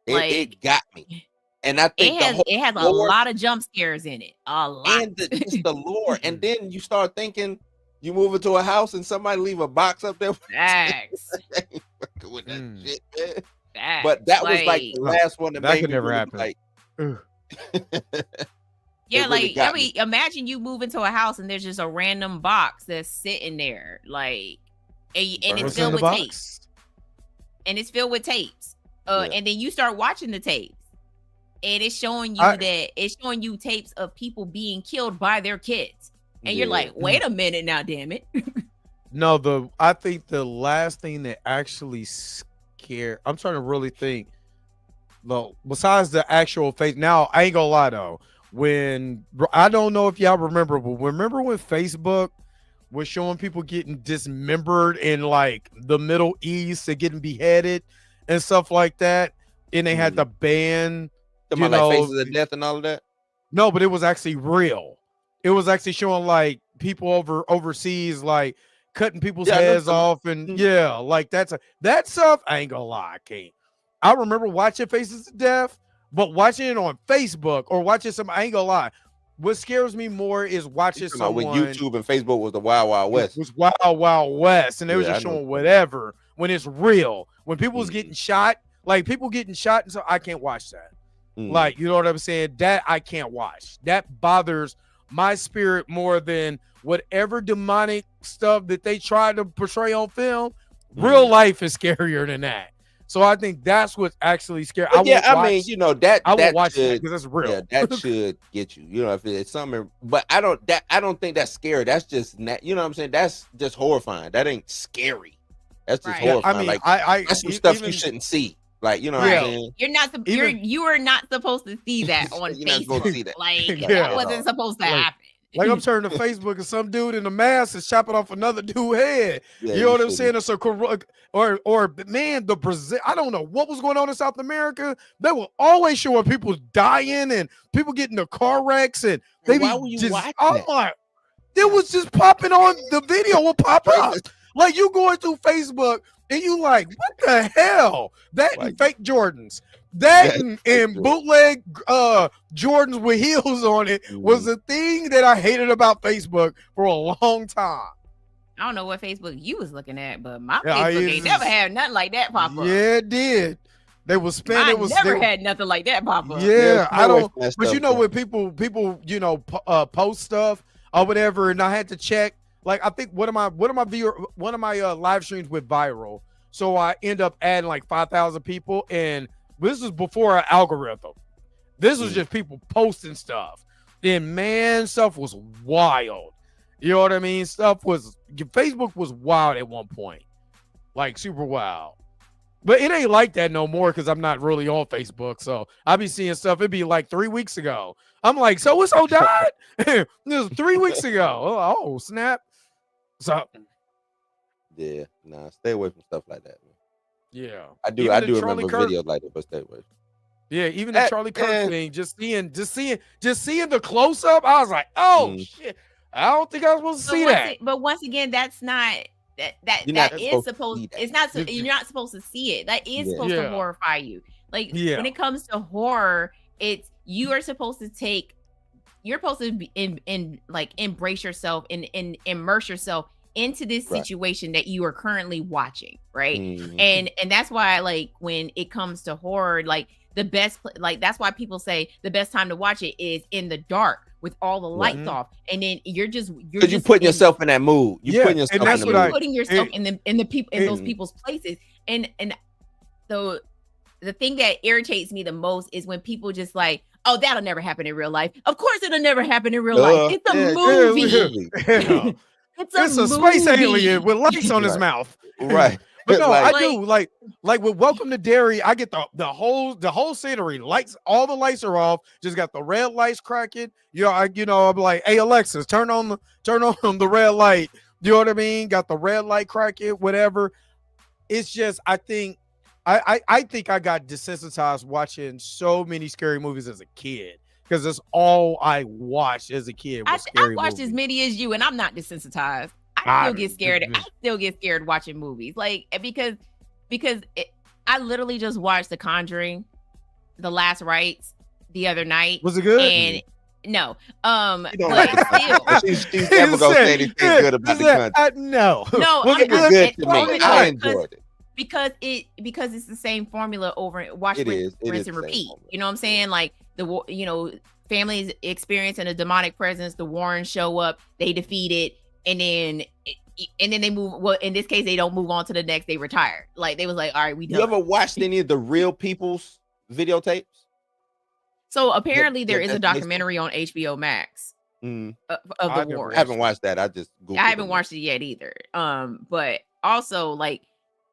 S2: It got me. And I think
S3: it has a lot of jump scares in it. A lot.
S2: And just the lore. And then you start thinking you move into a house and somebody leave a box up there.
S3: Facts.
S2: With that shit, man. Facts. But that was like the last one that
S1: could never happen.
S2: Like,
S3: yeah, like I mean, imagine you move into a house and there's just a random box that's sitting there, like, and it's filled with tapes. And it's filled with tapes. And then you start watching the tapes. And it's showing you it's showing you tapes of people being killed by their kids. And you're like, wait a minute now, damn it.
S1: No, I think the last thing that actually scared, I'm trying to really think. Well, besides the actual face, now I ain't gonna lie though. When I don't know if y'all remember, but remember when Facebook was showing people getting dismembered in like the Middle East and getting beheaded and stuff like that, and they had to ban.
S2: Like Faces of Death and all of that?
S1: No, but it was actually real. It was actually showing like people overseas like cutting people's heads off and like that stuff. I ain't gonna lie, I can't. I remember watching Faces of Death, but watching it on Facebook or watching I ain't gonna lie. What scares me more is watching someone
S2: when YouTube and Facebook was the Wild Wild West.
S1: It was Wild Wild West, and they was just showing whatever when it's real. When people was getting shot, like people getting shot, and so I can't watch that. Like, you know what I'm saying? That I can't watch. That bothers my spirit more than whatever demonic stuff that they try to portray on film. Real life is scarier than that. So I think that's what's actually scary.
S2: I mean, you know, that
S1: I would watch that because that's real.
S2: Yeah, that should get you. You know, if it's something, but I don't think that's scary. That's just you know what I'm saying? That's just horrifying. That ain't scary. That's just horrifying.
S1: I mean,
S2: like that's some stuff you shouldn't see. Like, you know what I'm saying?
S3: You're not you are not supposed to see that on Facebook. Not supposed to see that. Like that wasn't supposed to happen.
S1: Like I'm turning to Facebook and some dude in a mask is chopping off another dude's head. You know what I'm saying? It's a or man, the Brazil. I don't know what was going on in South America. They were always showing people dying and people getting the car wrecks and they
S2: why were you watching
S1: that? It was just popping on the video will pop up. Like you going through Facebook and you like, what the hell? That and fake Jordans. That and bootleg Jordans with heels on it was the thing that I hated about Facebook for a long time.
S3: I don't know what Facebook you was looking at, but my Facebook ain't never had nothing like that pop up.
S1: Yeah, it did. They was spending.
S3: Never had nothing like that pop up.
S1: Yeah, I don't. But you know when people you know post stuff or whatever, and I had to check. Like I think one of my live streams went viral, so I end up adding like 5,000 people, and this was before our algorithm. This was just people posting stuff. And man, stuff was wild. You know what I mean? Facebook was wild at one point, like super wild. But it ain't like that no more because I'm not really on Facebook. So I be seeing stuff. It'd be like 3 weeks ago. I'm like, so and so died? This was 3 weeks ago. Oh, snap. So
S2: Yeah, nah, stay away from stuff like that, man.
S1: yeah.
S2: I do
S1: Charlie
S2: remember
S1: Kirk,
S2: videos like that, but stay away.
S1: yeah, even the Charlie Kirk thing, just seeing the close up, I was like, oh shit. I don't think I was supposed to see that.
S3: But once again, that's not
S2: You're
S3: that
S2: not
S3: is
S2: supposed to
S3: supposed.
S2: see that.
S3: It's not. You're not supposed to see it. That is supposed
S1: Yeah.
S3: to horrify you. Like
S1: Yeah.
S3: when it comes to horror, it's you are supposed to take. You're supposed to be in like embrace yourself and immerse yourself into this
S2: Right.
S3: situation that you are currently watching, right?
S2: Mhm.
S3: And that's why, like, when it comes to horror, like the best, like that's why people say the best time to watch it is in the dark with all the lights
S1: Mhm.
S3: off, and then you're just
S2: Because you're putting yourself in that mood. You're
S1: Yeah,
S2: putting
S1: and
S2: yourself
S1: that's
S2: in
S1: what
S2: the
S1: I-
S2: mood.
S3: putting yourself in the people in those
S2: Mhm.
S3: people's places, and so the thing that irritates me the most is when people just like, oh, that'll never happen in real life. Of course, it'll never happen in real life. It's a
S2: Yeah,
S3: movie.
S1: Yeah.
S3: It's
S1: It's a
S3: movie.
S1: space alien with lights on his
S2: Right.
S1: mouth.
S2: Right.
S1: But no,
S2: Like-
S1: I do like with Welcome to Derry. I get the whole scenery. Lights, all the lights are off. Just got the red lights cracking. I'm like, hey Alexis, turn on the red light. You know what I mean? Got the red light cracking, whatever. It's just I think I think I got desensitized watching so many scary movies as a kid because that's all I watched as a kid was
S3: I
S1: scary
S3: watched
S1: movies.
S3: as many as you, and I'm not desensitized. I still get scared. I
S1: I-
S3: still get scared watching movies, like because I literally just watched The Conjuring, The Last Rites the other night,
S1: Was it good?
S3: and no,
S2: You don't
S3: but
S2: like
S3: still,
S2: She's never gonna say anything good about the country.
S1: No.
S3: no,
S1: Was
S2: It was
S3: I'm-
S2: good
S3: it-
S2: to
S3: only
S2: me. I
S3: because-
S2: enjoyed it.
S3: because it's the same formula over watch
S2: It
S3: rinse,
S2: is. It
S3: rinse
S2: is
S3: and
S2: the same
S3: repeat.
S2: formula.
S3: You know what I'm saying? Like families experiencing a demonic presence, the Warrens show up, they defeat it, and then they move. Well, in this case, they don't move on to the next. They retire. Like they was like, all right, we
S2: You
S3: done.
S2: ever watched any of the real people's videotapes?
S3: So apparently, there
S2: yeah,
S3: is a
S2: that's-
S3: documentary on HBO Max
S2: Mm,
S3: of
S1: I
S3: the
S1: never
S3: Warrens.
S2: I haven't watched that. I just Googled
S3: I haven't
S2: them.
S3: watched it yet either. But also like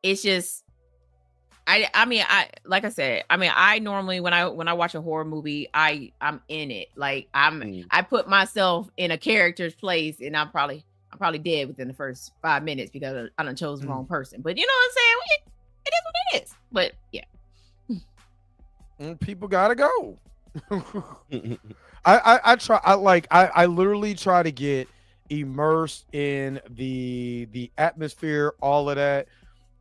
S3: it's just I mean like I said, I normally when I watch a horror movie, I'm in it. Like
S2: Mm.
S3: I put myself in a character's place, and I'm probably dead within the first 5 minutes because I done chose the wrong person. But you know what I'm saying? It is what it is. But yeah.
S1: People gotta go. I literally try to get immersed in the atmosphere, all of that.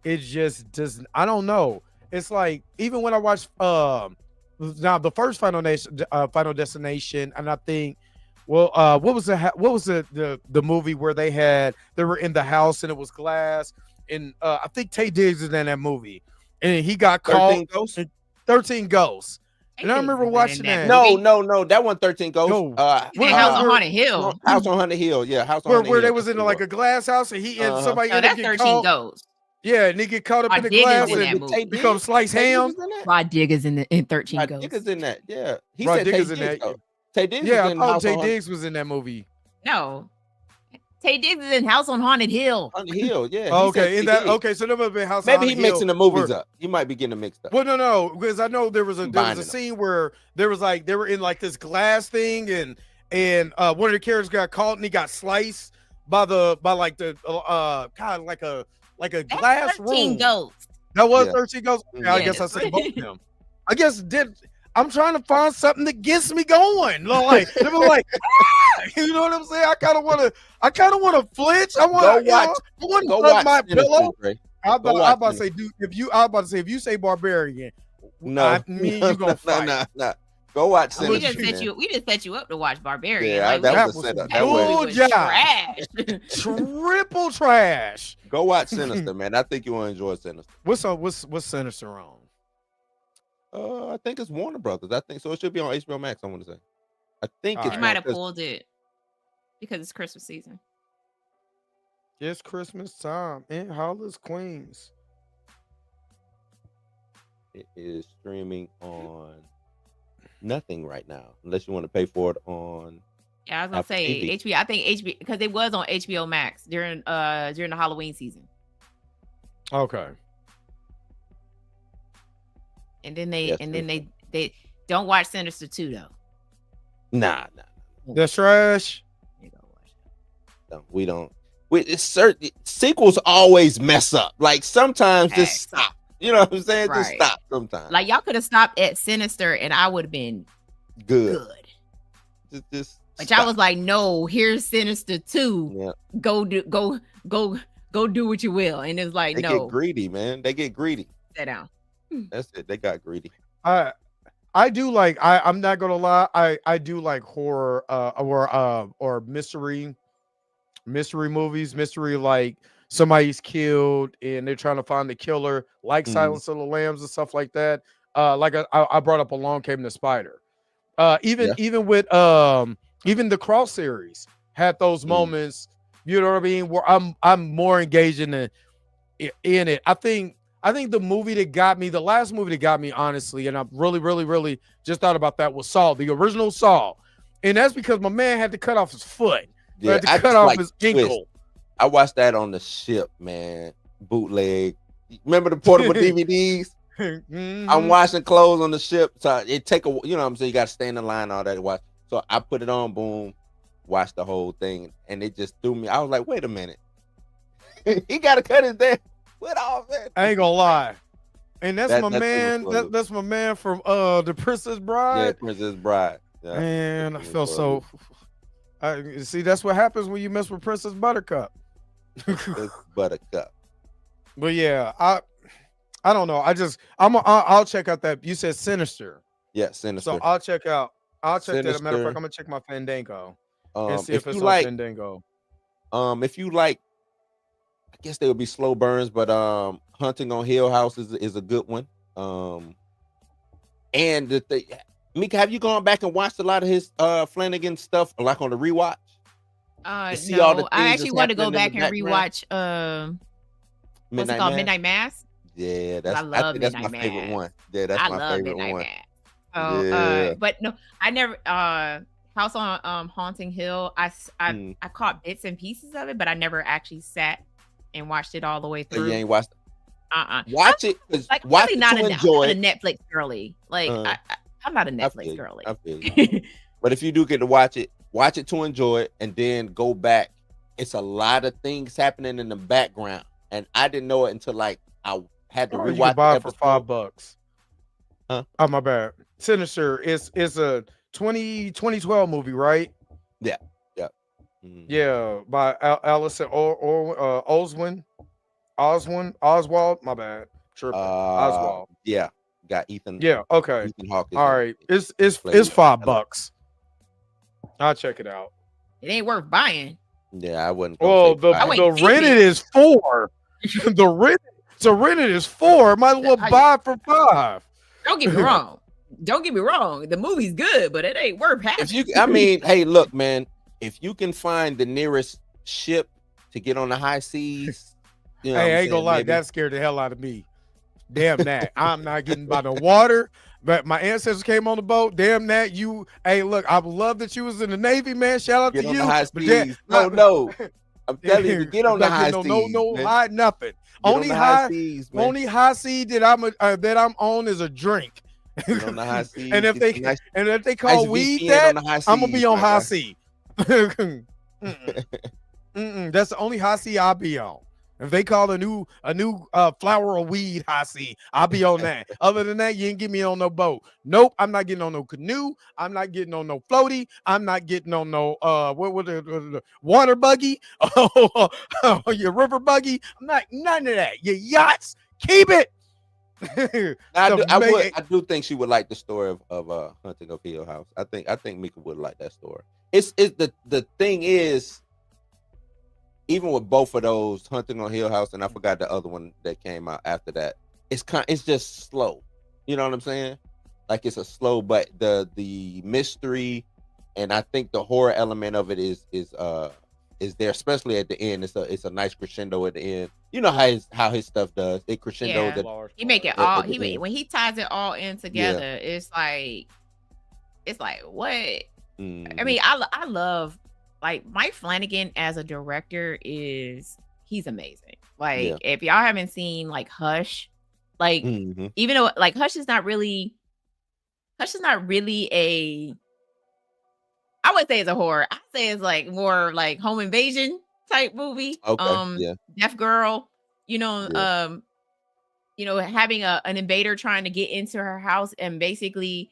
S1: It just doesn't. I don't know. It's like even when I watch now the first Final Destination, and I think, well, what was the movie where they were in the house and it was glass, and I think Tay Diggs is in that movie, and he got caught.
S2: 13 Ghosts?
S1: 13 Ghosts. And I remember watching that.
S2: No, that one 13 Ghosts.
S1: No.
S3: House on Haunted Hill.
S2: House on Haunted Hill. Yeah, House on Haunted Hill.
S1: Where they was in like a glass house and he and somebody
S3: No,
S1: ended up
S3: that's
S1: getting
S3: 13
S1: caught.
S3: Ghosts.
S1: Yeah, and they get caught up
S3: Rod
S1: in the
S3: Digger's
S1: glass
S3: in that
S1: and
S3: movie.
S1: become sliced ham.
S3: Rod Digger's in 13
S2: Rod
S3: Ghosts.
S2: Digger's in that. Yeah, he
S1: Rod
S2: said
S1: Digger's
S2: Tay
S1: in
S2: Diggs,
S1: that.
S2: though. Tay Diggs
S1: Yeah,
S2: was
S1: I
S2: in
S1: thought
S2: House
S1: Tay
S2: on Haunted
S1: Diggs was in that movie.
S3: No. Tay Diggs is in House on Haunted Hill.
S2: Hill. Yeah.
S1: Oh,
S2: he said
S1: okay, in
S2: Tay
S1: that
S2: Diggs.
S1: okay, so there must have been House.
S2: Maybe
S1: on
S2: he
S1: Hill
S2: mixing the movies
S1: where-
S2: up. You might be getting them mixed up.
S1: Well, no, because I know there was a
S2: Combining them.
S1: scene where there was like they were in like this glass thing and one of the characters got caught and he got sliced by like the kind of like a
S3: That's
S1: glass
S3: 13
S1: room.
S3: Ghosts.
S1: That was
S2: Yeah.
S1: 13 Ghosts. Okay, I
S3: Yeah.
S1: guess I said both of them. I guess I'm trying to find something that gets me going. Like they were like, you know what I'm saying? I kind of want to flinch. I want to
S2: Go
S1: grab
S2: watch
S1: my
S2: Sinister,
S1: pillow.
S2: Dre.
S1: I'm
S2: Go
S1: about
S2: watch
S1: to say, dude, if you say barbarian,
S2: No,
S1: me and you gonna fight.
S2: No. Go watch
S3: We
S2: Sinister.
S3: just set you up to watch Barbarian.
S2: Yeah,
S3: Like,
S2: that
S3: we-
S2: was a setup.
S3: that
S2: That was-
S3: movie
S1: Good
S3: was
S1: job.
S3: trash.
S1: Triple trash.
S2: Go watch Sinister, man. I think you will enjoy Sinister.
S1: What's Sinister on?
S2: I think it's Warner Brothers. I think so. It should be on HBO Max. I want to say. I think
S1: All
S2: it's
S3: You
S1: right.
S3: might have
S2: because-
S3: pulled it because it's Christmas season.
S1: It's Christmas time in Hollis, Queens.
S2: It is streaming on nothing right now, unless you want to pay for it on
S3: Yeah, I was gonna
S2: Apple
S3: say
S2: TV.
S3: HBO. I think HBO because it was on HBO Max during the Halloween season,
S1: Okay.
S3: and then
S2: Yes,
S3: they don't watch Sinister 2 though.
S2: Nah.
S1: That's trash.
S3: They don't watch it.
S2: No, we don't. It's certain sequels always mess up. Like sometimes just
S3: Facts.
S2: stop. You know what I'm saying? Just
S3: Right.
S2: stop sometimes.
S3: Like y'all could have stopped at Sinister, and I would have been
S2: good. Just
S3: But
S2: stop.
S3: y'all was like, no, here's Sinister 2.
S2: Yeah.
S3: Go do what you will. And it's like,
S2: They
S3: no,
S2: get greedy, man. They get greedy.
S3: sit down.
S2: That's it. They got greedy.
S1: I do like I'm not gonna lie, I do like horror or mystery movies, mystery like somebody's killed and they're trying to find the killer, like Silence of the Lambs and stuff like that. Like I brought up Along Came the Spider. Even with even the Cross series had those moments, you know what I mean, where I'm more engaged in it. I think the movie that got me, the last movie that got me, honestly, and I really just thought about that was Saw, the original Saw. And that's because my man had to cut off his foot.
S2: Yeah,
S1: had to cut off his ankle.
S2: I watched that on the ship, man. Bootleg. Remember the portable DVDs? I'm washing clothes on the ship. So it take a, you know what I'm saying? You got to stay in the line, all that. Watch. So I put it on, boom, watched the whole thing. And it just threw me. I was like, wait a minute. He got to cut his damn foot off, man.
S1: I ain't gonna lie. And that's my
S2: That
S1: man. That's my man from The Princess Bride.
S2: Yeah, Princess Bride. Yeah.
S1: Man, I felt so. See, that's what happens when you mess with Princess Buttercup.
S2: Buttercup.
S1: But yeah, I don't know. I'll check out that. You said Sinister.
S2: Yeah, Sinister.
S1: So I'll check that. As a matter of
S2: Sinister.
S1: fact, I'm gonna check my Fandango and see if it's on
S2: like
S1: Fandango.
S2: if you like, I guess they would be slow burns, but Hunting on Hill House is a good one. And Mika, have you gone back and watched a lot of his Flanagan stuff, like on the rewatch? See all the
S3: No, I
S2: things
S3: actually
S2: that's
S3: want to go
S2: happening in
S3: back
S2: the
S3: and
S2: background?
S3: rewatch what's it called? Midnight Mass.
S2: Yeah,
S3: I
S2: I
S3: love
S2: think that's my
S3: Midnight
S2: favorite
S3: Mass.
S2: one. Yeah, that's
S3: I
S2: my
S3: love
S2: favorite
S3: Midnight
S2: one.
S3: Mass. Oh,
S2: Yeah.
S3: but no, I never House on Haunting Hill. I caught bits and pieces of it, but I never actually sat and watched it all the way
S2: So
S3: through.
S2: you ain't watched it?
S3: Watch
S2: it.
S3: Like
S2: Watch
S3: really
S2: it
S3: not
S2: to
S3: a
S2: enjoy it.
S3: Netflix girly. Like I'm not a Netflix girly.
S2: I feel you. But if you do get to watch it to enjoy it, and then go back. It's a lot of things happening in the background, and I didn't know it until like I had to
S1: You
S2: rewatch
S1: can buy
S2: the
S1: it for
S2: episode.
S1: $5.
S2: Huh?
S1: Oh, my bad. Sinister is a 2012 movie, right?
S2: Yeah.
S1: Yeah, by Allison Oswald. My bad. Tripping. Oswald.
S2: Yeah, got Ethan.
S1: Yeah. Okay.
S2: Ethan Hawke.
S1: All right. It's
S2: played
S1: $5. I'll check it out.
S3: It ain't worth buying.
S2: Yeah, I wouldn't.
S1: Well, the rented is 4. the rented is 4. Might as well buy it for 5.
S3: Don't get me wrong. The movie's good, but it ain't worth half.
S2: Hey, look, man. If you can find the nearest ship to get on the high seas, you know,
S1: Hey, I ain't gonna lie, that scared the hell out of me. Damn that. I'm not getting by the water. But my ancestors came on the boat. Damn that. Hey, look, I love that you was in the Navy, man. Shout out
S2: get
S1: to
S2: on
S1: you.
S2: the high
S1: But
S2: seas. No. I'm telling you, get on the high seas.
S1: No high nothing.
S2: Get
S1: Only
S2: on the
S1: high
S2: seas, man.
S1: only high sea that I'm on is a drink.
S2: Get on the high seas.
S1: and if they call
S2: nice
S1: weed
S2: VPN
S1: that,
S2: on the high
S1: I'm gonna
S2: seas,
S1: be on
S2: my
S1: high
S2: guy.
S1: sea. That's the only high sea I'll be on. If they call a new flower of weed high sea, I'll be on that. Other than that, you ain't get me on no boat. Nope, I'm not getting on no canoe. I'm not getting on no floaty. I'm not getting on no the water buggy. Your river buggy. I'm not none of that. Your yachts, keep it.
S2: I do think she would like the story of Hunting of Hill House. I think Mika would like that story. It's the thing is, even with both of those, Hunting on Hill House, and I forgot the other one that came out after that, it's just slow. You know what I'm saying? Like it's a slow, but the mystery and I think the horror element of it is there, especially at the end. It's a nice crescendo at the end. You know how his stuff does. It crescendo.
S3: Yeah. He make it all. When he ties it all in together, it's like what?
S2: Mhm.
S3: I mean, I love like Mike Flanagan as a director he's amazing. Like
S2: Yeah.
S3: if y'all haven't seen like Hush, like
S2: Mhm.
S3: even though like Hush is not really a I would say it's a horror. I say it's like more like home invasion type movie.
S2: Okay. Yeah.
S3: Deaf girl, you know,
S2: Yeah.
S3: having an invader trying to get into her house and basically,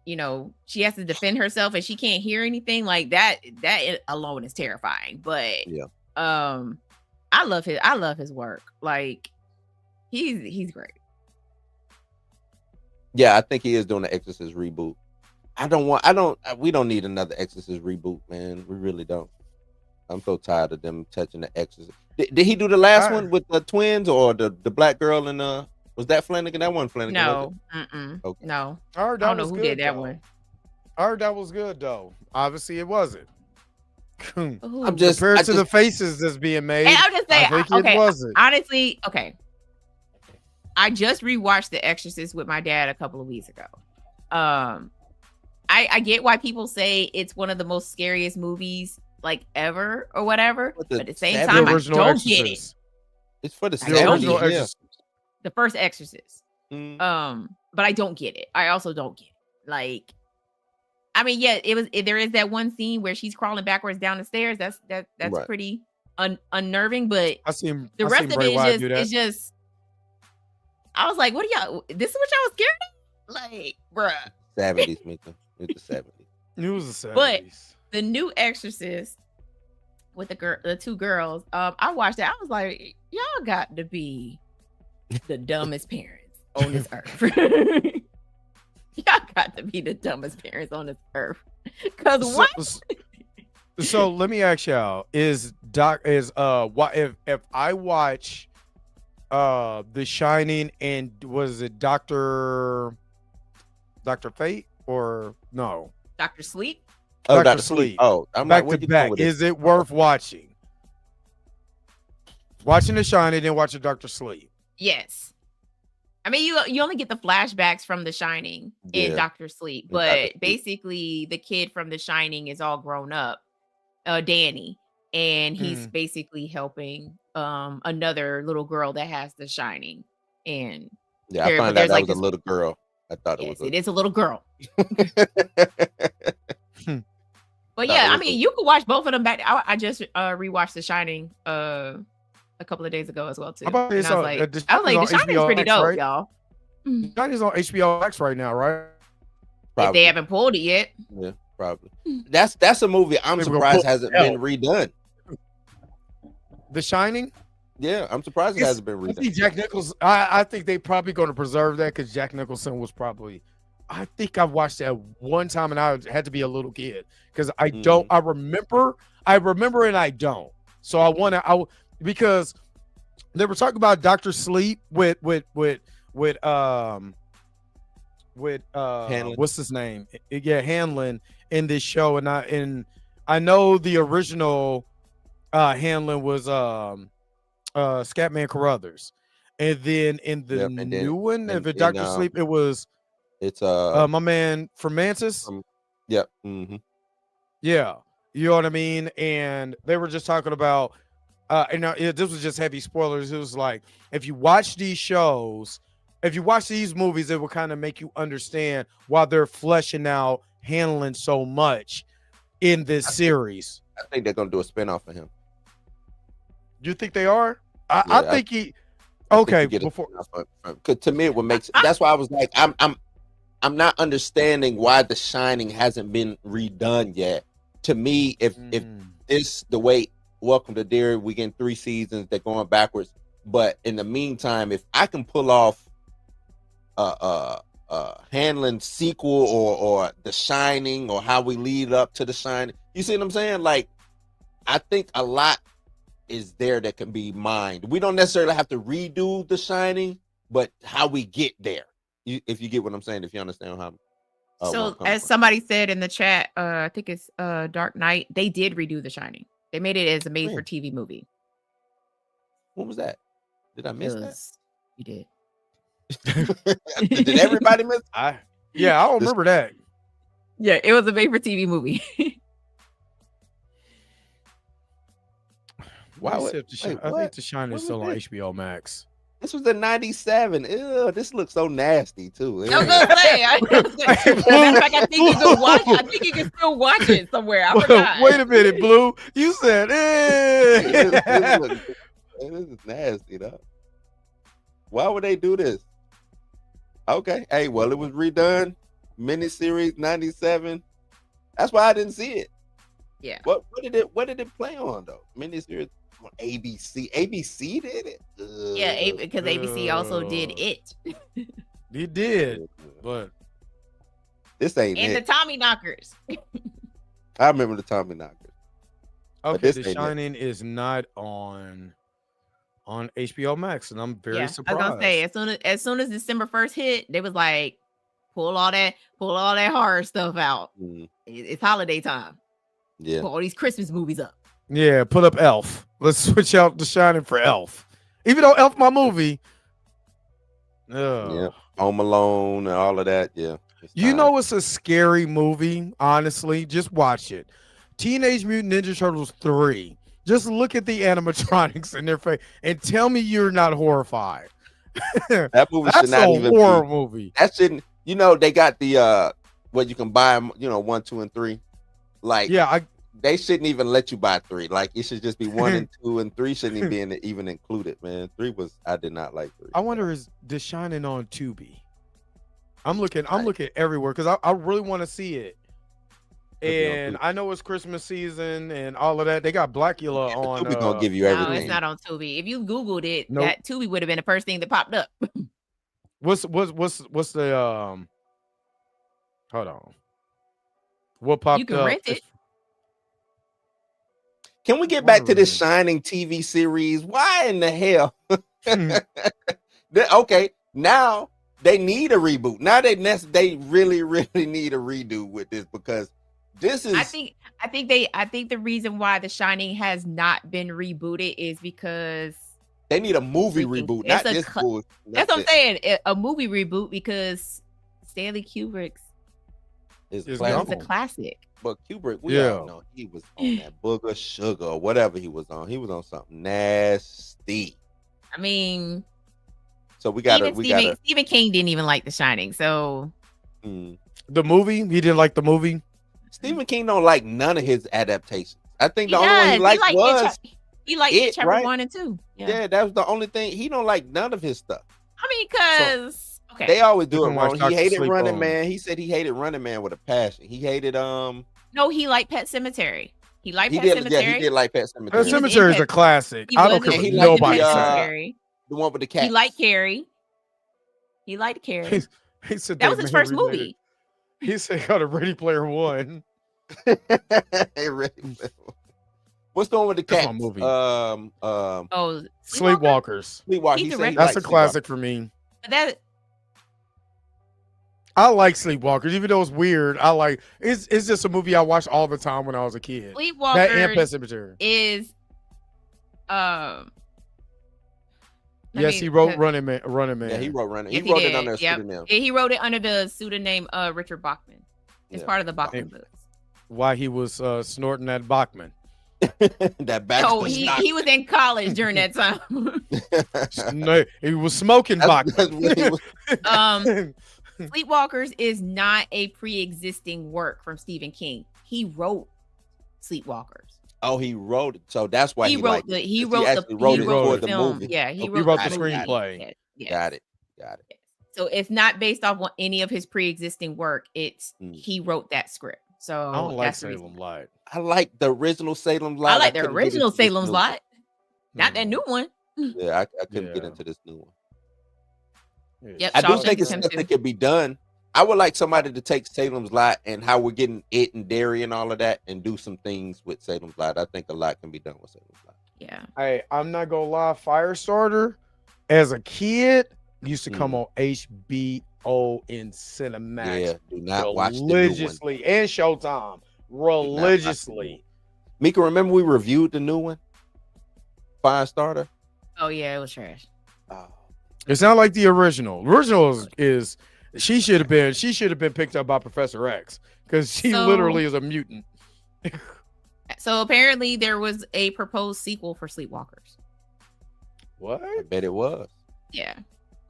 S3: she has to defend herself and she can't hear anything like that. That alone is terrifying. But
S2: Yeah.
S3: I love his work. Like he's great.
S2: Yeah, I think he is doing the Exorcist reboot. We don't need another Exorcist reboot, man. We really don't. I'm so tired of them touching the Exorcist. Did he do the last one with the twins or the black girl and was that Flanagan? That wasn't Flanagan.
S3: No,
S2: Okay.
S3: no.
S1: I heard
S3: I don't
S1: that
S3: know
S1: was
S3: who
S1: good,
S3: did that
S1: though.
S3: one.
S1: I heard that was good though. Obviously, it wasn't.
S2: I'm just
S1: compared to the faces that's being made.
S3: And I'll just say,
S1: I think
S3: okay,
S1: it wasn't.
S3: honestly, okay. I just rewatched The Exorcist with my dad a couple of weeks ago. I get why people say it's one of the most scariest movies like ever or whatever. But at the same time, I don't get it.
S2: It's for the
S1: original
S2: 70s,
S1: Exorcist.
S3: The first Exorcist.
S2: Mm.
S3: But I don't get it. I also don't get it. Like, I mean, yeah, there is that one scene where she's crawling backwards down the stairs. That's
S2: Right.
S3: pretty unnerving. But
S1: the
S3: rest of it is just I was like, what are y'all? This is what y'all was scared of? Like, bruh.
S2: 70s, Mika. It's the 70s.
S1: It was the 70s.
S3: But the new Exorcist with the two girls, I watched that. I was like, y'all got to be the dumbest parents on this earth. Y'all got to be the dumbest parents on this earth. Cause what?
S1: So let me ask y'all: if I watch The Shining and was it Dr. Fate or no?
S3: Dr. Sleep?
S2: Oh, Dr. Sleep. Oh, I'm
S1: back
S2: like,
S1: to back. Is it worth watching? Watching The Shining and watching Dr. Sleep?
S3: Yes. I mean, you only get the flashbacks from The Shining in Dr. Sleep, but basically the kid from The Shining is all grown up, Danny, and he's basically helping another little girl that has The Shining. And
S2: yeah, I found out that was a little girl. I thought
S3: it is a little girl. But yeah, I mean, you could watch both of them back. I just rewatched The Shining a couple of days ago as well too.
S1: How about this?
S3: I was like, The Shining's pretty dope,
S1: right?
S3: y'all.
S1: The Shining's on HBO Max right now, right?
S2: Probably.
S3: If they haven't pulled it yet.
S2: Yeah, probably. That's a movie I'm surprised hasn't been redone.
S1: The Shining?
S2: Yeah, I'm surprised it hasn't been redone.
S1: I think Jack Nicholson. I think they probably going to preserve that because Jack Nicholson was probably. I think I watched that one time and I had to be a little kid because I don't. I remember, and I don't. So I want to. Because they were talking about Dr. Sleep with
S2: Hanlon.
S1: What's his name? Yeah, Hanlon in this show, and I know the original Hanlon was Scatman Carruthers, and then in the new one, if it's Dr. Sleep, it's my man from Mantis.
S2: Yep.
S1: Yeah, you know what I mean. And they were just talking about. This was just heavy spoilers. It was like, if you watch these shows, if you watch these movies, it will kind of make you understand why they're fleshing out Hanlon so much in this series.
S2: I think they're going to do a spinoff of him.
S1: You think they are? I think he. Okay, before
S2: to me it would make. That's why I was like, I'm not understanding why The Shining hasn't been redone yet. To me, if this the way. Welcome to Derry. We getting 3 seasons. They're going backwards. But in the meantime, if I can pull off Hanlon sequel or The Shining or how we lead up to The Shining, you see what I'm saying? Like, I think a lot is there that can be mined. We don't necessarily have to redo The Shining, but how we get there. If you get what I'm saying, if you understand how.
S3: So as somebody said in the chat, I think it's Dark Knight, they did redo The Shining. They made it as a made-for-TV movie.
S2: What was that? Did I miss that?
S3: You did.
S2: Did everybody miss?
S1: I don't remember that.
S3: Yeah, it was a made for TV movie.
S2: Why would,
S1: I think The Shining is still on HBO Max.
S2: This was in '97. Ew, this looks so nasty too.
S3: I was gonna say, matter of fact, I think you can watch. I think you can still watch it somewhere. I forgot.
S1: Wait a minute, Blue. You said,
S2: this is nasty, though. Why would they do this? Okay, hey, well, it was redone. Miniseries '97. That's why I didn't see it.
S3: Yeah.
S2: What did it play on though? Miniseries on ABC. ABC did it.
S3: Yeah, because ABC also did it.
S1: He did, but
S2: this ain't
S3: and
S2: it.
S3: the Tommy Knockers.
S2: I remember the Tommy Knockers.
S1: Okay, The Shining is not on HBO Max, and I'm very surprised.
S3: I was gonna say as soon as December 1st hit, they was like, pull all that horror stuff out. It's holiday time.
S2: Yeah,
S3: pull all these Christmas movies up.
S1: Yeah, put up Elf. Let's switch out The Shining for Elf. Even though Elf my movie.
S2: Yeah, Home Alone and all of that. Yeah,
S1: you know it's a scary movie. Honestly, just watch it. Teenage Mutant Ninja Turtles 3. Just look at the animatronics in their face and tell me you're not horrified.
S2: That movie
S1: That's
S2: should not
S1: a
S2: even
S1: horror
S2: be.
S1: movie.
S2: That shouldn't. You know they got the what you can buy. 1, 2, and 3. Like they shouldn't even let you buy 3. Like it should just be 1 and 2 and 3 shouldn't be even included. Man, 3 was I did not like 3.
S1: I wonder is The Shining on Tubi? I'm looking everywhere because I really want to see it. And I know it's Christmas season and all of that. They got Blackula on.
S2: Tubi gonna give you everything.
S3: No, it's not on Tubi. If you Googled it, that Tubi would have been the first thing that popped up.
S1: What's the hold on. What popped up?
S3: You can rent it.
S2: Can we get back to this Shining TV series? Why in the hell? Okay, now they need a reboot. Now they really need a redo with this because this is.
S3: I think the reason why The Shining has not been rebooted is because
S2: they need a movie reboot. Not this bullshit.
S3: That's what I'm saying. A movie reboot because Stanley Kubrick's
S2: is
S3: a classic.
S2: But Kubrick, we all know he was on that booger sugar or whatever he was on. He was on something nasty.
S3: I mean,
S2: so we got
S3: Stephen King didn't even like The Shining. So
S1: the movie, he didn't like the movie.
S2: Stephen King don't like none of his adaptations. I think the only one he liked was
S3: he liked it, chapter 1 and 2.
S2: Yeah, that was the only thing. He don't like none of his stuff.
S3: I mean, because okay,
S2: they always do it wrong. He hated
S1: Sleep
S2: Running
S1: On.
S2: Man. He said he hated Running Man with a passion. He hated
S3: No, he liked Pet Cemetery. He liked Pet Cemetery.
S2: Yeah, he did like Pet Cemetery.
S1: Pet Cemetery is a classic. I don't care what nobody says.
S2: The one with the cat.
S3: He liked Carrie. He liked Carrie.
S1: He said
S3: that was his first movie.
S1: He said got a Ready Player One.
S2: What's the one with the cat?
S1: Movie.
S3: Sleepwalkers.
S2: Sleepwalkers.
S1: That's a classic for me.
S3: But
S1: I like Sleepwalkers, even though it's weird. I like it's just a movie I watched all the time when I was a kid.
S3: Sleepwalkers
S1: that and Pet Cemetery
S3: is
S1: yes, he wrote Running Man.
S2: Yeah, he wrote Running.
S3: Yes,
S2: he wrote it under a pseudonym.
S3: Yeah, he wrote it under the pseudonym Richard Bachman. It's part of the Bachman books.
S1: Why he was snorting that Bachman.
S2: That
S3: No, he was in college during that time.
S1: No, he was smoking Bachman.
S3: Sleepwalkers is not a pre-existing work from Stephen King. He wrote Sleepwalkers.
S2: Oh, he wrote it, so that's why
S3: he wrote the film.
S2: Movie.
S3: Yeah, he
S1: wrote the screenplay.
S2: Got it.
S3: So it's not based off any of his pre-existing work. It's he wrote that script. So
S1: I don't like Salem Lot.
S2: I like the original Salem Lot.
S3: I like the original Salem's Lot, not that new one.
S2: Yeah, I couldn't get into this new one.
S3: Yep,
S2: I do think it's stuff that could be done. I would like somebody to take Salem's Lot and how we're getting it and Derry and all of that and do some things with Salem's Lot. I think a lot can be done with Salem's Lot.
S3: Yeah.
S1: Hey, I'm not gonna lie, Firestarter as a kid used to come on HBO in Cinemax.
S2: Yeah, do not watch
S1: religiously and Showtime religiously.
S2: Mika, remember we reviewed the new one, Firestarter?
S3: Oh yeah, it was trash.
S1: It's not like the original. The original is She should have been picked up by Professor X because she literally is a mutant.
S3: So apparently there was a proposed sequel for Sleepwalkers.
S1: What?
S2: I bet it was.
S3: Yeah.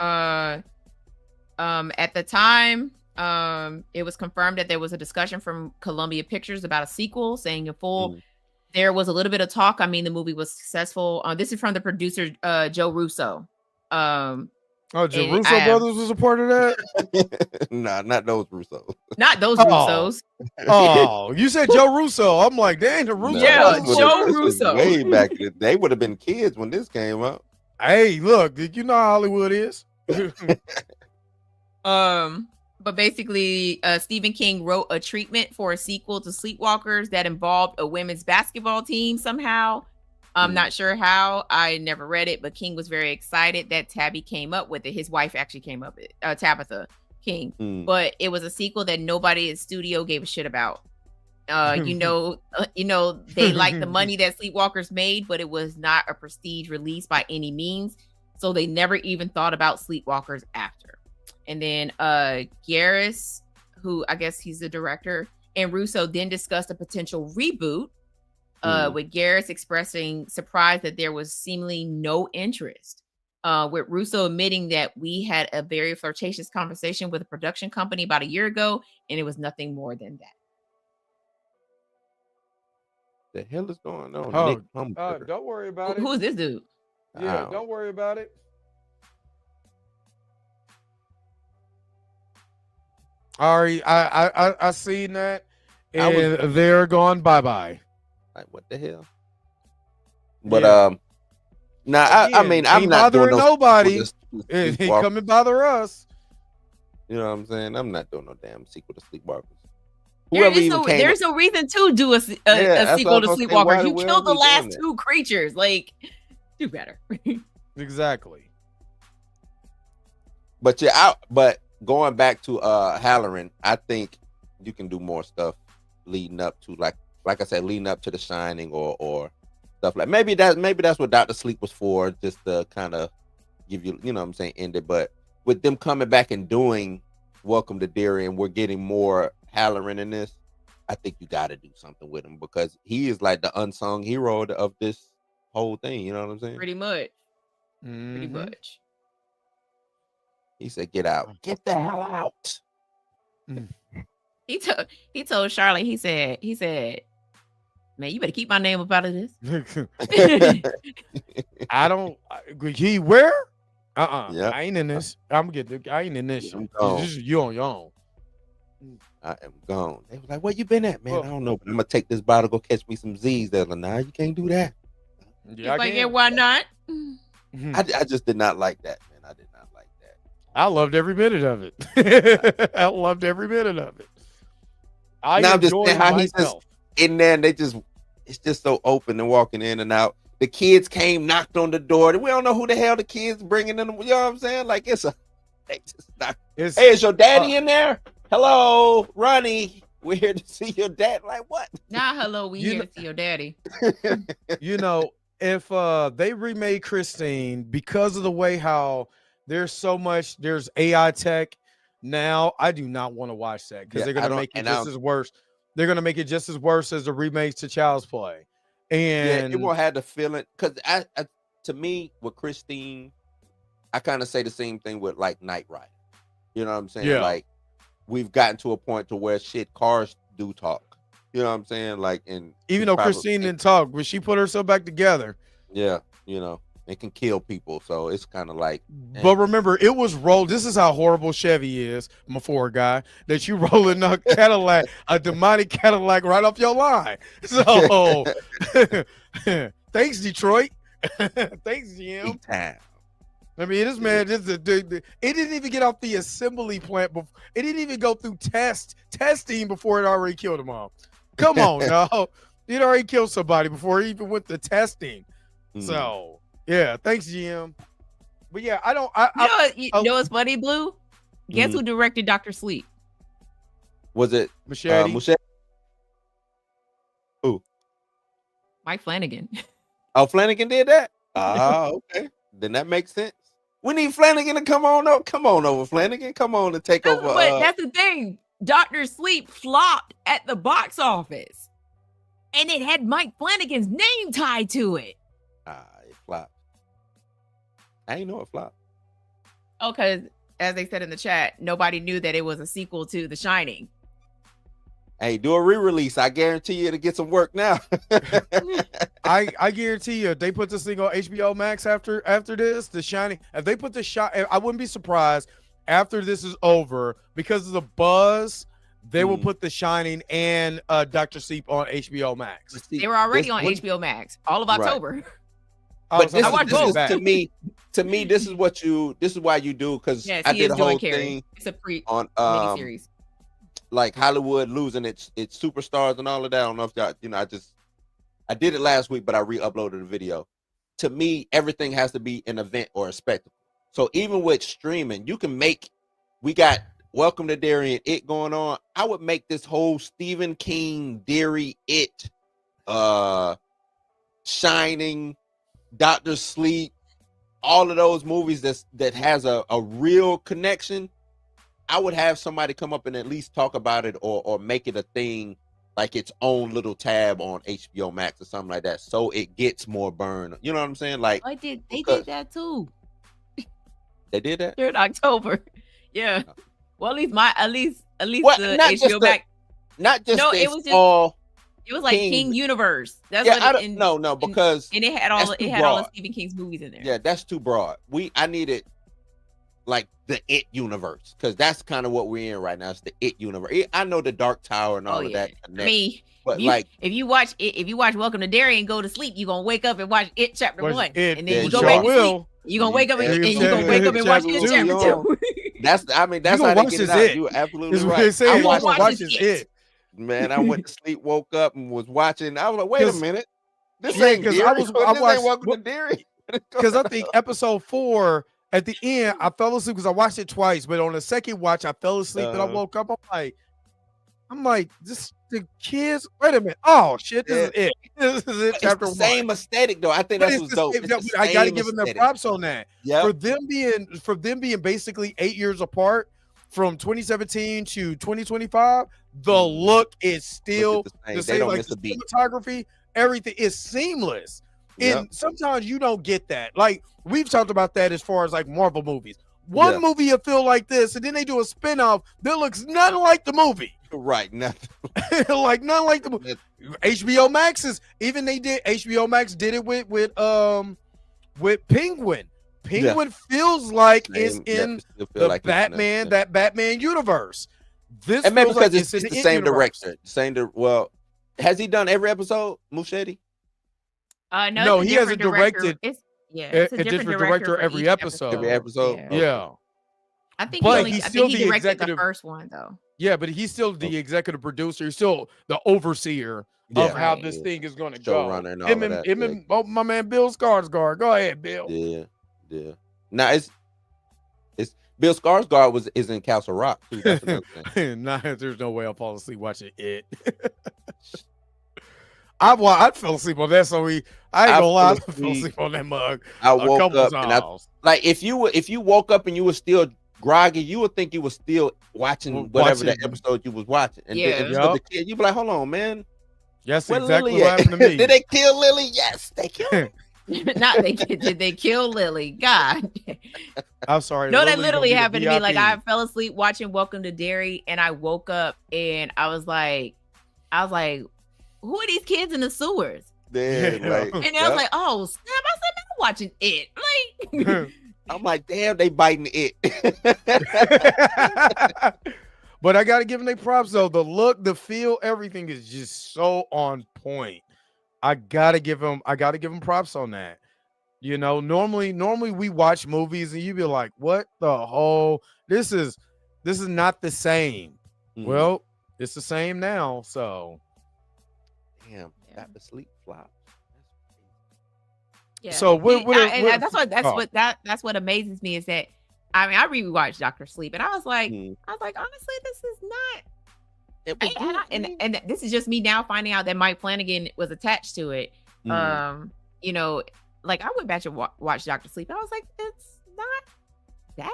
S3: At the time, it was confirmed that there was a discussion from Columbia Pictures about a sequel, saying in full. There was a little bit of talk. I mean, the movie was successful. This is from the producer, Joe Russo.
S1: Joe Russo brothers was a part of that?
S2: Nah, not those Russo.
S3: Not those Russos.
S1: Oh, you said Joe Russo. I'm like, dang, the Russo.
S3: Yeah,
S1: brothers.
S3: Joe Russo.
S2: Way back, they would have been kids when this came out.
S1: Hey, look, you know how Hollywood is.
S3: But basically, Stephen King wrote a treatment for a sequel to Sleepwalkers that involved a women's basketball team somehow. I'm not sure how. I never read it, but King was very excited that Tabby came up with it. His wife actually came up with it, Tabitha King. But it was a sequel that nobody at studio gave a shit about. They liked the money that Sleepwalkers made, but it was not a prestige release by any means. So they never even thought about Sleepwalkers after. And then Garris, who I guess he's the director, and Russo then discussed a potential reboot, with Garris expressing surprise that there was seemingly no interest. With Russo admitting that we had a very flirtatious conversation with a production company about a year ago, and it was nothing more than that.
S2: The hell is going on?
S1: Don't worry about it.
S3: Who is this dude?
S1: Yeah, don't worry about it. Ari, I seen that, and they're gone bye-bye.
S2: Like, what the hell? But I mean, I'm not doing
S1: nobody. He come and bother us.
S2: You know what I'm saying? I'm not doing no damn sequel to Sleepwalkers.
S3: There's no reason to do a sequel to Sleepwalkers. You killed the last two creatures. Like, do better.
S1: Exactly.
S2: But but going back to Halloran, I think you can do more stuff leading up to like I said, leading up to The Shining or stuff like maybe that's what Dr. Sleep was for, just to kind of give you, you know what I'm saying, end it. But with them coming back and doing Welcome to Derry and we're getting more Halloran in this, I think you got to do something with him because he is like the unsung hero of this whole thing. You know what I'm saying?
S3: Pretty much. Pretty much.
S2: He said, "Get out, get the hell out."
S3: He told Charlotte. He said, "Man, you better keep my name up out of this."
S1: I don't. He where?
S2: Yep.
S1: I ain't in this. I ain't in this. You on your own.
S2: I am gone. They was like, "Where you been at, man?" I don't know, but I'm gonna take this bottle, go catch me some Z's. They're like, "Nah, you can't do that."
S3: Yeah, why not?
S2: I just did not like that, man. I did not like that.
S1: I loved every minute of it. I loved every minute of it. I'm just saying how he's just in there, and it's just so open and walking in and out. The kids came, knocked on the door. We don't know who the hell the kids bringing in. You know what I'm saying? Like they just not. Hey, is your daddy in there? Hello, Ronnie. We're here to see your dad. Like what?
S3: Nah, hello. We here to see your daddy.
S1: You know, if they remade Christine because of the way how there's AI tech now, I do not want to watch that because they're gonna make it just as worse. They're gonna make it just as worse as the remakes to Child's Play. And
S2: it will have the feeling because to me with Christine, I kind of say the same thing with like Knight Rider. You know what I'm saying?
S1: Yeah.
S2: Like we've gotten to a point to where cars do talk. You know what I'm saying? Like, and
S1: even though Christine didn't talk, but she put herself back together.
S2: Yeah, you know, it can kill people. So it's kind of like.
S1: But remember, it was rolled. This is how horrible Chevy is. I'm a Ford guy. That you rolling a Cadillac, a demonic Cadillac, right off your line. So, thanks Detroit. Thanks GM. I mean, this man, it didn't even get off the assembly plant before. It didn't even go through testing before it already killed him off. Come on, no, it already killed somebody before it even went to testing. So, yeah, thanks, GM. But yeah, I don't.
S3: You know what's funny, Blue? Guess who directed Dr. Sleep?
S2: Was it
S1: Machete?
S2: Who?
S3: Mike Flanagan.
S2: Oh, Flanagan did that? Oh, okay. Then that makes sense. We need Flanagan to come on over. Come on over, Flanagan. Come on and take over.
S3: But that's the thing. Dr. Sleep flopped at the box office. And it had Mike Flanagan's name tied to it.
S2: It flopped. I ain't know it flopped.
S3: Oh, because as they said in the chat, nobody knew that it was a sequel to The Shining.
S2: Hey, do a re-release. I guarantee you to get some work now.
S1: I guarantee you, if they put this thing on HBO Max after this, The Shining. If they put the shot, I wouldn't be surprised after this is over because of the buzz. They will put The Shining and Dr. Sleep on HBO Max.
S3: They were already on HBO Max all of October.
S2: Right. But this is
S1: back.
S2: to me, this is why you do, because I did a whole thing
S3: it's a
S2: on
S3: miniseries.
S2: Like Hollywood losing its superstars and all of that. I don't know if y'all, I did it last week, but I re-uploaded the video. To me, everything has to be an event or a spectacle. So even with streaming, we got Welcome to Derry and It going on. I would make this whole Stephen King, Derry, It, Shining, Dr. Sleep, all of those movies that has a real connection. I would have somebody come up and at least talk about it or make it a thing, like its own little tab on HBO Max or something like that, so it gets more burn. You know what I'm saying? Like
S3: They did that too.
S2: They did that
S3: during October. Yeah. Well, at least
S2: well,
S3: the
S2: not
S3: HBO Max.
S2: Not just
S3: no,
S2: this,
S3: it was just
S2: all
S3: it was like King Universe. That's
S2: yeah,
S3: what
S2: no, because
S3: and it had all of Stephen King's movies in there.
S2: Yeah, that's too broad. I needed like the It universe, because that's kind of what we're in right now. It's the It universe. I know the Dark Tower and all of that.
S3: I mean,
S2: but
S3: if you watch Welcome to Derry and go to sleep, you're gonna wake up and watch It Chapter 1, and then you go back to sleep. You're gonna wake up and you're gonna wake up and watch It Chapter 2.
S2: That's how they get it out. You're absolutely right.
S1: I watched It.
S2: Man, I went to sleep, woke up, and was watching. I was like, wait a minute, this ain't Derry.
S1: I watched
S2: Welcome to Derry.
S1: Because I think episode 4 at the end, I fell asleep because I watched it twice. But on the second watch, I fell asleep and I woke up. I'm like, this the kids. Wait a minute. Oh shit, this is it. This is it. Chapter 1.
S2: Same aesthetic though. I think that's what's dope.
S1: I got to give them their props on that.
S2: Yeah.
S1: For them being basically 8 years apart from 2017 to 2025, the look is still the same. Like the cinematography, everything is seamless. And sometimes you don't get that. Like we've talked about that as far as like Marvel movies. One movie will feel like this, and then they do a spinoff that looks nothing like the movie.
S2: Right, nothing.
S1: Like nothing like the movie. HBO Max HBO Max did it with Penguin. Penguin feels like it's in the Batman, that Batman universe. This
S2: and maybe because
S1: like
S2: it's the same director. Well, has he done every episode, Muschietti?
S3: No,
S1: he hasn't directed.
S3: It's
S1: a different director every episode.
S2: Every episode,
S1: yeah.
S3: I think
S1: he's still
S3: he
S1: the
S3: directed
S1: executive.
S3: The first one though.
S1: Yeah, but he's still the executive producer. He's still the overseer of how this thing is going to go.
S2: Showrunner and all that.
S1: My man Bill Skarsgård. Go ahead, Bill.
S2: Yeah. Now it's Bill Skarsgård is in Castle Rock too. That's another thing.
S1: Nah, there's no way I'll fall asleep watching It. I fell asleep on that, so I ain't gonna lie. I fell asleep on that mug.
S2: I woke up and like if you woke up and you were still groggy, you would think you were still watching whatever that episode you was watching. And the kid, you'd be like, hold on, man.
S1: Yes, exactly what happened to me.
S2: Did they kill Lily? Yes, they killed her.
S3: Did they kill Lily? God.
S1: I'm sorry.
S3: No, that literally happened to me. Like I fell asleep watching Welcome to Derry, and I woke up and I was like, who are these kids in the sewers?
S2: And I
S3: was like, oh snap! I said, I'm watching It. Like,
S2: I'm like, damn, they biting It.
S1: But I gotta give them their props though. The look, the feel, everything is just so on point. I gotta give them props on that. You know, normally we watch movies and you be like, what the whole? This is not the same. Mm-hmm. Well, it's the same now. So,
S2: damn, got the sleep flop.
S3: Yeah.
S1: So
S3: that's what amazes me is that I rewatched Dr. Sleep and I was like, honestly, this is not. And this is just me now finding out that Mike Flanagan was attached to it. You know, like I went back and watched Dr. Sleep and I was like, it's that bad.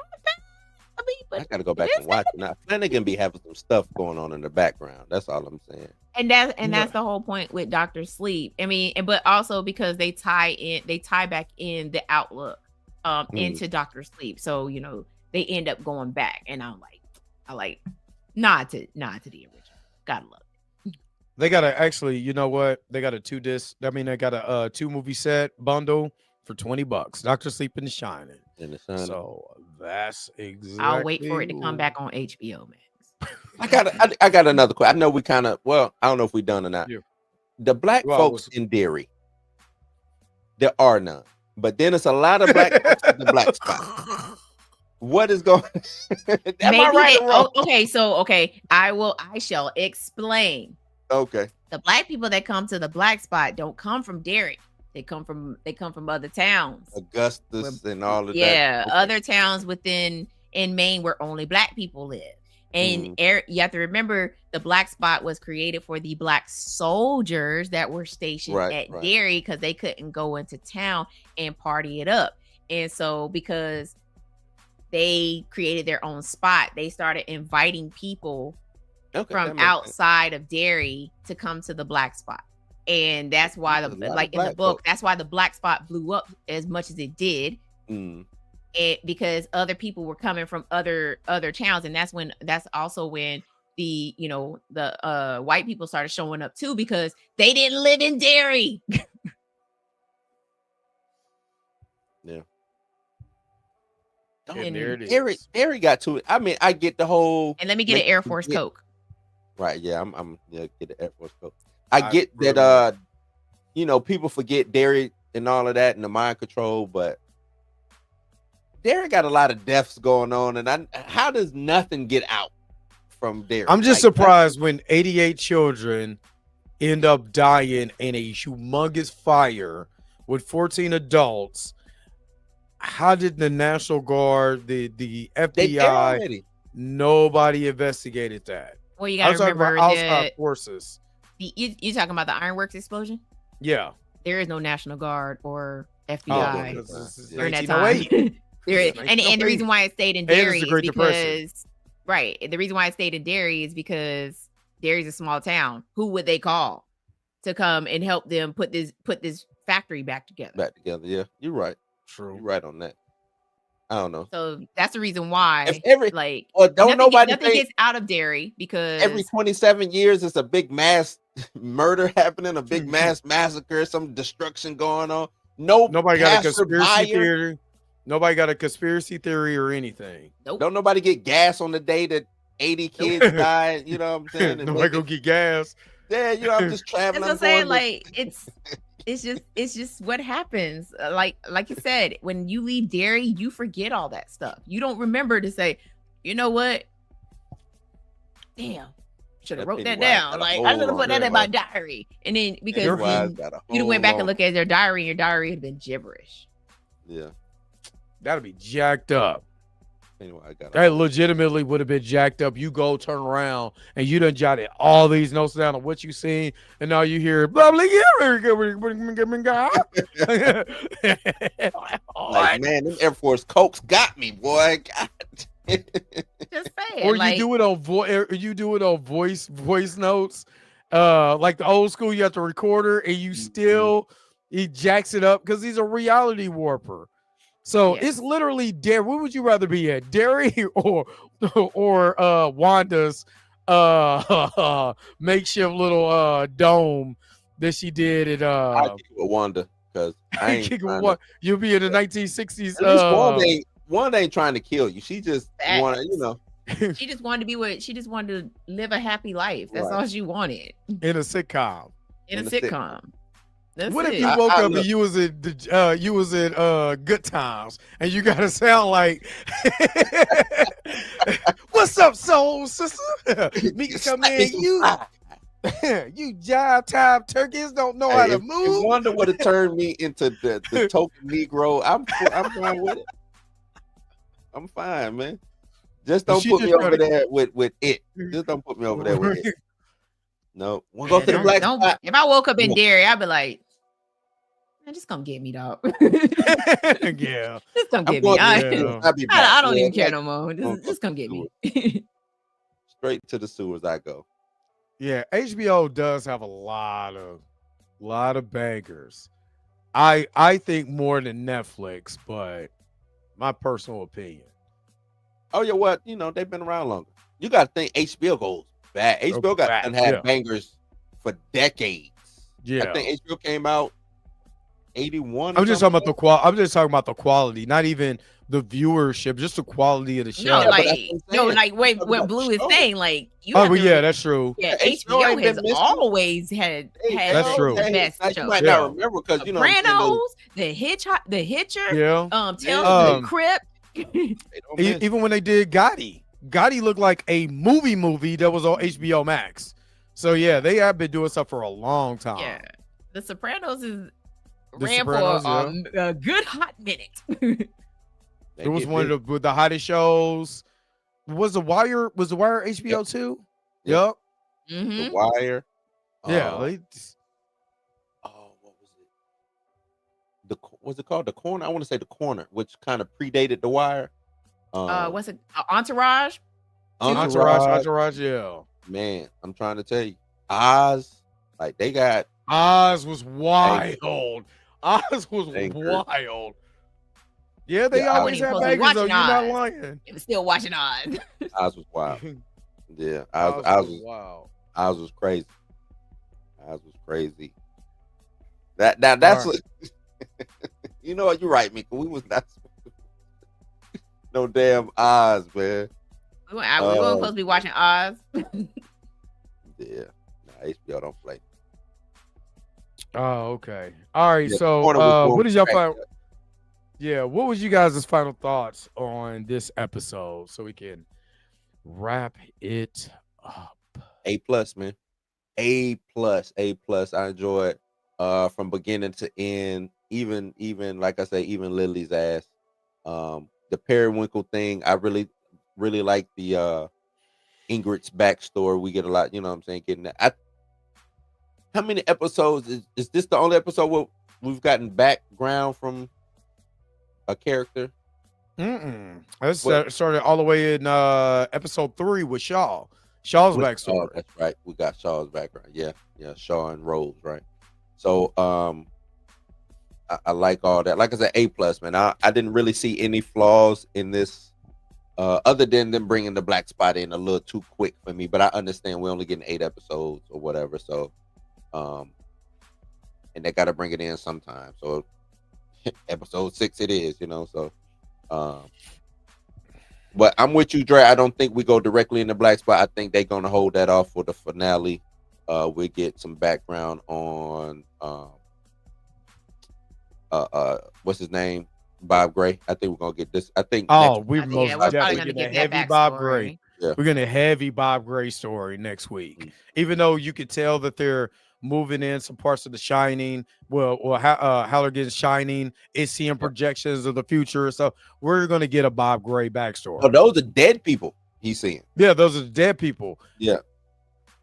S3: I mean, but
S2: I gotta go back
S3: it
S2: and
S3: is
S2: watch it. Now Flanagan be having some stuff going on in the background. That's all I'm saying.
S3: And that's the whole point with Dr. Sleep. I mean, but also because they tie back in the Outlook into Dr. Sleep. So, you know, they end up going back. And I like nod to the original. Gotta love it.
S1: They got a actually, you know what? They got a they got a 2-movie set bundle for $20. Dr. Sleep and The Shining. So that's exactly.
S3: I'll wait for it to come back on HBO, man.
S2: I got another question. I know we kind of I don't know if we done or not.
S1: Yeah.
S2: The black folks in Derry, there are none, but then it's a lot of black folks in the black spot. What is going? Am I right or wrong?
S3: Okay. I shall explain.
S2: Okay.
S3: The black people that come to the black spot don't come from Derry. They come from other towns.
S2: Augustus and all of that.
S3: Yeah, other towns in Maine where only black people live. And you have to remember the black spot was created for the black soldiers that were stationed at Derry because they couldn't go into town and party it up. And so because they created their own spot, they started inviting people from outside of Derry to come to the black spot. And that's why in the book, that's why the black spot blew up as much as it did. Because other people were coming from other towns, and that's also when the white people started showing up too, because they didn't live in Derry.
S2: Yeah.
S1: Derry
S2: got to it. I mean, I get the whole.
S3: And let me get an Air Force Coke.
S2: Right. Yeah. I'm get the Air Force Coke. I get that. People forget Derry and all of that and the mind control, but Derry got a lot of deaths going on, and how does nothing get out from Derry?
S1: I'm just surprised when 88 children end up dying in a humongous fire with 14 adults. How did the National Guard, the FBI, nobody investigated that?
S3: Well, you got to remember
S1: outside forces.
S3: You talking about the Ironworks explosion?
S1: Yeah.
S3: There is no National Guard or FBI during that
S1: 1908.
S3: time. And the reason why it stayed in Derry is because the reason why it stayed in Derry is because Derry's a small town. Who would they call to come and help them put this factory back together?
S2: Yeah, you're right.
S1: True.
S2: You're right on that. I don't know.
S3: So that's the reason why nothing gets out of Derry, because
S2: every 27 years it's a big mass murder happening, a big mass massacre, some destruction going on. Nobody got a conspiracy theory.
S1: Nobody got a conspiracy theory or anything.
S3: Nope.
S2: Don't nobody get gas on the day that 80 kids died. You know what I'm saying?
S1: Nobody go get gas.
S2: Yeah, I'm just traveling.
S3: That's what I'm saying. It's just what happens. Like you said, when you leave Derry, you forget all that stuff. You don't remember to say, you know what? Damn, should have wrote that down. Like, I should have put that in my diary. And then because you went back and look at their diary, and your diary had been gibberish.
S2: Yeah.
S1: That'd be jacked up.
S2: Anyway,
S1: that legitimately would have been jacked up. You go turn around and you done jotted all these notes down on what you seen, and now you hear blah blah. Like,
S2: man, them Air Force Cokes got me, boy.
S3: Just saying.
S1: Or you do it on voice notes, like the old school. You have to recorder, and you still he jacks it up because he's a reality warper. So it's literally Derry. What would you rather be at, Derry or Wanda's makeshift little dome that she did at
S2: I kick with Wanda because I ain't
S1: you'll be in the 1960s.
S2: Wanda ain't trying to kill you. She just wanted,
S3: she just wanted to be she just wanted to live a happy life. That's all she wanted.
S1: In a sitcom.
S3: In a sitcom.
S1: What if you woke up and you was in Good Times and you gotta sound like what's up, soul sister? Me come in, you jive time turkeys don't know how to move.
S2: If Wanda would have turned me into the token Negro, I'm fine with it. I'm fine, man. Just don't put me over there with it. Just don't put me over there with it. No, we'll go to the black spot.
S3: If I woke up in Derry, I'd be like, Just come get me, dog.
S1: Yeah.
S3: Just come
S2: I'm
S3: get me.
S2: going
S3: I,
S1: Yeah.
S2: I'll be back.
S3: I don't
S2: Yeah,
S3: even care
S2: like,
S3: no more.
S2: going
S3: Just come get me.
S2: straight to the sewers I go.
S1: Yeah, HBO does have a lot of bangers. I think more than Netflix, but my personal opinion.
S2: Oh yeah, what they've been around longer. You got to think HBO goes back.
S1: Oh,
S2: HBO got
S1: back,
S2: and had
S1: yeah.
S2: bangers for decades.
S1: Yeah.
S2: I think HBO came out 81.
S1: I'm just talking about the quality. I'm just talking about the quality, not even the viewership, just the quality of the show.
S3: No,
S2: Yeah, but that's
S3: like
S2: what I'm
S3: no,
S2: saying.
S3: like
S2: I'm
S3: what
S2: talking about
S3: Blue
S2: the
S3: is
S2: show.
S3: saying, like you
S1: Oh,
S3: have
S1: but
S3: to
S1: yeah, that's true.
S3: Yeah,
S2: Yeah, HBO
S3: HBO
S2: ain't been
S3: has
S2: missing.
S3: always had
S1: That's
S3: the
S1: true.
S3: best
S2: Now,
S3: shows.
S2: you might
S1: Yeah.
S2: not remember because you know what I'm
S3: Sopranos, the Hitcher,
S1: Yeah.
S3: Tales
S2: Yeah.
S3: of the Crypt.
S2: saying? They don't miss.
S1: Even when they did Gotti looked like a movie that was on HBO Max. So yeah, they have been doing stuff for a long time.
S3: Yeah, The Sopranos
S1: The
S3: ran
S1: Sopranos,
S3: for a good hot minute.
S2: They
S1: It was
S2: get
S1: one
S2: busy.
S1: of the hottest shows. Was the Wire HBO too?
S2: Yep.
S1: Yep.
S3: hmm
S2: The Wire.
S1: Yeah.
S2: What was it? Was it called The Corner? I want to say The Corner, which kind of predated The Wire.
S3: What's it? Entourage.
S1: Entourage, yeah.
S2: Man, I'm trying to tell you, Oz, like they got
S1: Oz was wild. Oz was
S2: Anchor.
S1: wild. Yeah, they
S2: Yeah, I
S1: always
S3: wasn't
S1: have
S3: supposed to be
S1: bangers though.
S3: watching
S1: You're not
S3: Oz.
S1: lying.
S3: It was still watching Oz.
S2: Oz was wild. Yeah,
S1: Oz
S2: Oz
S1: was
S2: was
S1: wild.
S2: Oz was crazy. Oz was crazy. That's
S1: Right.
S2: you know what? You're right, Mika. We was not no damn Oz, man.
S3: We weren't supposed to be watching Oz.
S2: Yeah, HBO don't play.
S1: Oh, okay. All right.
S2: Yeah,
S1: So,
S2: Corner was
S1: what is your
S2: crack
S1: final?
S2: up.
S1: Yeah, what was you guys' final thoughts on this episode, so we can wrap it up?
S2: A plus, man. A plus. I enjoyed from beginning to end. Even like I say, even Lily's ass. The periwinkle thing, I really like the Ingrid's backstory. We get a lot, you know what I'm saying, getting that. How many episodes is this the only episode where we've gotten background from a character?
S1: That
S2: What?
S1: started all the way in episode 3 with Shaw's backstory.
S2: Oh, that's right. We got Shaw's background. Yeah, Shaw and Rose, right? So I like all that. Like I said, A plus, man. I didn't really see any flaws in this, other than them bringing the black spot in a little too quick for me. But I understand we're only getting 8 episodes or whatever. So, and they got to bring it in sometime. So, episode 6 it is, So, but I'm with you, Dre. I don't think we go directly in the black spot. I think they're gonna hold that off for the finale. We get some background on what's his name, Bob Gray. I think we're gonna get this. I think.
S1: Oh, we're
S3: Yeah,
S1: most
S3: we're probably
S1: definitely
S3: gonna
S1: getting a
S3: get that
S1: heavy Bob
S3: backstory.
S1: Gray.
S2: Yeah.
S1: We're getting a heavy Bob Gray story next week.
S2: Mhm.
S1: Even though you could tell that they're moving in some parts of The Shining. Well, Halligan's Shining is seeing projections of the future. So we're gonna get a Bob Gray backstory.
S2: Oh, those are dead people he's seeing.
S1: Yeah, those are dead people.
S2: Yeah,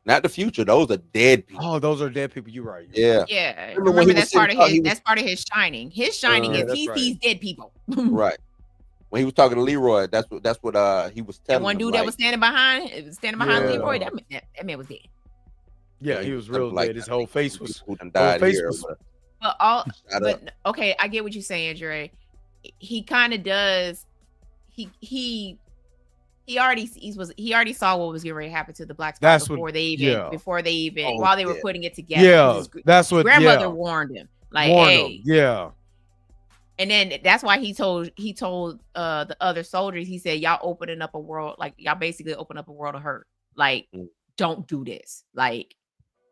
S2: not the future. Those are dead people.
S1: Oh, those are dead people. You're right.
S2: Yeah,
S3: Yeah,
S2: Remember when he
S3: remember
S2: was
S3: that's part of
S2: sitting-
S3: his.
S2: he was-
S3: That's part of his shining. His shining
S2: Yeah,
S3: is
S1: that's
S3: he
S1: right.
S3: sees dead people.
S2: right. When he was talking to Leroy, that's what he was
S3: That
S2: telling
S3: one
S2: him,
S3: dude
S2: like,
S3: that was standing behind
S1: Yeah.
S3: Leroy. That man was dead.
S1: Yeah, he was real
S2: like,
S1: dead. His whole face was.
S2: who done died
S1: face
S2: here. or
S1: was-
S2: whatever.
S3: But
S2: Shut up.
S3: okay, I get what you're saying, Dre. He kind of does. He already saw what was getting ready to happen to the black spot
S1: That's what-
S3: before they even
S2: Oh,
S3: while they were
S2: yeah.
S3: putting it together.
S1: Yeah,
S3: His
S1: that's what.
S3: grandmother
S1: Yeah,
S3: warned him, like,
S1: warned
S3: hey,
S1: him. Yeah,
S3: and then that's why he told the other soldiers. He said, y'all opening up a world, like y'all basically open up a world of hurt. Like,
S2: Mm.
S3: don't do this. Like,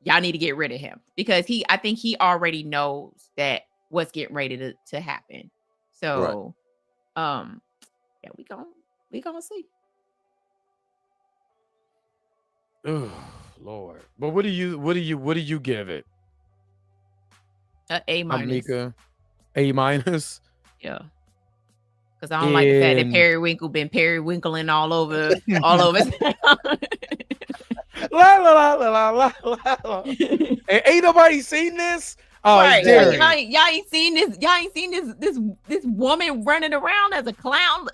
S3: y'all need to get rid of him because I think he already knows that what's getting ready to happen. So, yeah, we gonna see.
S1: oh Lord. But what do you give it,
S3: A minus.
S1: Mika? A minus.
S3: Yeah. Because I don't like the fact that
S1: And-
S3: Periwinkle been periwinkling all over.
S1: La la la la la la la. And ain't nobody seen this. Oh,
S3: right.
S1: it's Derry.
S3: Y'all ain't seen this. Y'all ain't seen this woman running around as a clown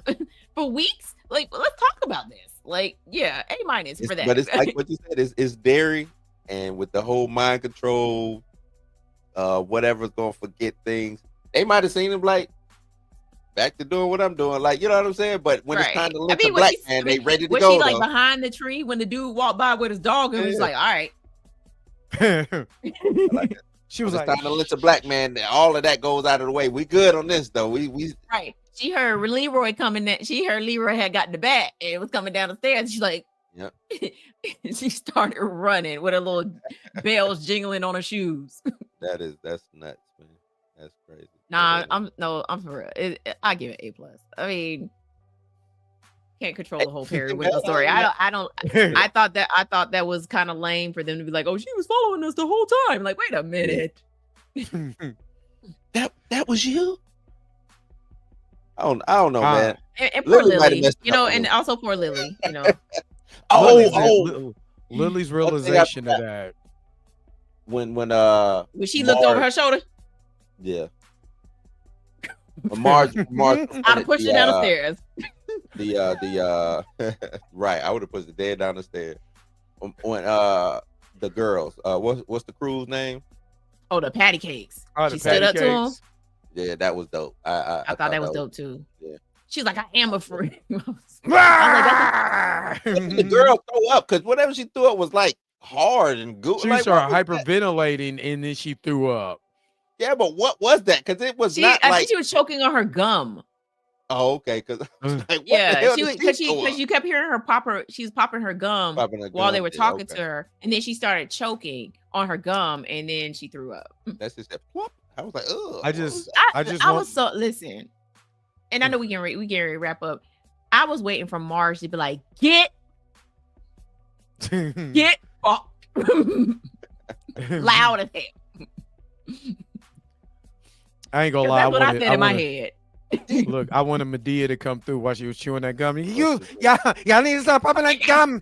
S3: for weeks. Like, let's talk about this. Like, yeah, A- for that.
S2: But it's like what you said. It's Derry, and with the whole mind control, whatever's gonna forget things. They might have seen him like back to doing what I'm doing, like, you know what I'm saying. But when it's time to let the black man, they ready to
S3: was
S2: go.
S3: Was she like behind the tree when the dude walked by with his dog and was like, "All right."
S2: Like
S1: she was
S2: it's
S1: like,
S2: time to let the black man. All of that goes out of the way. We good on this though. We
S3: right. She heard Leroy coming. She heard Leroy had gotten the bat and it was coming down the stairs. She's like,
S2: yep.
S3: She started running with her little bells jingling on her shoes.
S2: That's nuts, man. That's crazy.
S3: Nah, I'm for real. I give it A+. I mean, can't control the whole Perry Window story. I don't. I thought that was kind of lame for them to be like, oh, she was following us the whole time. Like, wait a minute.
S2: that was you. I don't know, man.
S3: And poor Lily, you know, and also poor Lily, you know.
S1: Lily's realization of that.
S2: When
S3: she looked over her shoulder.
S2: Yeah. Marge
S3: I'd have pushed her down the stairs.
S2: Right, I would have pushed the dead down the stairs. When the girls, what's the crew's name?
S3: Oh, the patty cakes.
S1: Oh,
S3: she stood up to him.
S2: Yeah, that was dope. I
S3: thought that was dope too.
S2: Yeah.
S3: She's like, I am a friend.
S2: The girl threw up because whatever she threw up was like hard and good.
S1: She started hyperventilating and then she threw up.
S2: Yeah, but what was that? Because it was not
S3: I
S2: like
S3: think she was choking on her gum.
S2: Oh, okay. Because like,
S3: because you kept hearing her she was popping her gum while they were talking to her, and then she started choking on her gum, and then she threw up.
S2: That's just that. I was like, oh.
S3: I was so listen, and I know we can ready to wrap up. I was waiting for Marge to be like, get up, loud as hell.
S1: I ain't gonna lie.
S3: That's what I said in my head.
S1: Look, I wanted Medea to come through while she was chewing that gum. Y'all need to stop popping that gum.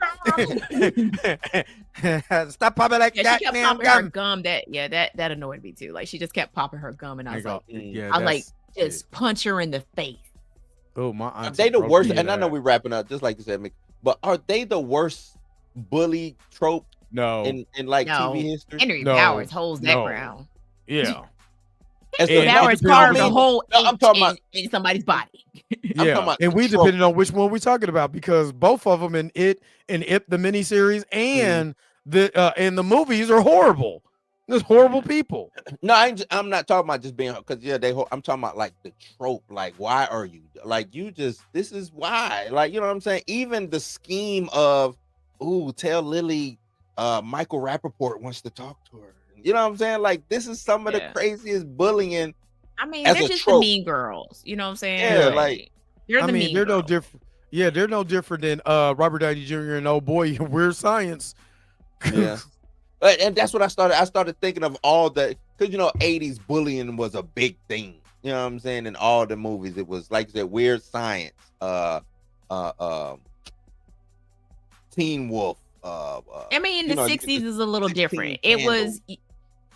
S1: Stop popping that
S3: she kept popping
S1: gum.
S3: her gum. That annoyed me too. Like she just kept popping her gum, and I was like, just punch her in the face.
S1: Oh my! Are
S2: they the worst? And I know we're wrapping up, just like you said, Mick. But are they the worst bully trope?
S1: No.
S2: In like TV history,
S3: Henry Powers holds that ground.
S1: Yeah.
S3: Powers carved a hole in somebody's body.
S1: Yeah, and we depending on which one we're talking about because both of them in It the miniseries and the movies are horrible. There's horrible people.
S2: No, I'm not talking about just being because I'm talking about like the trope. Like, why are you like you just this is why? Like, you know what I'm saying? Even the scheme of tell Lily Michael Rappaport wants to talk to her. You know what I'm saying? Like, this is some of the craziest bullying.
S3: I mean, they're just the mean girls. You know what I'm saying?
S2: Yeah, like
S3: they're the mean girls.
S1: No different. Yeah, they're no different than Robert Downey Jr. and old boy in Weird Science.
S2: Yeah, and that's what I started thinking of all the because 80s bullying was a big thing. You know what I'm saying? In all the movies, it was like you said, Weird Science, Teen Wolf.
S3: I mean, the 60s is a little different. It was.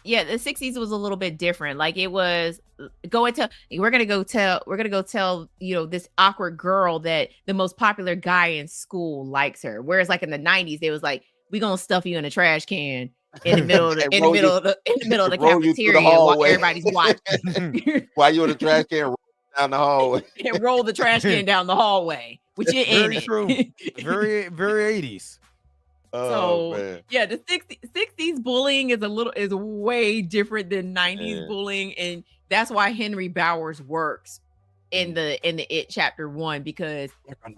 S3: Yeah, the 60s was a little bit different. Like it was we're gonna go tell this awkward girl that the most popular guy in school likes her. Whereas like in the 90s, they was like, we gonna stuff you in a trash can in the middle of the cafeteria while everybody's watching.
S2: While you in the trash can, roll down the hallway.
S3: And roll the trash can down the hallway, which it ain't.
S1: Very true. Very, very 80s.
S2: Oh, man.
S3: Yeah, the 60s bullying is way different than 90s bullying, and that's why Henry Bowers works in the It Chapter 1 because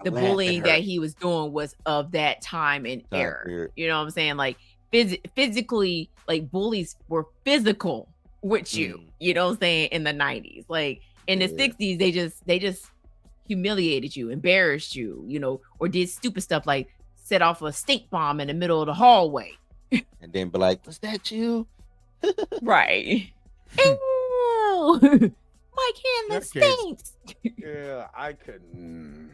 S3: the bullying that he was doing was of that time and era. You know what I'm saying? Like physically, like bullies were physical with you. You know what I'm saying? In the 90s, like in the 60s, they just humiliated you, embarrassed you, or did stupid stuff like set off a stink bomb in the middle of the hallway.
S2: And then be like, was that you?
S3: Right. Ew, my candle stinks.
S1: Yeah, I couldn't.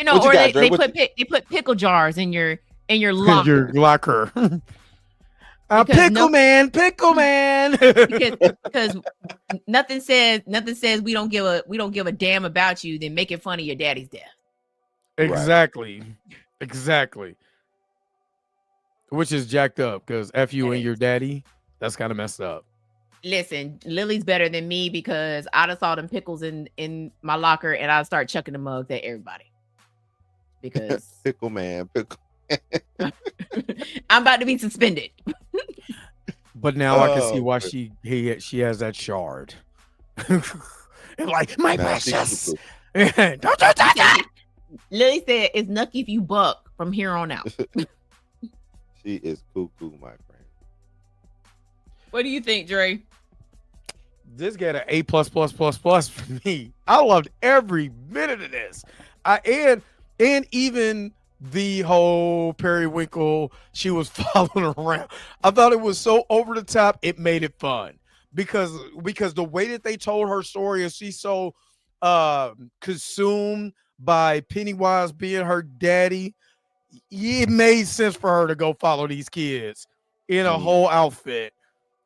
S3: Or they put pickle jars in your locker.
S1: Your locker. Pickle man.
S3: because nothing says we don't give a damn about you than making fun of your daddy's death.
S1: Exactly. Which is jacked up because F you and your daddy, that's kind of messed up.
S3: Listen, Lily's better than me because I just saw them pickles in my locker and I'll start chucking the mugs at everybody. Because
S2: pickle man.
S3: I'm about to be suspended.
S1: But now I can see why she has that shard. And like, my precious. Don't do that.
S3: Lily said it's Nucky if you buck from here on out.
S2: She is cuckoo, my friend.
S3: What do you think, Dre?
S1: This got an A+++ for me. I loved every minute of this. And even the whole periwinkle she was following around. I thought it was so over the top. It made it fun because the way that they told her story is she's so consumed by Pennywise being her daddy. It made sense for her to go follow these kids in a whole outfit.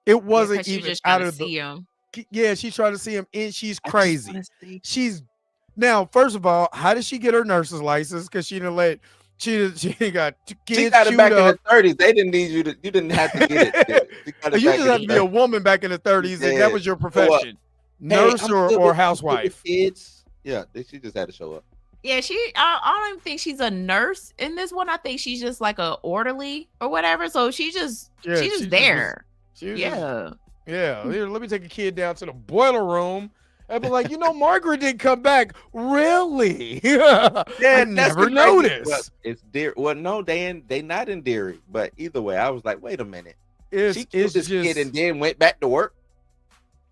S1: It wasn't even
S3: just
S1: out
S3: to
S1: of
S3: see him.
S1: Yeah, she's trying to see him, and she's crazy. Now, first of all, how did she get her nurse's license? Because she didn't got kids.
S2: She got it back in the 30s. They didn't need you to. You didn't have to get it.
S1: You just have to be a woman back in the 30s, and that was your profession, nurse or housewife.
S2: Kids. Yeah, she just had to show up.
S3: Yeah, I don't even think she's a nurse in this one. I think she's just like a orderly or whatever. So she's just there.
S1: Here, let me take a kid down to the boiler room and be like, Margaret didn't come back. Really? I never noticed.
S2: Well, it's Derry. Well, no, they not in Derry. But either way, I was like, wait a minute.
S1: She killed this
S2: kid and then went back to work.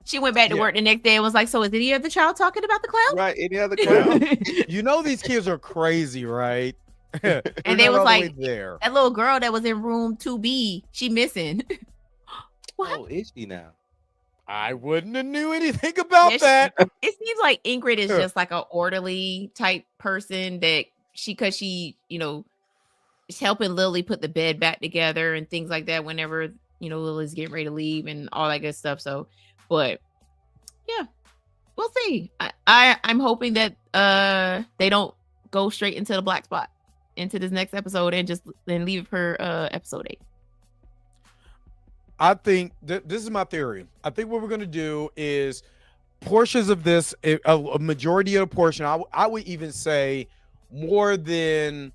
S3: She went back to work the next day and was like, so is any other child talking about the clown?
S2: Right, any other clown.
S1: These kids are crazy, right?
S3: And they was like, that little girl that was in room 2B, she missing. What?
S2: Oh, is she now?
S1: I wouldn't have knew anything about that.
S3: It seems like Ingrid is just like an orderly type person that because she, is helping Lily put the bed back together and things like that whenever, Lily's getting ready to leave and all that good stuff. So, but yeah, we'll see. I'm hoping that they don't go straight into the black spot into this next episode and just then leave her episode 8.
S1: I think this is my theory. I think what we're going to do is portions of this, a majority of the portion, I would even say more than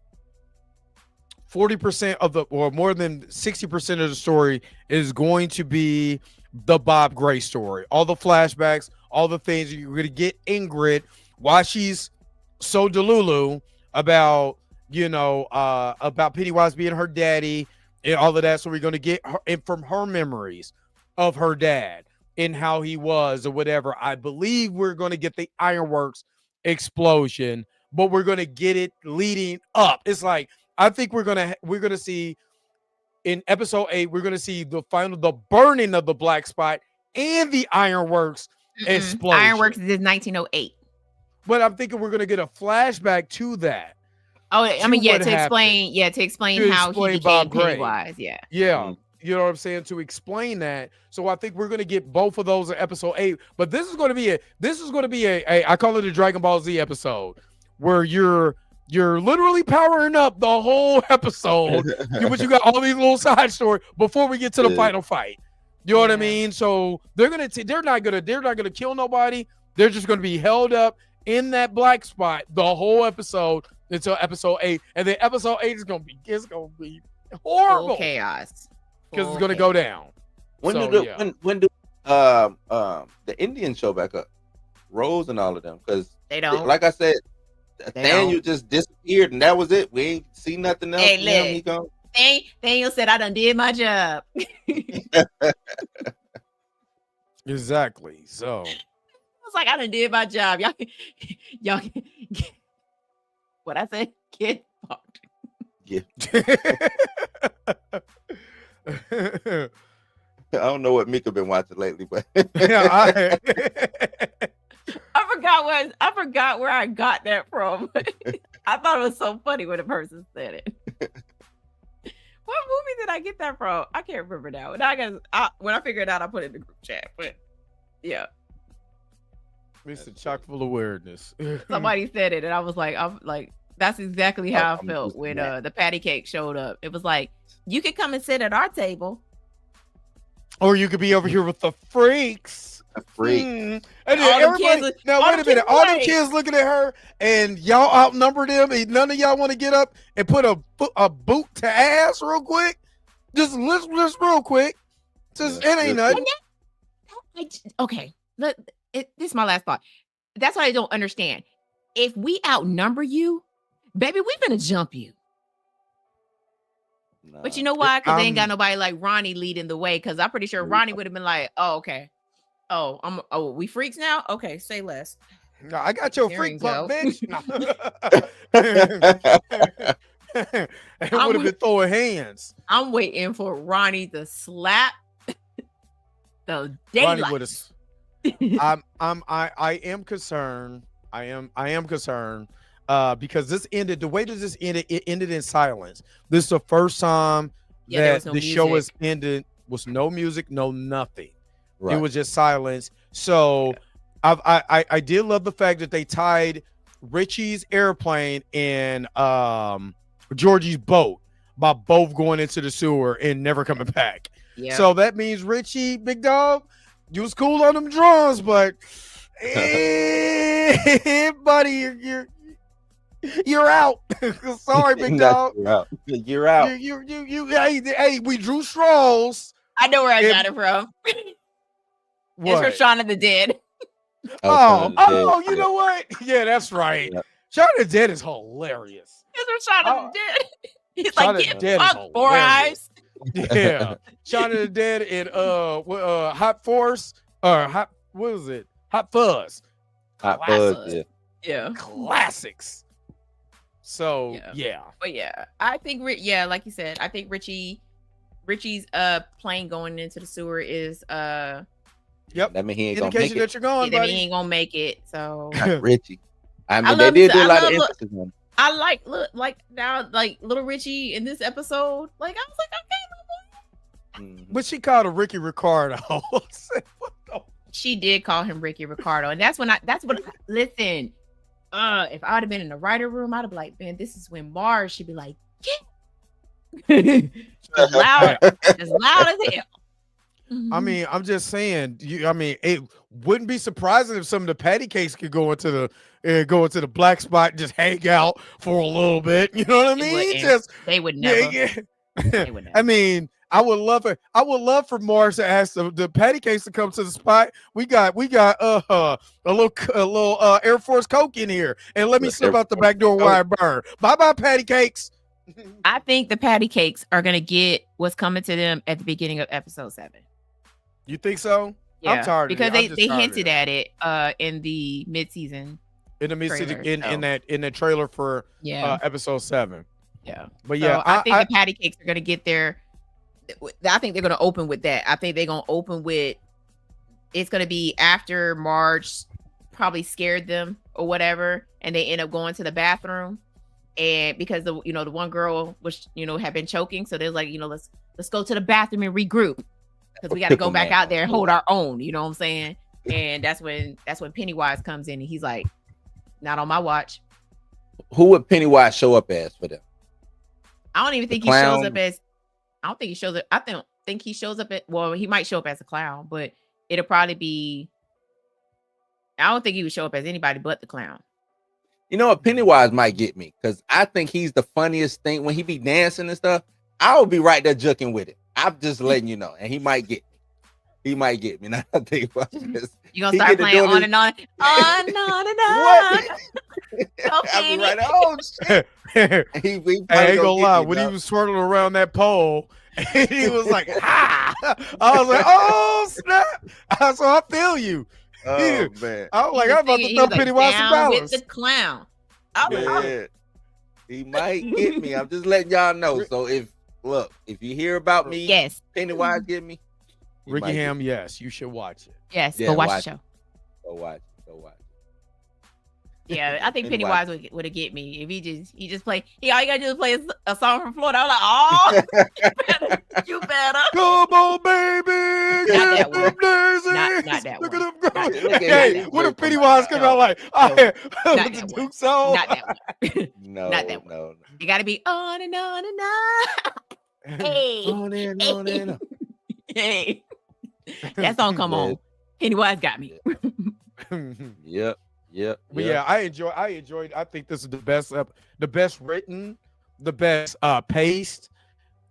S1: 40% or more than 60% of the story is going to be the Bob Gray story. All the flashbacks, all the things you're going to get Ingrid, why she's so delulu about, about Pennywise being her daddy, and all of that. So we're going to get her, and from her memories of her dad and how he was or whatever. I believe we're going to get the ironworks explosion, but we're going to get it leading up. It's like, I think we're going to see in episode 8, we're going to see the burning of the black spot and the ironworks explosion.
S3: Ironworks is 1908.
S1: But I'm thinking we're going to get a flashback to that.
S3: Oh, I mean, to explain how he became Pennywise. Yeah.
S1: You know what I'm saying? To explain that. So I think we're going to get both of those in episode 8. But this is going to be a I call it a Dragon Ball Z episode where you're literally powering up the whole episode. But you got all these little side stories before we get to the final fight. You know what I mean? So they're not gonna kill nobody. They're just gonna be held up in that black spot the whole episode until episode 8, and then episode 8 is gonna be horrible.
S3: Full chaos
S1: because it's gonna go down.
S2: When do the Indians show back up? Rose and all of them, because
S3: they don't.
S2: Like I said, Daniel just disappeared and that was it. We ain't see nothing else.
S3: Hey, look, Daniel said, "I done did my job."
S1: Exactly. So
S3: I was like, "I done did my job." Y'all. What I said, get fucked.
S2: Yeah. I don't know what Mika been watching lately, but
S1: yeah,
S3: I forgot where I got that from. I thought it was so funny when a person said it. What movie did I get that from? I can't remember now. And when I figure it out, I put it in the group chat. But yeah,
S1: It's a chock full of weirdness.
S3: somebody said it, and I was like, that's exactly how I felt when the patty cake showed up. It was like, you could come and sit at our table,
S1: or you could be over here with the freaks.
S2: A freak.
S1: And then everybody, now wait a minute. All them kids looking at her, and y'all outnumber them, and none of y'all want to get up and put a boot to ass real quick. Just real quick. Just it ain't nothing.
S3: Okay, this is my last thought. That's what I don't understand. If we outnumber you, baby, we finna jump you.
S2: No.
S3: But you know why? Because they ain't got nobody like Ronnie leading the way. Because I'm pretty sure Ronnie would have been like, "Oh, okay. Oh, we freaks now? Okay, say less."
S1: No, I got your
S3: There
S1: freak
S3: you
S1: punk,
S3: go.
S1: bitch. It would have been throwing hands.
S3: I'm waiting for Ronnie to slap the
S1: Ronnie
S3: daylight.
S1: would have. I am concerned. I am concerned because this ended the way that this ended. It ended in silence. This is the first time that the show has ended with no music, no nothing. Right. It was just silence. So I did love the fact that they tied Richie's airplane and Georgie's boat by both going into the sewer and never coming back. Yeah. So that means Richie, big dog, you was cool on them drums, but buddy, you're out. Sorry, big dog.
S2: You're out.
S1: Hey, we drew straws.
S3: I know where I got it from.
S1: What?
S3: It's for Shaun of the Dead.
S1: Oh, you know what? Yeah, that's right. Yep. Shaun of the Dead is hilarious.
S3: It's for Shaun of the Dead. He's Shaun like, get fucked, 4 eyes.
S1: Yeah. Shaun of the Dead and Hot Force or Hot, what was it? Hot Fuzz.
S2: Hot Fuzz,
S3: yeah.
S1: Classics. So yeah.
S3: But yeah, I think like you said, I think Richie's plane going into the sewer is
S1: Yep.
S2: That mean he ain't gonna make it.
S1: That you're going,
S3: buddy. He ain't gonna make it. So
S2: Richie. I mean, they did do a lot of emphasis on.
S3: I like little Richie in this episode. Like I was like, okay,
S1: my boy. But she called him Ricky Ricardo.
S3: She did call him Ricky Ricardo, and listen. If I would have been in the writer room, I'd have been like, man, this is when Mars should be like, yeah. as loud as hell.
S1: I mean, I'm just saying. It wouldn't be surprising if some of the patty cakes could go into the black spot and just hang out for a little bit. You know what I mean?
S3: They would never.
S1: Yeah. They would never. I mean, I would love for Mars to ask the patty cakes to come to the spot. We got a little Air Force Coke in here, and let me slip out the back door while I burn. Bye, patty cakes.
S3: I think the patty cakes are gonna get what's coming to them at the beginning of episode 7.
S1: You think so?
S3: Yeah,
S1: I'm tired
S3: because they hinted at it in the mid-season.
S1: In the mid-season, in that trailer for episode 7.
S3: Yeah,
S1: but yeah,
S3: so I think the patty cakes are gonna get there. I think they're gonna open with that. I think they're gonna open with it's gonna be after Marge probably scared them or whatever, and they end up going to the bathroom. And because the one girl was had been choking, so they're like, let's go to the bathroom and regroup because we got to go back out there and hold our own. You know what I'm saying? And that's when Pennywise comes in and he's like, not on my watch.
S2: Who would Pennywise show up as for them?
S3: I don't even think he shows up as. I don't think he shows up. I don't think he shows up well, he might show up as a clown, but it'll probably be. I don't think he would show up as anybody but the clown.
S2: You know what? Pennywise might get me because I think he's the funniest thing when he be dancing and stuff. I will be right there juking with it. I'm just letting you know, and he might get me. He might get me. Now I think about this.
S3: You gonna start playing on and on, on and on.
S2: What?
S3: Okay.
S2: I'll be right. Oh shit!
S1: I ain't gonna lie. When he was swirling around that pole, and he was like, "Ah!" I was like, "Oh snap!" So I feel you.
S2: Oh man!
S1: I was like, I'm about to throw Pennywise some dollars.
S3: With the clown.
S2: He might get me. I'm just letting y'all know. So if you hear about me,
S3: yes,
S2: Pennywise get me.
S1: Ricky Ham, yes, you should watch it.
S3: Yes, go watch the show.
S2: Go watch.
S3: Yeah, I think
S2: Pennywise.
S3: Pennywise would have get me if he just play. All you gotta do is play a song from Florida. I'm like, oh, you better.
S1: Come on, baby.
S3: Not
S1: Get
S3: that one.
S1: them daisies.
S3: Not that
S1: Look
S3: one.
S1: at them go.
S2: Look at
S1: Hey,
S2: him.
S1: what if
S2: Oh my
S1: Pennywise come
S2: God.
S1: out like,
S3: No.
S1: with
S3: Not
S1: the
S3: that one.
S1: Duke's on?
S3: Not that one.
S2: No,
S3: Not that one.
S2: no.
S3: It gotta be on and on and on. Hey,
S2: On and on and on.
S3: hey, that song come on. Pennywise got me.
S2: Yep.
S1: But yeah, I enjoyed. I think this is the best written, the best paced,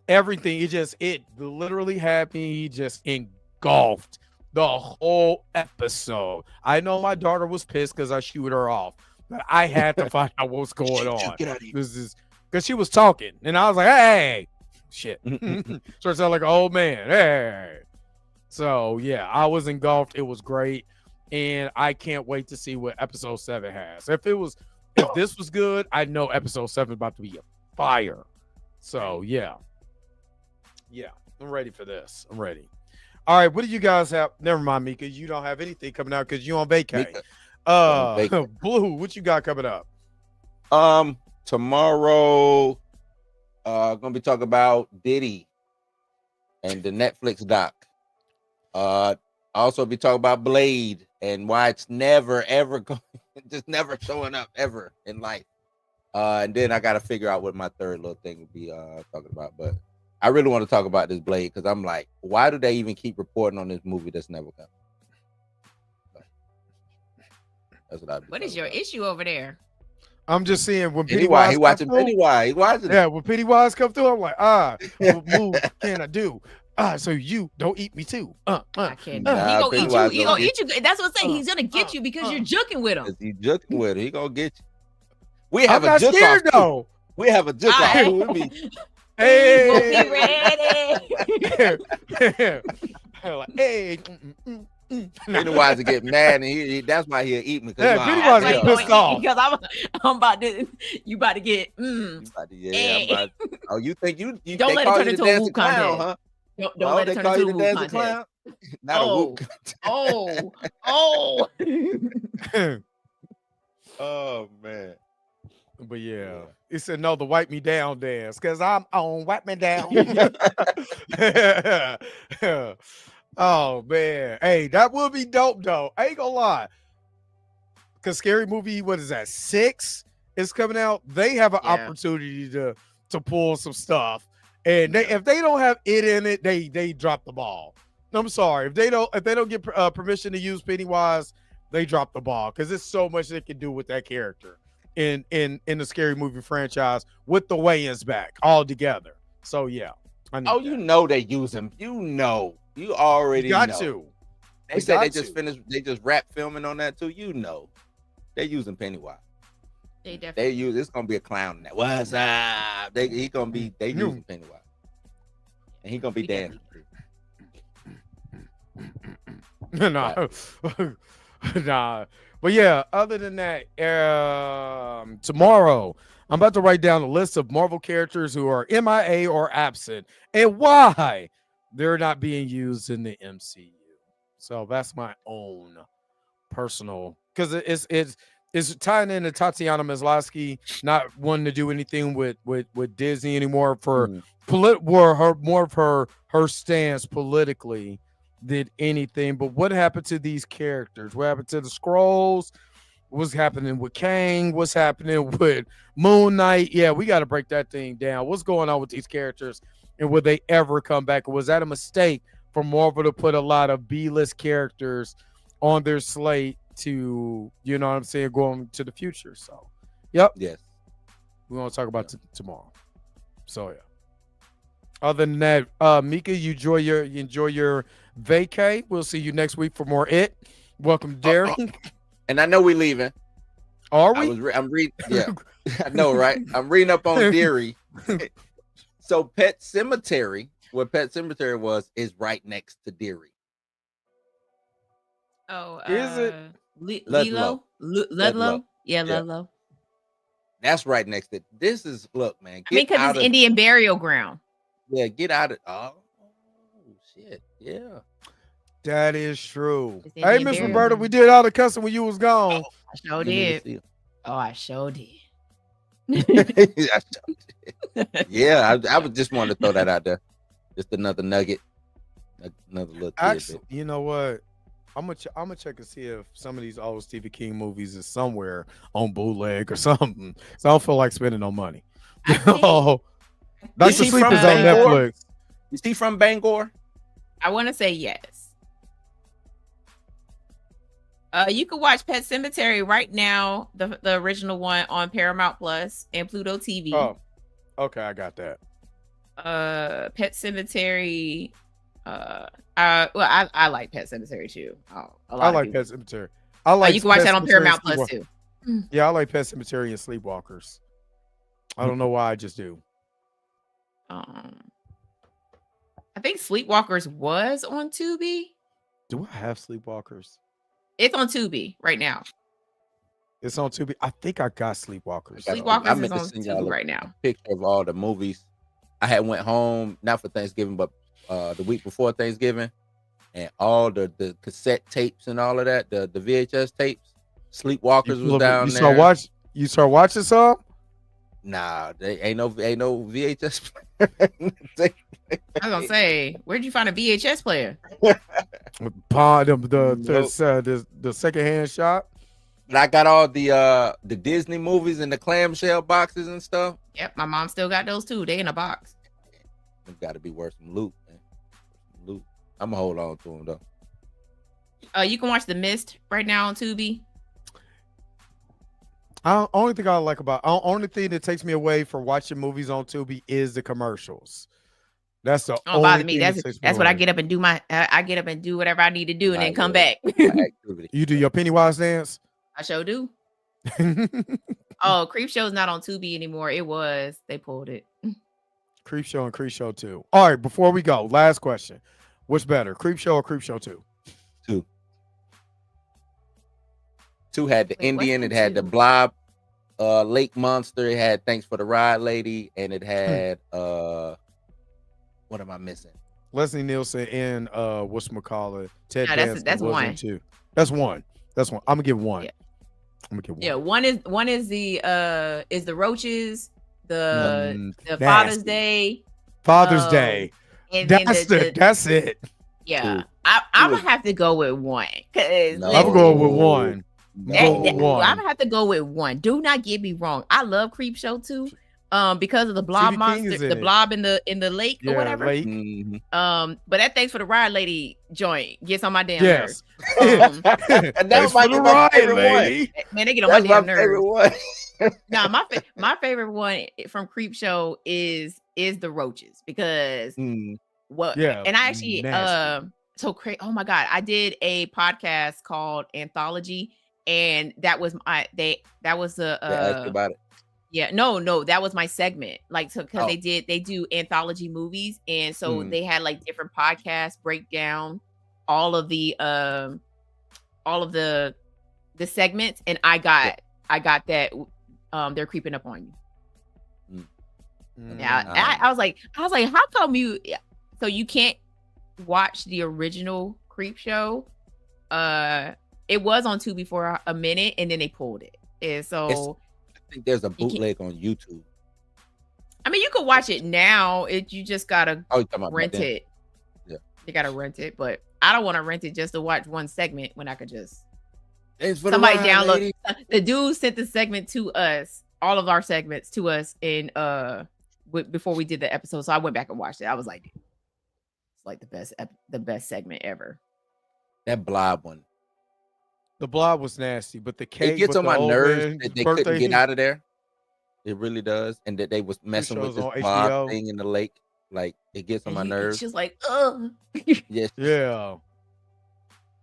S1: everything. It literally had me just engulfed the whole episode. I know my daughter was pissed because I shooed her off, but I had to find out what's going on.
S2: Get out of here.
S1: This is because she was talking, and I was like, "Hey, shit," so it sounded like an old man. Hey, so yeah, I was engulfed. It was great. And I can't wait to see what episode 7 has. If this was good, I know episode 7 is about to be a fire. So yeah, I'm ready for this. I'm ready. All right, what do you guys have? Never mind, Mika. You don't have anything coming out because you on vacay. Blue, what you got coming up?
S2: Tomorrow, gonna be talking about Diddy and the Netflix doc. Also be talking about Blerd and why it's never ever going, just never showing up ever in life. And then I got to figure out what my third little thing would be talking about. But I really want to talk about this Blerd because I'm like, why do they even keep reporting on this movie that's never coming? That's what
S3: What is your issue over there?
S1: I'm just seeing when
S2: Pennywise, he watching
S1: come through,
S2: Pennywise. He watching.
S1: Yeah, when Pennywise come through, I'm like, what move can I do? So you don't eat me too.
S3: I can't.
S2: Nah,
S3: he gonna eat you. He gonna
S2: get
S3: eat you. That's what I'm saying. He's gonna get you because you're juking with him.
S2: He juking with it. He gonna get you. We have
S1: I'm
S2: a
S1: not
S2: juke
S1: scared
S2: off.
S1: though.
S2: We have a juke off.
S3: Alright.
S2: Too. It'd be-
S1: Hey,
S3: Be ready.
S1: like, hey.
S2: Pennywise to get mad, and he that's why he'll eat me.
S1: Yeah, Pennywise
S3: That's
S1: get
S3: why you
S1: pissed
S3: gonna
S1: off.
S3: eat, because I'm about to. You about to get.
S2: Yeah, oh, you think you
S3: Don't
S2: they
S3: let it
S2: call
S3: turn
S2: you
S3: into
S2: the
S3: a
S2: dancing
S3: whoop
S2: clown,
S3: contest.
S2: huh?
S3: Don't let
S2: they
S3: it turn
S2: call
S3: into
S2: you
S3: a
S2: the
S3: whoop
S2: dancing
S3: contest.
S2: clown. Not a whoop.
S3: Oh.
S2: Oh man.
S1: But yeah, he said no, the wipe me down dance because I'm on wipe me down. Oh man, hey, that would be dope though. I ain't gonna lie, because Scary Movie, what is that? 6 is coming out. They have an opportunity to pull some stuff, and if they don't have it in it, they drop the ball. I'm sorry if they don't get permission to use Pennywise, they drop the ball because there's so much they can do with that character in the Scary Movie franchise with the Wayans back all together. So yeah,
S2: You know they use him. You already
S1: got
S2: know.
S1: to.
S2: They said they just finished. They just wrapped filming on that too. You know, they using Pennywise.
S3: They definitely.
S2: It's gonna be a clown in that. What's up? They using Pennywise, and he gonna be dancing.
S1: Nah. Nah. But yeah, other than that, tomorrow I'm about to write down a list of Marvel characters who are MIA or absent and why they're not being used in the MCU. So that's my own personal, because it's tying into Tatiana Maslowski not wanting to do anything with Disney anymore for more of her stance politically did anything. But what happened to these characters? What happened to the Skrulls? What's happening with Kang? What's happening with Moon Knight? Yeah, we got to break that thing down. What's going on with these characters, and will they ever come back? Or was that a mistake for Marvel to put a lot of B-list characters on their slate to, you know what I'm saying, going to the future? So, yep.
S2: Yes.
S1: We're going to talk about tomorrow. So, yeah. Other than that, Mika, you enjoy your vacay. We'll see you next week for more It. Welcome to Derry.
S2: And I know we leaving.
S1: Are we?
S2: I'm reading. Yeah, I know, right? I'm reading up on Derry. So Pet Cemetery, where Pet Cemetery was, is right next to Derry.
S3: Oh,
S1: is it
S3: Ludlow? Ludlow? Yeah,
S2: Yeah.
S3: Ludlow.
S2: That's right next to. This is look, man.
S3: I mean, because it's Indian burial ground.
S2: Yeah, get out of. Oh shit! Yeah,
S1: that is true.
S3: It's
S1: Hey,
S3: Indian
S1: Miss
S3: burial
S1: Roberta,
S3: ground.
S1: we did all the cussing when you was gone.
S3: I sure did. Oh, I sure did.
S2: Yeah, I would just want to throw that out there. Just another nugget, another little tidbit.
S1: Actually, you know what? I'm gonna check and see if some of these old Stephen King movies is somewhere on bootleg or something. So I don't feel like spending no money. Dr.
S2: Is he
S1: Sleep
S2: from
S1: is on
S2: Bangor?
S1: Netflix.
S2: Is he from Bangor?
S3: I want to say yes. You can watch Pet Cemetery right now, the original one on Paramount Plus and Pluto TV.
S1: Oh, okay, I got that.
S3: Pet Cemetery. I like Pet Cemetery too.
S1: I like Pet Cemetery. I like.
S3: You can watch that on Paramount Plus too.
S1: Yeah, I like Pet Cemetery and Sleepwalkers. I don't know why, I just do.
S3: I think Sleepwalkers was on Tubi.
S1: Do I have Sleepwalkers?
S3: It's on Tubi right now.
S1: It's on Tubi. I think I got Sleepwalkers.
S3: Sleepwalkers is on Tubi right now.
S2: Picture of all the movies. I had went home not for Thanksgiving, but the week before Thanksgiving, and all the cassette tapes and all of that, the VHS tapes. Sleepwalkers was down there.
S1: You start watching some?
S2: Nah, they ain't no VHS.
S3: I was gonna say, where'd you find a VHS player?
S1: The secondhand shop.
S2: But I got all the Disney movies in the clamshell boxes and stuff.
S3: Yep, my mom still got those too. They in a box.
S2: It's got to be worth some loot, man. Loot. I'm gonna hold on to them though.
S3: You can watch The Mist right now on Tubi.
S1: Only thing that takes me away from watching movies on Tubi is the commercials. That's the
S3: Don't bother me. That's what I get up and do. I get up and do whatever I need to do, and then come back.
S1: You do your Pennywise dance?
S3: I sure do. Oh, Creepshow's not on Tubi anymore. It was. They pulled it.
S1: Creepshow and Creepshow 2. All right, before we go, last question. What's better, Creepshow or Creepshow 2?
S2: 2 had the Indian, it had the Blob Lake Monster, it had Thanks for the Ride Lady, and it had what am I missing?
S1: Leslie Nielsen and whatchamacallit, Ted
S3: Danson. That's one.
S1: Too. That's one. I'm gonna give one.
S3: Yeah.
S1: I'm gonna give one.
S3: Yeah, one is the Roaches, the
S1: Nasty.
S3: Father's Day.
S1: Father's Day.
S3: And
S1: that's it.
S3: Yeah. I'm gonna have to go with one.
S1: I'm going with one.
S3: I'm gonna have to go with one. Do not get me wrong. I love Creepshow too. Because of the blob monster, the blob in the lake or whatever.
S1: Lake.
S3: But that Thanks for the Ride Lady joint gets on my damn
S1: nerves.
S2: And that was my favorite
S3: one. Man, they get on my damn nerves. Nah, my favorite one from Creepshow is the Roaches because and I actually oh my god, I did a podcast called Anthology, and that was about it. Yeah, no, that was my segment. Like, so because they do anthology movies, and so they had like different podcasts break down all of the segments, and I got that. They're creeping up on you. Now I was like, how come you? So you can't watch the original Creepshow? It was on Tubi for a minute, and then they pulled it, and so.
S2: I think there's a bootleg on YouTube.
S3: I mean, you could watch it now. You just gotta rent it.
S2: Yeah,
S3: you gotta rent it, but I don't want to rent it just to watch one segment when I could just
S2: somebody
S3: download.
S2: Lady.
S3: The dude sent the segment to us, all of our segments to us in before we did the episode. So I went back and watched it. I was like, it's like the best segment ever.
S2: That Blob one.
S1: The Blob was nasty, but the cake
S2: it gets on my nerves that they couldn't get out of there. It really does, and that they was messing with this Blob thing in the lake. Like, it gets on my nerves.
S3: She's like, ugh.
S2: Yes.
S1: Yeah.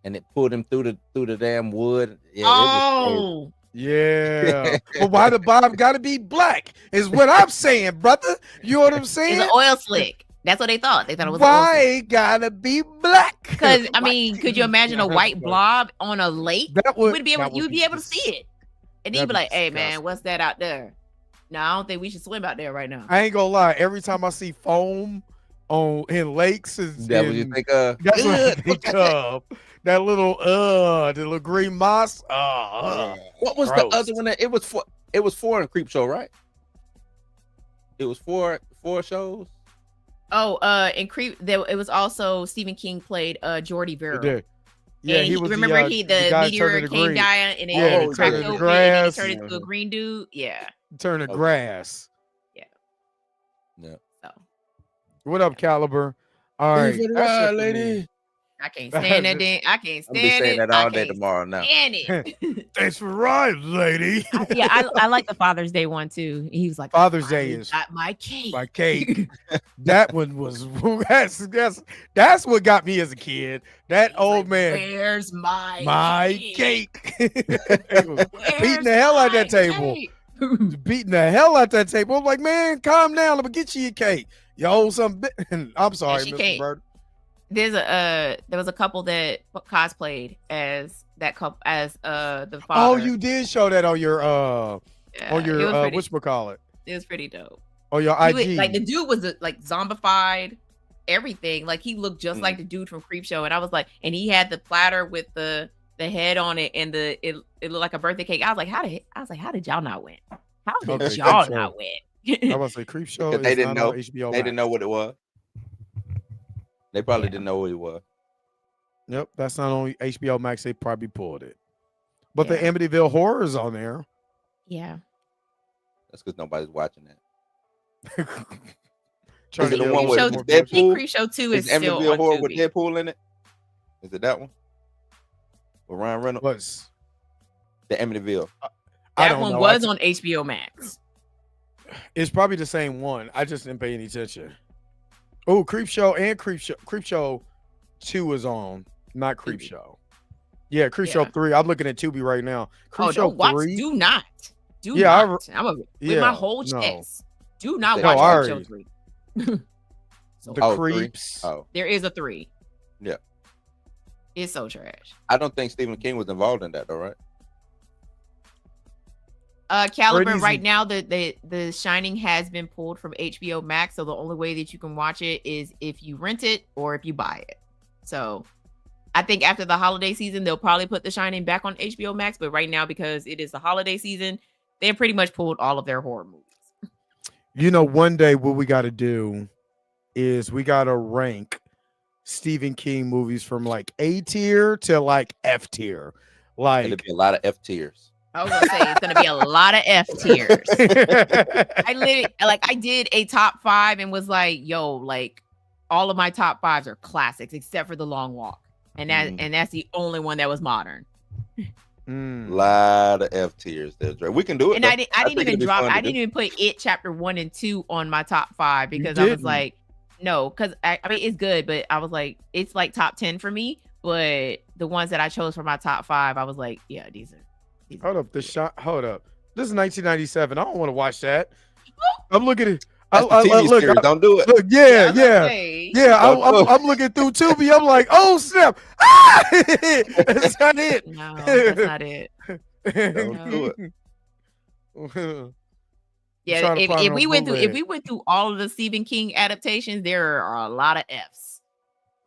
S2: And it pulled him through the damn wood. Yeah,
S1: yeah. But why the Bob got to be black? Is what I'm saying, brother. You know what I'm saying?
S3: It's an oil slick. That's what they thought. They thought it was.
S1: Why it gotta be black?
S3: Because I mean, could you imagine a white blob on a lake? You'd be able to see it, and then you'd be like, "Hey, man, what's that out there?" No, I don't think we should swim out there right now.
S1: I ain't gonna lie. Every time I see foam in lakes,
S2: that what you think of?
S1: That's what I think of. that little the little green moss.
S2: What was
S1: gross.
S2: the other one? It was four in Creep Show, right? It was four shows.
S3: Oh, in Creep, it was also Stephen King played Jordy Verrill.
S1: Yeah,
S3: and
S1: he was.
S3: Remember,
S1: the
S3: guy meteor came down and it cracked
S1: into
S3: open and it
S1: grass.
S3: turned into a green dude. Yeah,
S1: Turn to grass.
S2: Yeah.
S3: So,
S1: What up, Caliber? All right,
S2: Right, lady.
S3: I can't stand that. I can't
S2: I'm gonna be
S3: stand
S2: saying
S3: it.
S2: that all day tomorrow now.
S3: Stand it.
S1: Thanks for riding, lady.
S3: I like the Father's Day one too. He was like,
S1: Father's Day is
S3: got my cake.
S1: my cake. That one was that's what got me as a kid. That old man.
S3: Where's my
S1: cake? Beating the hell out that table. Beating the hell out that table. I'm like, man, calm down. Let me get you your cake. You hold something. I'm sorry, Mr. Bird.
S3: There was a couple that cosplayed as that couple as the father.
S1: Oh, you did show that on your whatchamacallit.
S3: It was pretty dope.
S1: Oh, your IG.
S3: Like the dude was like zombified, everything. Like he looked just like the dude from Creepshow, and I was like, and he had the platter with the head on it, and it looked like a birthday cake. I was like, how did y'all not win? How did y'all not win?
S1: I was like, Creepshow.
S2: They didn't know.
S1: HBO
S2: they didn't know what it was. They probably didn't know what it was.
S1: Yep, that's not only HBO Max. They probably pulled it, but the Amityville Horror is on there.
S3: Yeah,
S2: that's because nobody's watching that.
S1: Is
S2: it the one with Deadpool?
S3: Creepshow 2 is
S2: Amityville
S3: still on
S2: Horror
S3: Tubi.
S2: with Deadpool in it. Is it that one? With Ryan Reynolds?
S1: What's
S2: the Amityville?
S3: That one was on HBO Max.
S1: It's probably the same one. I just didn't pay any attention. Oh, Creepshow and Creepshow 2 is on, not Creepshow. Yeah, Creepshow 3. I'm looking at Tubi right now. Creepshow 3.
S3: Do not. I'm with my whole chest. Do not watch Creepshow 3.
S1: The Creeps.
S2: 3? Oh.
S3: There is a 3.
S2: Yeah.
S3: It's so trash.
S2: I don't think Stephen King was involved in that, though, right?
S3: Caliber, right now, the Shining has been pulled from HBO Max, so the only way that you can watch it is if you rent it or if you buy it. So I think after the holiday season, they'll probably put the Shining back on HBO Max, but right now, because it is the holiday season, they've pretty much pulled all of their horror movies.
S1: You know, one day what we got to do is we got to rank Stephen King movies from like A tier to like F tier. Like,
S2: it'll be a lot of F tiers.
S3: I was gonna say it's gonna be a lot of F tiers. I did a top 5 and was like, yo, like all of my top 5s are classics except for The Long Walk, and that's the only one that was modern.
S2: Lot of F tiers there, Dre. We can do it.
S3: And I didn't even put It Chapter 1 and 2 on my top 5 because I was like, no, because I mean it's good, but I was like, it's like top 10 for me. But the ones that I chose for my top 5, I was like, yeah, these are.
S1: Hold up, hold up. This is 1997. I don't want to watch that. I'm looking at. Look,
S2: don't do it.
S1: Look, I'm looking through Tubi. I'm like, oh snap! That's not it.
S3: No, that's not it.
S2: Don't do it.
S3: Yeah, if we went through all of the Stephen King adaptations, there are a lot of Fs.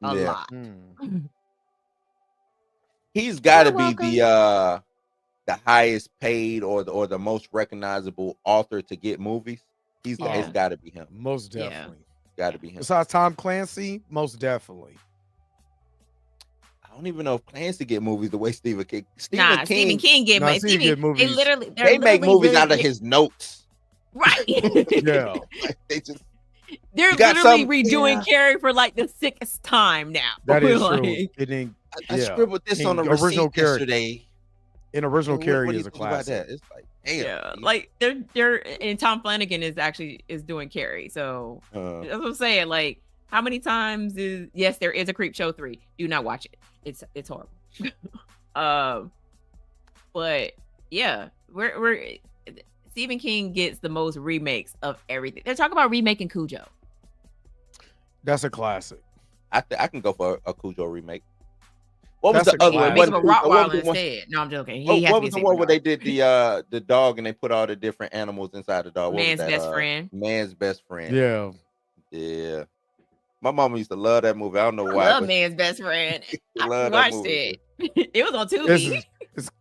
S3: A lot.
S2: He's got to be the highest paid or the most recognizable author to get movies. It's got to be him.
S1: Most definitely.
S2: Got to be him.
S1: Besides Tom Clancy, most definitely.
S2: I don't even know if Clancy get movies the way Stephen King.
S3: Stephen King get movies.
S2: They make movies out of his notes.
S3: Right.
S1: Yeah.
S3: They're literally redoing Carrie for like the 6th time now.
S1: That is true.
S2: I scribbled this on the original yesterday.
S1: In original Carrie is a classic.
S2: It's like, damn.
S3: Yeah, like they're and Tom Flanagan is doing Carrie. So that's what I'm saying. Like, how many times there is a Creepshow 3. Do not watch it. It's horrible. But yeah, we're Stephen King gets the most remakes of everything. They're talking about remaking Cujo.
S1: That's a classic.
S2: I can go for a Cujo remake. What was the other one?
S3: Instead. No, I'm joking.
S2: What was the one where they did the dog and they put all the different animals inside the dog?
S3: Man's Best Friend.
S2: Man's Best Friend.
S1: Yeah.
S2: Yeah. My mama used to love that movie. I don't know why.
S3: I love Man's Best Friend. I watched it. It was on Tubi.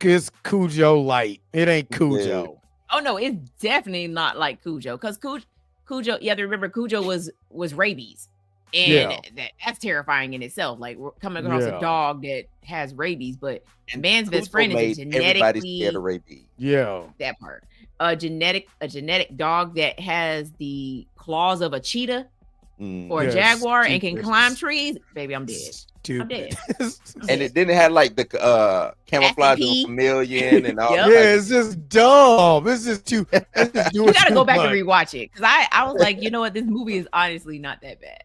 S1: It's Cujo light. It ain't Cujo.
S2: Yeah.
S3: Oh no, it's definitely not like Cujo because Cujo. You have to remember Cujo was rabies, and that's terrifying in itself. Like we're coming across a dog that has rabies, but Man's Best Friend is genetically
S2: scared of rabies.
S1: Yeah,
S3: that part. A genetic dog that has the claws of a cheetah or a jaguar and can climb trees. Baby, I'm dead. I'm dead.
S2: And it didn't have like the camouflage of chameleon and all.
S1: Yeah, it's just dumb. It's just too.
S3: You gotta go back and rewatch it because I was like, you know what, this movie is honestly not that bad.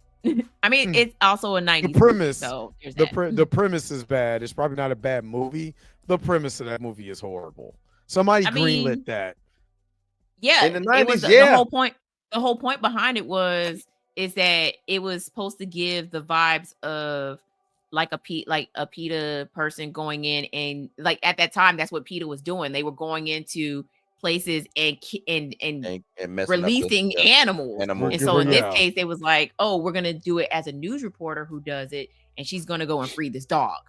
S3: I mean, it's also a 90s.
S1: The premise,
S3: movie, so
S1: the premise is bad. It's probably not a bad movie. The premise of that movie is horrible. Somebody greenlit that.
S3: Yeah,
S2: in the 90s,
S3: it was the whole point. The whole point behind it is that it was supposed to give the vibes of like a PETA person going in and like at that time that's what PETA was doing. They were going into places and releasing animals. And so in this case, they was like, oh, we're gonna do it as a news reporter who does it, and she's gonna go and free this dog.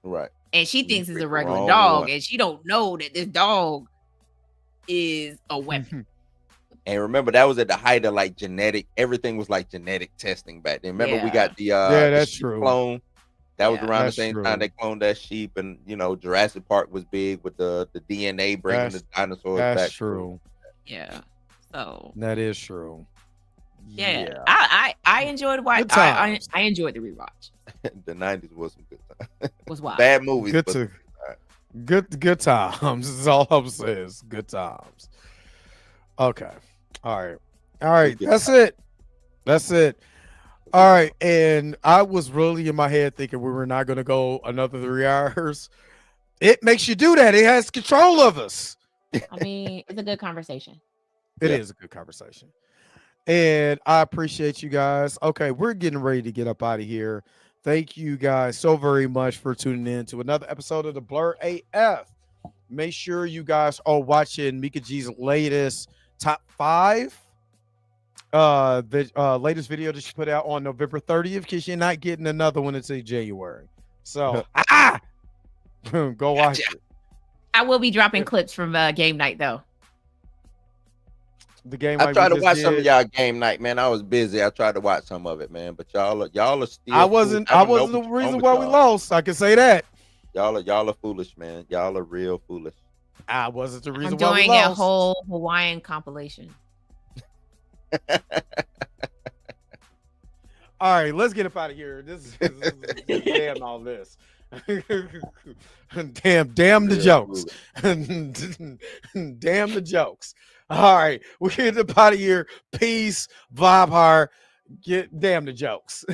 S2: Right.
S3: And she thinks it's a regular dog, and she don't know that this dog is a weapon.
S2: And remember, that was at the height of like everything was like genetic testing back then. Remember, we got that's
S1: true.
S2: Clone. That was around the same time they cloned that sheep, and Jurassic Park was big with the DNA bringing the dinosaurs back.
S1: That's true.
S3: Yeah. So
S1: that is true.
S3: Yeah. I enjoyed I enjoyed the rewatch.
S2: The 90s was some good times.
S3: Was wild.
S2: Bad movies.
S1: Good times. Is all I'm saying. Good times. Okay. All right. That's it. All right. And I was really in my head thinking we were not going to go another 3 hours. It makes you do that. It has control of us.
S3: I mean, it's a good conversation.
S1: It is a good conversation. And I appreciate you guys. Okay. We're getting ready to get up out of here. Thank you guys so very much for tuning in to another episode of the Blerd AF. Make sure you guys are watching Mika G's latest top 5. The latest video that she put out on November 30th, because you're not getting another one until January. So go watch it.
S3: I will be dropping clips from game night though.
S1: The game
S2: I tried to watch some of y'all game night, man. I was busy. I tried to watch some of it, man. But y'all are still.
S1: I wasn't the reason why we lost. I can say that.
S2: Y'all are foolish, man. Y'all are real foolish.
S1: I wasn't the reason
S3: I'm
S1: why we
S3: doing
S1: lost.
S3: a whole Hawaiian compilation.
S1: All right, let's get up out of here. This is damn all this. damn the jokes. Damn the jokes. All right, we're getting up out of here. Peace, vibe heart. Damn the jokes.